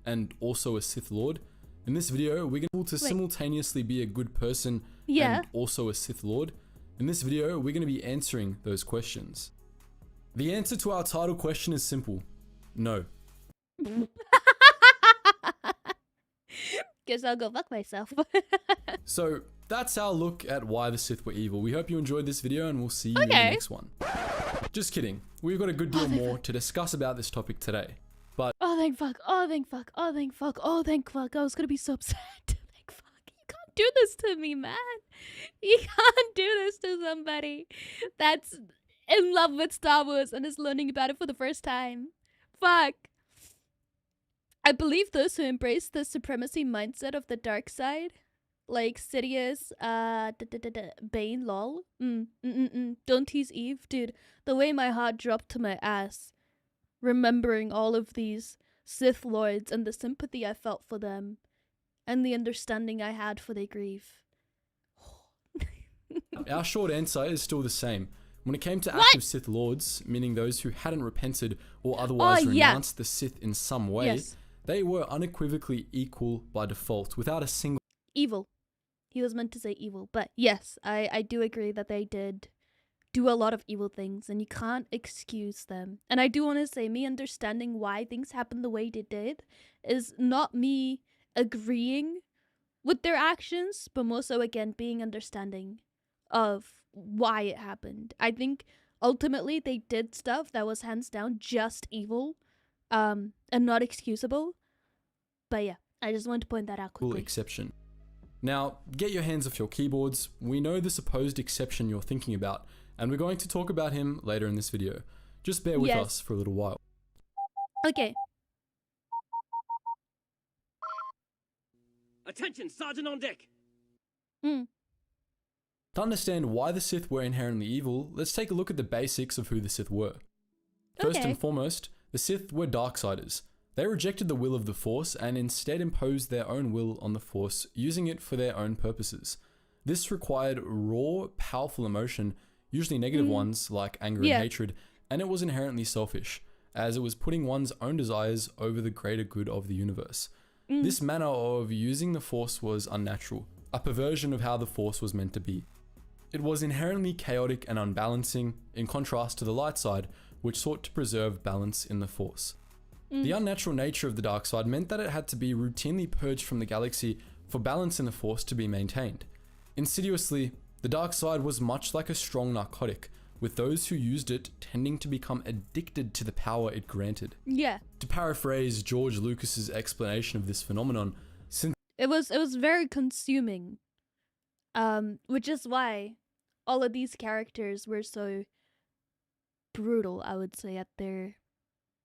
And also a Sith Lord. In this video, we're going to simultaneously be a good person and also a Sith Lord. In this video, we're going to be answering those questions. The answer to our title question is simple. No. Guess I'll go fuck myself. So that's our look at why the Sith were evil. We hope you enjoyed this video, and we'll see you in the next one. Just kidding. We've got a good deal more to discuss about this topic today. But oh thank fuck, oh thank fuck, oh thank fuck, oh thank fuck. I was gonna be so upset. Thank fuck. You can't do this to me, man. You can't do this to somebody that's in love with Star Wars and is learning about it for the first time. Fuck. I believe those who embrace the supremacy mindset of the dark side, like Sidious, Bane, lol. Don't tease Eve, dude. The way my heart dropped to my ass, remembering all of these Sith Lords and the sympathy I felt for them, and the understanding I had for their grief. our short answer is still the same. When it came to active Sith Lords, meaning those who hadn't repented or otherwise renounced the Sith in some way, they were unequivocally equal by default, without a single evil. He was meant to say evil, but yes, I do agree that they did do a lot of evil things, and you can't excuse them. And I do want to say, me understanding why things happened the way they did is not me agreeing with their actions, but more so, again, being understanding of why it happened. I think ultimately they did stuff that was hands down just evil, and not excusable. But yeah, I just wanted to point that out quickly. Exception. Now, get your hands off your keyboards. We know the supposed exception you're thinking about, and we're going to talk about him later in this video. Just bear with us for a little while. Okay. Attention, Sergeant on deck! To understand why the Sith were inherently evil, let's take a look at the basics of who the Sith were. First and foremost, the Sith were Darksiders. They rejected the will of the Force and instead imposed their own will on the Force, using it for their own purposes. This required raw, powerful emotion, usually negative ones like anger and hatred, and it was inherently selfish, as it was putting one's own desires over the greater good of the universe. This manner of using the Force was unnatural, a perversion of how the Force was meant to be. It was inherently chaotic and unbalancing, in contrast to the light side, which sought to preserve balance in the Force. The unnatural nature of the dark side meant that it had to be routinely purged from the galaxy for balance in the Force to be maintained. Insidiously, the dark side was much like a strong narcotic, with those who used it tending to become addicted to the power it granted. Yeah. To paraphrase George Lucas's explanation of this phenomenon, since it was very consuming, which is why all of these characters were so brutal, I would say, at their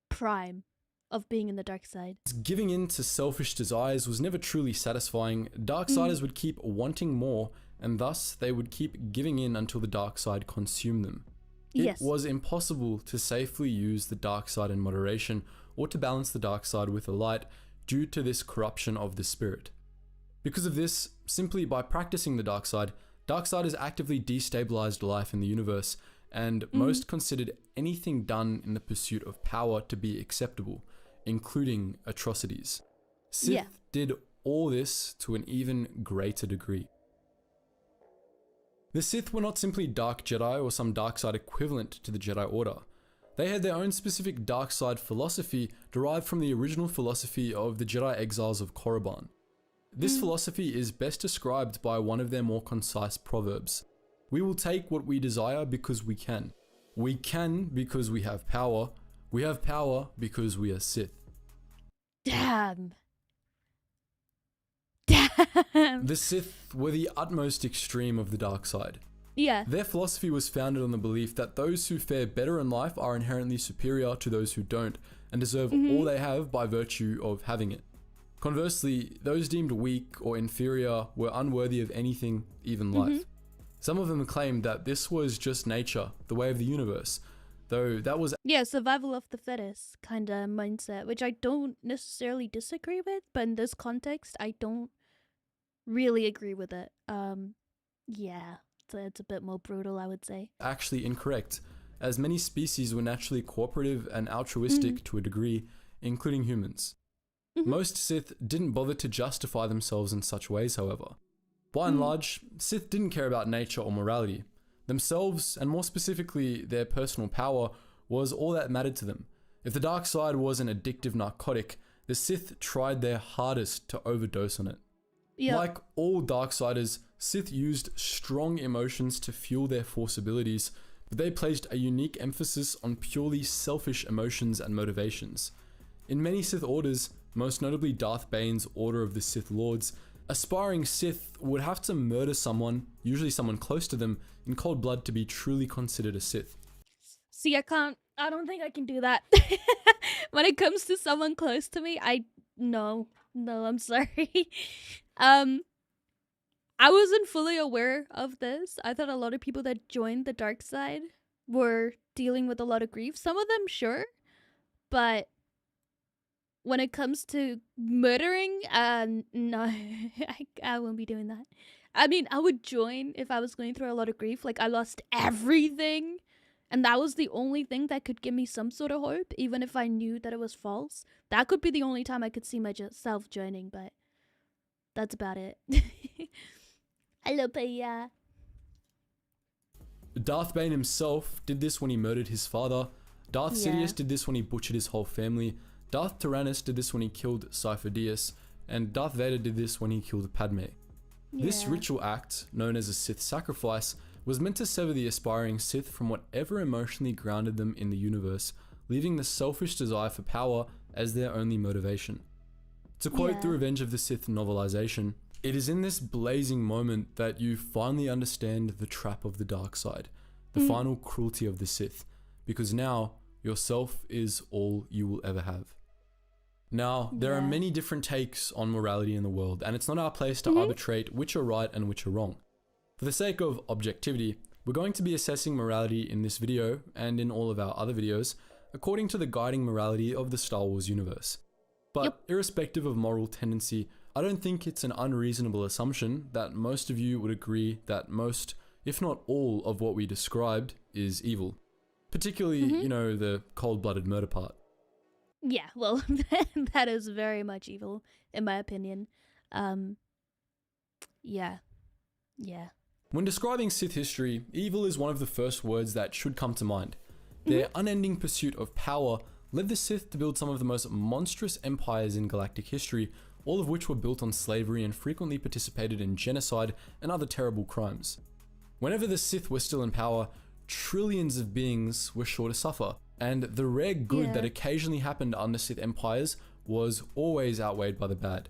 prime of being in the dark side. Giving in to selfish desires was never truly satisfying. Darksiders would keep wanting more, and thus they would keep giving in until the dark side consumed them. It was impossible to safely use the dark side in moderation or to balance the dark side with the light due to this corruption of the spirit. Because of this, simply by practicing the dark side, Darksiders actively destabilized life in the universe, and most considered anything done in the pursuit of power to be acceptable, including atrocities. Sith did all this to an even greater degree. The Sith were not simply Dark Jedi or some dark side equivalent to the Jedi Order. They had their own specific dark side philosophy derived from the original philosophy of the Jedi exiles of Korriban. This philosophy is best described by one of their more concise proverbs. We will take what we desire because we can. We can because we have power. We have power because we are Sith. Damn. The Sith were the utmost extreme of the dark side. Yeah. Their philosophy was founded on the belief that those who fare better in life are inherently superior to those who don't, and deserve all they have by virtue of having it. Conversely, those deemed weak or inferior were unworthy of anything, even life. Some of them claimed that this was just nature, the way of the universe, though that was Yeah, survival of the fittest kind of mindset, which I don't necessarily disagree with, but in this context, I don't really agree with it. Yeah, it's a bit more brutal, I would say. actually incorrect, as many species were naturally cooperative and altruistic to a degree, including humans. Most Sith didn't bother to justify themselves in such ways, however. By and large, Sith didn't care about nature or morality. Themselves, and more specifically their personal power, was all that mattered to them. If the dark side was an addictive narcotic, the Sith tried their hardest to overdose on it. Yeah. Like all Darksiders, Sith used strong emotions to fuel their Force abilities, but they placed a unique emphasis on purely selfish emotions and motivations. In many Sith orders, most notably Darth Bane's Order of the Sith Lords, aspiring Sith would have to murder someone, usually someone close to them, in cold blood to be truly considered a Sith. See, I don't think I can do that. When it comes to someone close to me, no, I'm sorry. I wasn't fully aware of this. I thought a lot of people that joined the dark side were dealing with a lot of grief. Some of them, sure, but when it comes to murdering, no, I won't be doing that. I mean, I would join if I was going through a lot of grief. Like, I lost everything, and that was the only thing that could give me some sort of hope, even if I knew that it was false. That could be the only time I could see myself joining, but that's about it. Hello, Paya. Darth Bane himself did this when he murdered his father. Darth Sidious did this when he butchered his whole family. Darth Tyrannus did this when he killed Cypher Dyas. And Darth Vader did this when he killed Padme. This ritual act, known as a Sith sacrifice, was meant to sever the aspiring Sith from whatever emotionally grounded them in the universe, leaving the selfish desire for power as their only motivation. To quote the Revenge of the Sith novelization, "It is in this blazing moment that you finally understand the trap of the dark side, the final cruelty of the Sith, because now yourself is all you will ever have." Now, there are many different takes on morality in the world, and it's not our place to arbitrate which are right and which are wrong. For the sake of objectivity, we're going to be assessing morality in this video, and in all of our other videos, according to the guiding morality of the Star Wars universe. But irrespective of moral tendency, I don't think it's an unreasonable assumption that most of you would agree that most, if not all, of what we described is evil. Particularly, you know, the cold-blooded murder part. Yeah, well, that is very much evil, in my opinion. Yeah. When describing Sith history, evil is one of the first words that should come to mind. Their unending pursuit of power led the Sith to build some of the most monstrous empires in galactic history, all of which were built on slavery and frequently participated in genocide and other terrible crimes. Whenever the Sith were still in power, trillions of beings were sure to suffer, and the rare good that occasionally happened under Sith empires was always outweighed by the bad.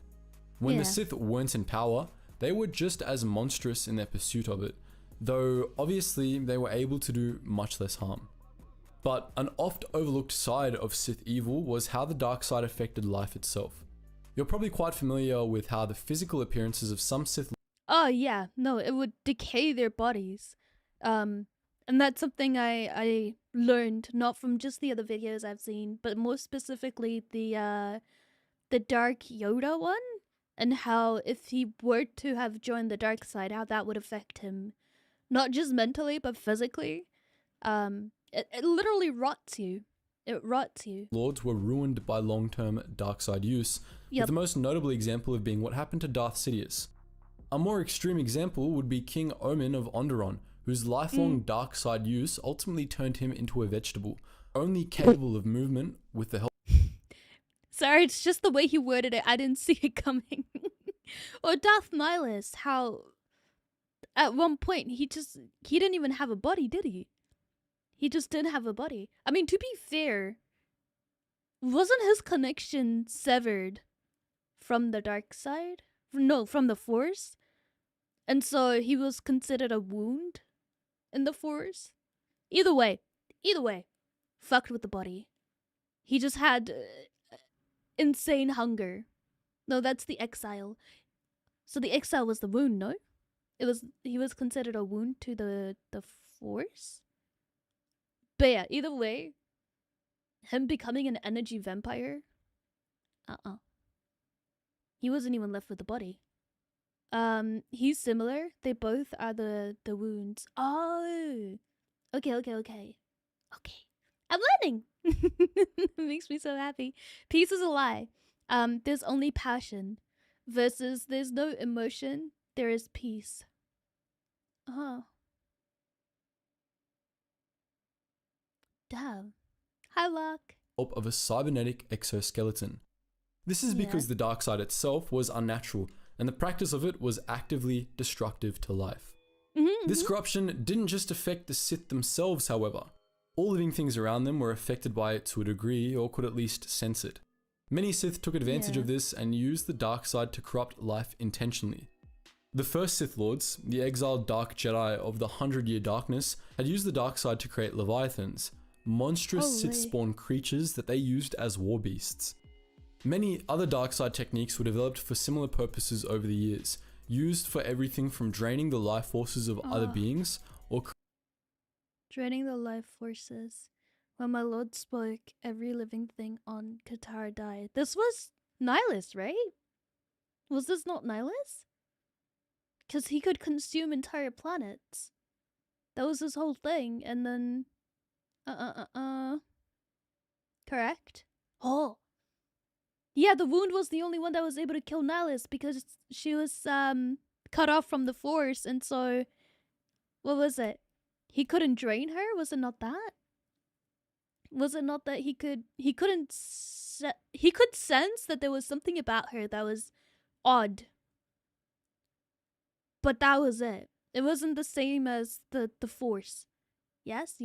When the Sith weren't in power, they were just as monstrous in their pursuit of it, though obviously they were able to do much less harm. But an oft overlooked side of Sith evil was how the dark side affected life itself. You're probably quite familiar with how the physical appearances of some Sith... Oh yeah, no, it would decay their bodies. And that's something I learned, not from just the other videos I've seen, but more specifically the Dark Yoda one, and how if he were to have joined the dark side, how that would affect him, not just mentally, but physically. It literally rots you. It rots you. Lords were ruined by long-term dark side use, with the most notable example of being what happened to Darth Sidious. A more extreme example would be King Omin of Onderon, whose lifelong dark side use ultimately turned him into a vegetable, only capable of movement with the help... Sorry, it's just the way he worded it. I didn't see it coming. Or Darth Nihilus, how at one point he didn't even have a body, did he? He just didn't have a body. I mean, to be fair, wasn't his connection severed from the dark side? No, from the Force? And so he was considered a wound in the Force? Either way, fucked with the body. He just had insane hunger. No, that's the exile. So the exile was the wound, no? he was considered a wound to the Force. But yeah, either way, him becoming an energy vampire, he wasn't even left with the body. He's similar. They both are the wounds. Oh, okay. I'm learning. It makes me so happy. Peace is a lie. There's only passion, versus there's no emotion. There is peace. Damn. Hi, Locke. Of a cybernetic exoskeleton. This is because the dark side itself was unnatural, and the practice of it was actively destructive to life. This corruption didn't just affect the Sith themselves, however. All living things around them were affected by it to a degree, or could at least sense it. Many Sith took advantage of this and used the dark side to corrupt life intentionally. The first Sith Lords, the exiled Dark Jedi of the 100-Year Darkness, had used the dark side to create Leviathans, monstrous Sith-spawn creatures that they used as war beasts. Many other dark side techniques were developed for similar purposes over the years, used for everything from draining the life forces of other beings or draining the life forces. When my lord spoke, every living thing on Qatar died. This was Nihilus, right? Was this not Nihilus? Because he could consume entire planets. That was his whole thing, and then... Correct? Oh. Yeah, the wound was the only one that was able to kill Nihilus because she was, cut off from the Force, and so... What was it? He couldn't drain her? Was it not that? Was it not that he could sense that there was something about her that was odd? But that was it. It wasn't the same as the Force. Yes.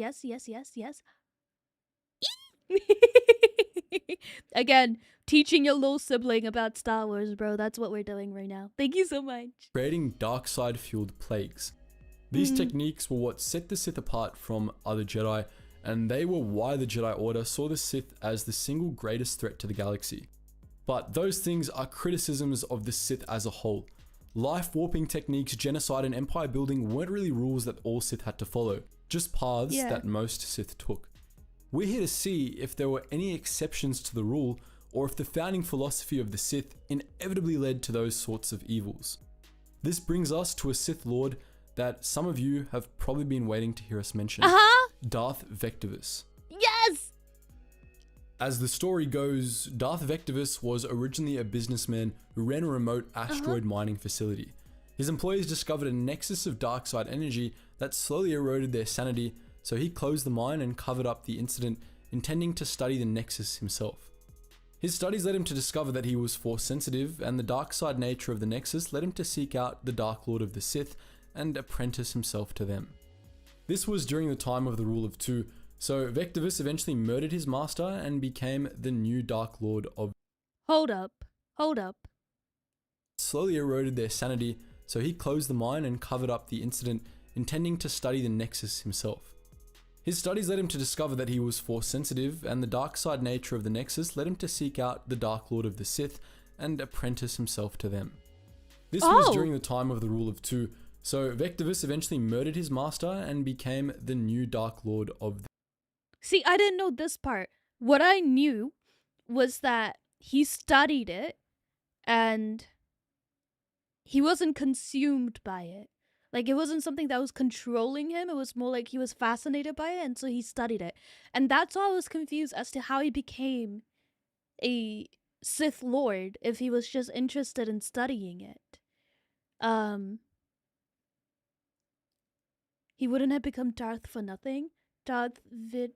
Again, teaching your little sibling about Star Wars, bro. That's what we're doing right now. Thank you so much. creating dark side fueled plagues. These techniques were what set the Sith apart from other Jedi, and they were why the Jedi Order saw the Sith as the single greatest threat to the galaxy. But those things are criticisms of the Sith as a whole. Life warping techniques, genocide, and empire building weren't really rules that all Sith had to follow, just paths that most Sith took. We're here to see if there were any exceptions to the rule, or if the founding philosophy of the Sith inevitably led to those sorts of evils. This brings us to a Sith Lord that some of you have probably been waiting to hear us mention. Darth Vectivus. Yes! As the story goes, Darth Vectivus was originally a businessman who ran a remote asteroid mining facility. His employees discovered a nexus of dark side energy that slowly eroded their sanity, so he closed the mine and covered up the incident, intending to study the nexus himself. His studies led him to discover that he was force sensitive, and the dark side nature of the nexus led him to seek out the Dark Lord of the Sith and apprentice himself to them. This was during the time of the Rule of Two, so Vectivus eventually murdered his master and became the new Dark Lord of... Hold up. Slowly eroded their sanity, so he closed the mine and covered up the incident, intending to study the nexus himself. His studies led him to discover that he was force sensitive, and the dark side nature of the nexus led him to seek out the Dark Lord of the Sith and apprentice himself to them. This was during the time of the Rule of Two, so Vectivus eventually murdered his master and became the new Dark Lord of the... See, I didn't know this part. What I knew was that he studied it and he wasn't consumed by it. Like, it wasn't something that was controlling him. It was more like he was fascinated by it, and so he studied it. And that's why I was confused as to how he became a Sith Lord if he was just interested in studying it. He wouldn't have become Darth for nothing. Darth Vietiti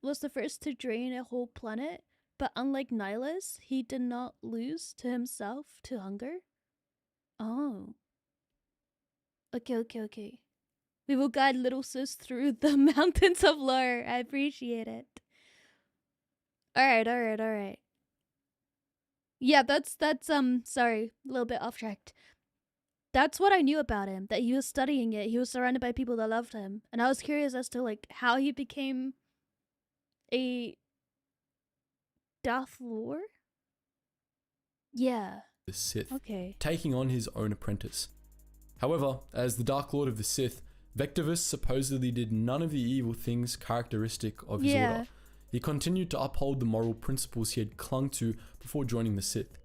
was the first to drain a whole planet, but unlike Nihilus, he did not lose to himself to hunger. Oh. Okay. We will guide little sis through the mountains of lore. I appreciate it. Alright. Yeah, that's sorry, a little bit off track. That's what I knew about him, that he was studying it. He was surrounded by people that loved him. And I was curious as to, like, how he became a Darth Lore? Yeah. The Sith, Okay. taking on his own apprentice. However, as the Dark Lord of the Sith, Vectivus supposedly did none of the evil things characteristic of his order. He continued to uphold the moral principles he had clung to before joining the Sith.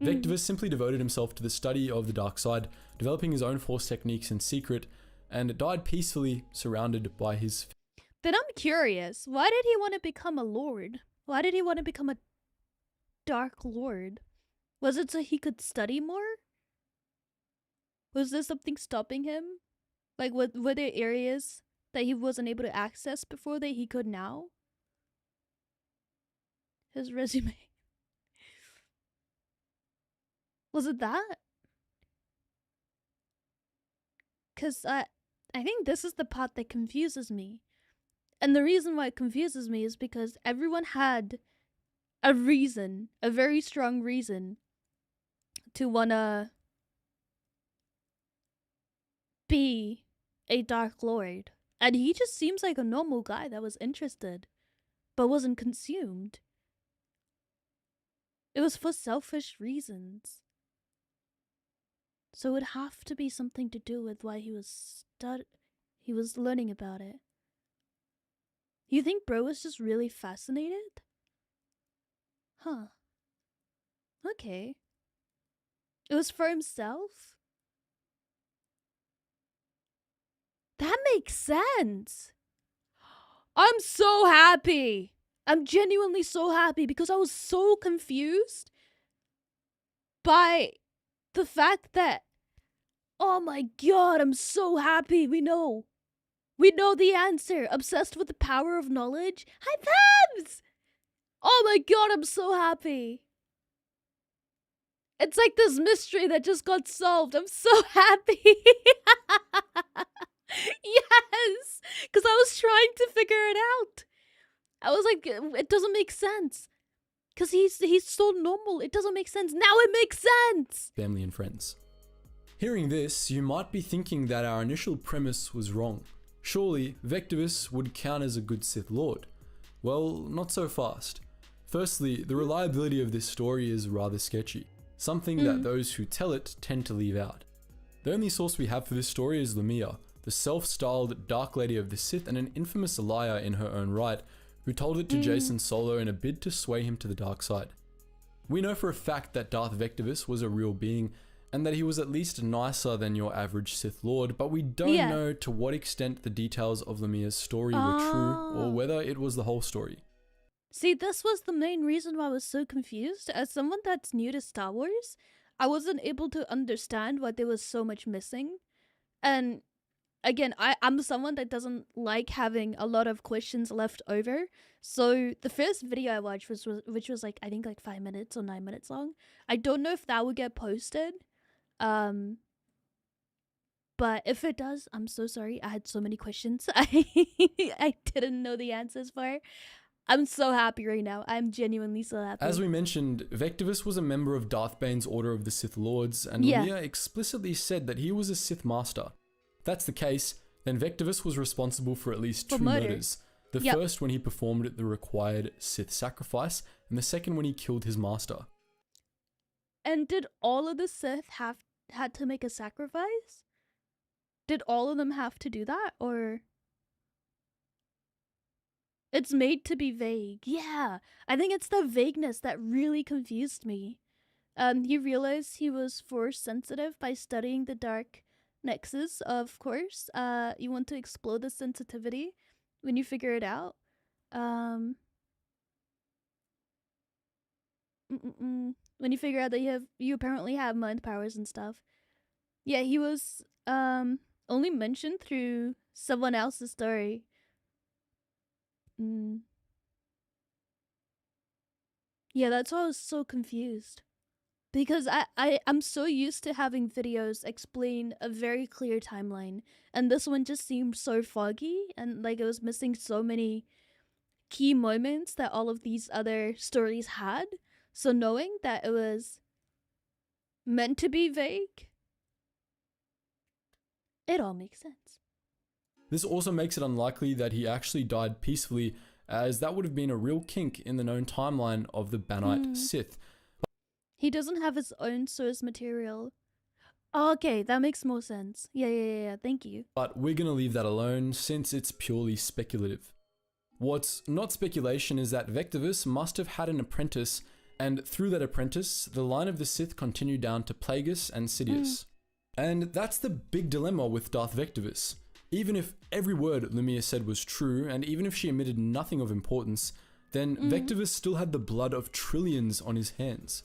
Vectivus simply devoted himself to the study of the dark side, developing his own force techniques in secret, and died peacefully surrounded by his... Then I'm curious, why did he want to become a lord? Why did he want to become a Dark Lord? Was it so he could study more? Was there something stopping him? Like, were there areas that he wasn't able to access before that he could now? His resume. Was it that? Because I think this is the part that confuses me. And the reason why it confuses me is because everyone had a reason, a very strong reason, to wanna be a Dark Lord. And he just seems like a normal guy that was interested, but wasn't consumed. It was for selfish reasons. So it would have to be something to do with why he was learning about it. You think bro was just really fascinated? Huh. Okay. It was for himself? That makes sense. I'm so happy. I'm genuinely so happy because I was so confused by the fact that, oh my god, I'm so happy. We know the answer. Obsessed with the power of knowledge. Hi, Pabs! Oh my god, I'm so happy. It's like this mystery that just got solved. I'm so happy. Yes! Because I was trying to figure it out. I was like, it doesn't make sense. Because he's so normal. It doesn't make sense. Now it makes sense! Family and friends. Hearing this, you might be thinking that our initial premise was wrong. Surely, Vectivus would count as a good Sith Lord. Well, not so fast. Firstly, the reliability of this story is rather sketchy, something that those who tell it tend to leave out. The only source we have for this story is Lamia, the self-styled Dark Lady of the Sith and an infamous liar in her own right, who told it to Jason Solo in a bid to sway him to the dark side. We know for a fact that Darth Vectivus was a real being, and that he was at least nicer than your average Sith Lord, but we don't know to what extent the details of Lamia's story were true, or whether it was the whole story. See, this was the main reason why I was so confused. As someone that's new to Star Wars, I wasn't able to understand why there was so much missing. And again, I'm someone that doesn't like having a lot of questions left over. So the first video I watched which was like, I think like 5 minutes or 9 minutes long. I don't know if that would get posted. But if it does, I'm so sorry. I had so many questions I didn't know the answers for. I'm so happy right now. I'm genuinely so happy. As we mentioned, Vectivus was a member of Darth Bane's Order of the Sith Lords, and Lamia explicitly said that he was a Sith Master. If that's the case, then Vectivus was responsible for at least two murders. The first when he performed the required Sith sacrifice, and the second when he killed his master. And did all of the Sith had to make a sacrifice? Did all of them have to do that, or? It's made to be vague. Yeah, I think it's the vagueness that really confused me. He realized he was force sensitive by studying the dark nexus, of course. You want to explode the sensitivity when you figure it out. When you figure out that you apparently have mind powers and stuff. Yeah, he was only mentioned through someone else's story. Yeah, that's why I was so confused. Because I'm so used to having videos explain a very clear timeline. And this one just seemed so foggy and like it was missing so many key moments that all of these other stories had. So knowing that it was meant to be vague, it all makes sense. This also makes it unlikely that he actually died peacefully, as that would have been a real kink in the known timeline of the Banite Sith. He doesn't have his own source material. Oh, okay, that makes more sense. Yeah, thank you. But we're gonna leave that alone since it's purely speculative. What's not speculation is that Vectivus must have had an apprentice, and through that apprentice, the line of the Sith continued down to Plagueis and Sidious. And that's the big dilemma with Darth Vectivus. Even if every word Lumia said was true, and even if she omitted nothing of importance, then Vectivus still had the blood of trillions on his hands.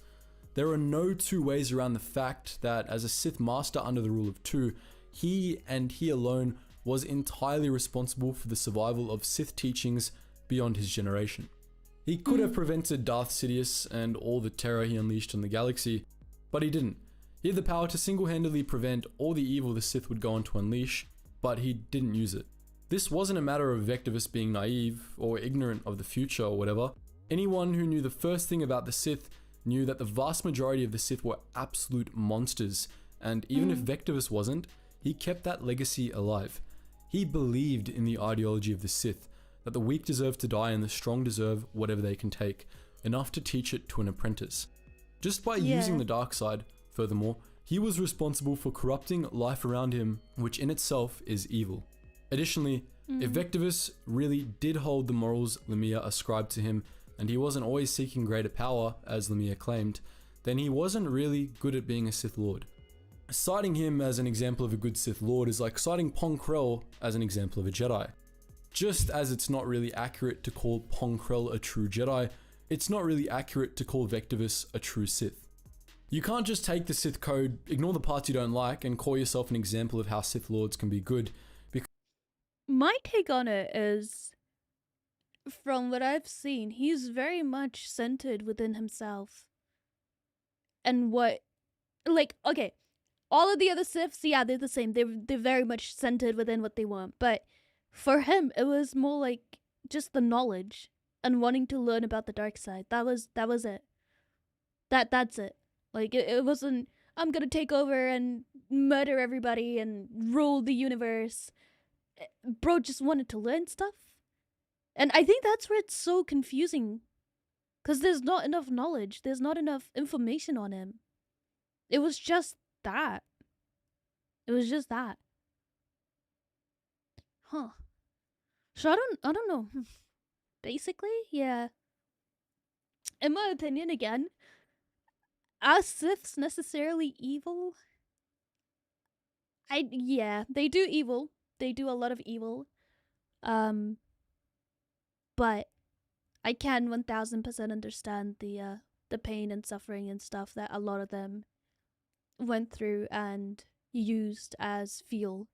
There are no two ways around the fact that as a Sith Master under the rule of two, he and he alone was entirely responsible for the survival of Sith teachings beyond his generation. He could have prevented Darth Sidious and all the terror he unleashed on the galaxy, but he didn't. He had the power to single-handedly prevent all the evil the Sith would go on to unleash, but he didn't use it. This wasn't a matter of Vectivus being naive or ignorant of the future or whatever. Anyone who knew the first thing about the Sith knew that the vast majority of the Sith were absolute monsters, and even if Vectivus wasn't, he kept that legacy alive. He believed in the ideology of the Sith, that the weak deserve to die and the strong deserve whatever they can take, enough to teach it to an apprentice. Just by using the dark side, furthermore, he was responsible for corrupting life around him, which in itself is evil. Additionally, if Vectivus really did hold the morals Lumia ascribed to him, and he wasn't always seeking greater power, as Lumia claimed, then he wasn't really good at being a Sith Lord. Citing him as an example of a good Sith Lord is like citing Pong Krell as an example of a Jedi. Just as it's not really accurate to call Pong Krell a true Jedi, it's not really accurate to call Vectivus a true Sith. You can't just take the Sith code, ignore the parts you don't like, and call yourself an example of how Sith Lords can be good. My take on it is, from what I've seen, he's very much centered within himself. And what, like, okay, all of the other Siths, yeah, they're the same. They're very much centered within what they want. But for him, it was more like just the knowledge and wanting to learn about the dark side. That was it. That's it. Like, it wasn't, I'm gonna take over and murder everybody and rule the universe. Bro just wanted to learn stuff. And I think that's where it's so confusing. Because there's not enough knowledge. There's not enough information on him. It was just that. It was just that. Huh. So I don't know. Basically, yeah. In my opinion, again, are Siths necessarily evil? Yeah, they do evil. They do a lot of evil. But I can 1000% understand the pain and suffering and stuff that a lot of them went through and used as fuel.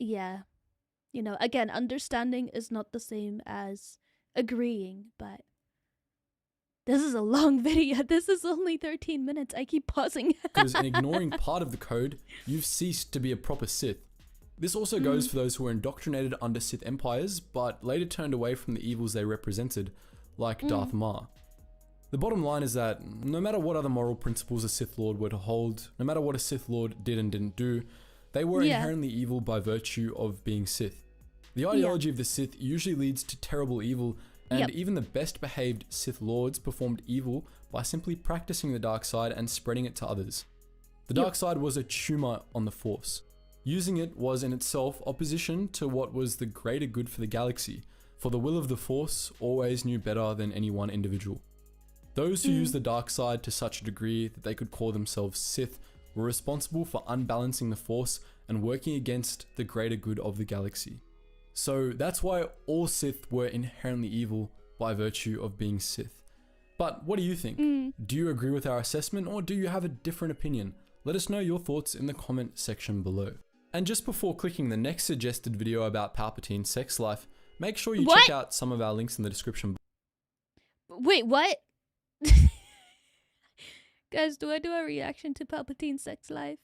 Yeah. You know, again, understanding is not the same as agreeing, but this is a long video. This is only 13 minutes. I keep pausing. Because in ignoring part of the code, you've ceased to be a proper Sith. This also goes for those who were indoctrinated under Sith empires, but later turned away from the evils they represented, like Darth Maul. The bottom line is that no matter what other moral principles a Sith Lord were to hold, no matter what a Sith Lord did and didn't do, they were inherently evil by virtue of being Sith. The ideology of the Sith usually leads to terrible evil, and even the best behaved Sith Lords performed evil by simply practicing the dark side and spreading it to others. The dark side was a tumor on the Force. Using it was in itself opposition to what was the greater good for the galaxy, for the will of the Force always knew better than any one individual. Those who used the dark side to such a degree that they could call themselves Sith were responsible for unbalancing the Force and working against the greater good of the galaxy. So that's why all Sith were inherently evil by virtue of being Sith. But what do you think? Do you agree with our assessment, or do you have a different opinion? Let us know your thoughts in the comment section below. And just before clicking the next suggested video about Palpatine's sex life, make sure you check out some of our links in the description. Wait, what? Guys, do I do a reaction to Palpatine's sex life?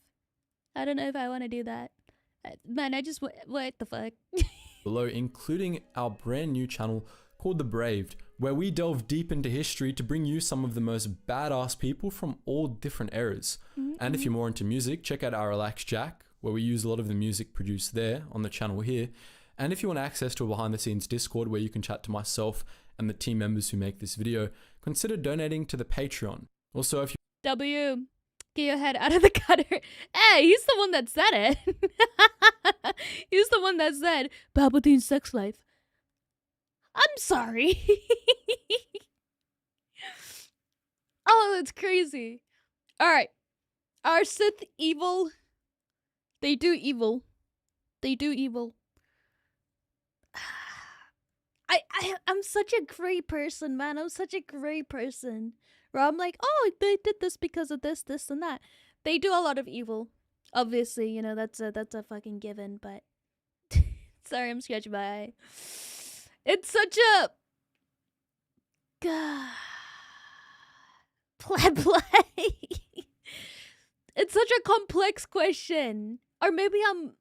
I don't know if I want to do that. Man, I just, what the fuck? Below, including our brand new channel called The Braved, where we delve deep into history to bring you some of the most badass people from all different eras. And if you're more into music, check out our Relax Jack, where we use a lot of the music produced there on the channel here. And if you want access to a behind the scenes Discord where you can chat to myself and the team members who make this video, consider donating to the Patreon. Also, if you Get your head out of the gutter. Hey, he's the one that said it. He's the one that said Palpatine's sex life. I'm sorry. Oh, that's crazy. Alright. Are Sith evil? They do evil. They do evil. I'm such a great person, man. I'm such a great person. Where I'm like, oh, they did this because of this, this, and that. They do a lot of evil. Obviously, you know, that's a fucking given, but... Sorry, I'm scratching my eye. It's such a... play. It's such a complex question. Or maybe I'm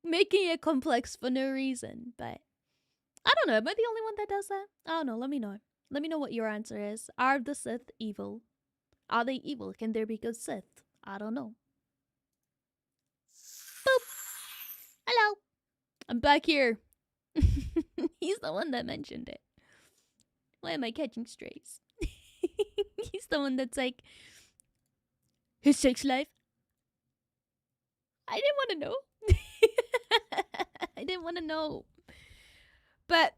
making it complex for no reason, but... I don't know, am I the only one that does that? I don't know, let me know. Let me know what your answer is. Are the Sith evil? Are they evil? Can there be good Sith? I don't know. Boop! Hello! I'm back here. He's the one that mentioned it. Why am I catching strays? He's the one that's like, his sex life? I didn't want to know. I didn't want to know. But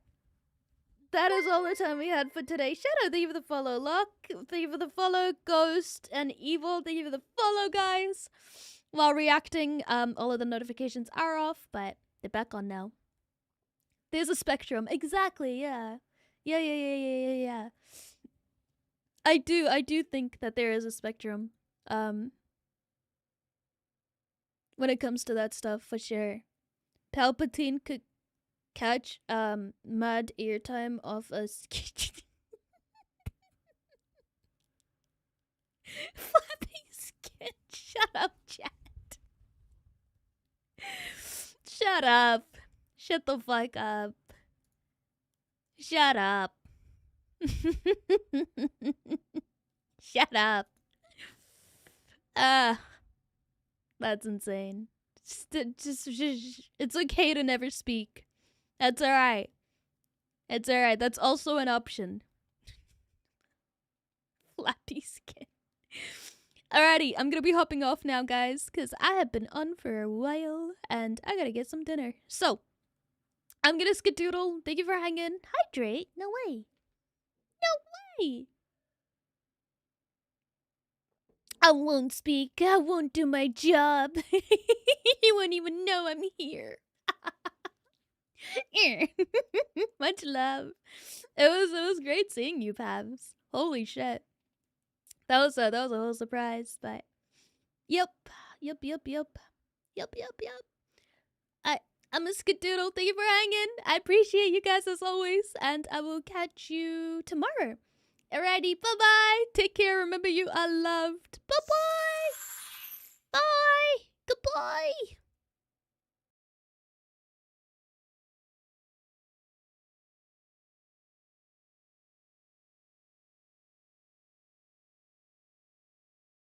that is all the time we had for today. Shadow, thank you for the follow. Lock, thank you for the follow. Ghost and Evil, thank you for the follow, guys. While reacting, all of the notifications are off, but they're back on now. There's a spectrum. Exactly, yeah. Yeah. I do think that there is a spectrum. When it comes to that stuff, for sure. Palpatine could catch mad airtime off a flappy skin. Shut up, chat. Shut up. Shut the fuck up. Shut up. Shut up. That's insane. Just it's okay to never speak. That's alright. It's alright. That's also an option. Flappy skin. Alrighty, I'm gonna be hopping off now, guys, because I have been on for a while, and I gotta get some dinner. So, I'm gonna skedoodle. Thank you for hanging. Hydrate? No way. No way. I won't speak. I won't do my job. You won't even know I'm here. Much love. It was great seeing you, Pabs. Holy shit. That was a whole surprise, but yep. I'm a skedoodle. Thank you for hanging. I appreciate you guys as always, and I will catch you tomorrow. Alrighty, bye-bye. Take care. Remember, you are loved. Bye-bye. Bye. Goodbye.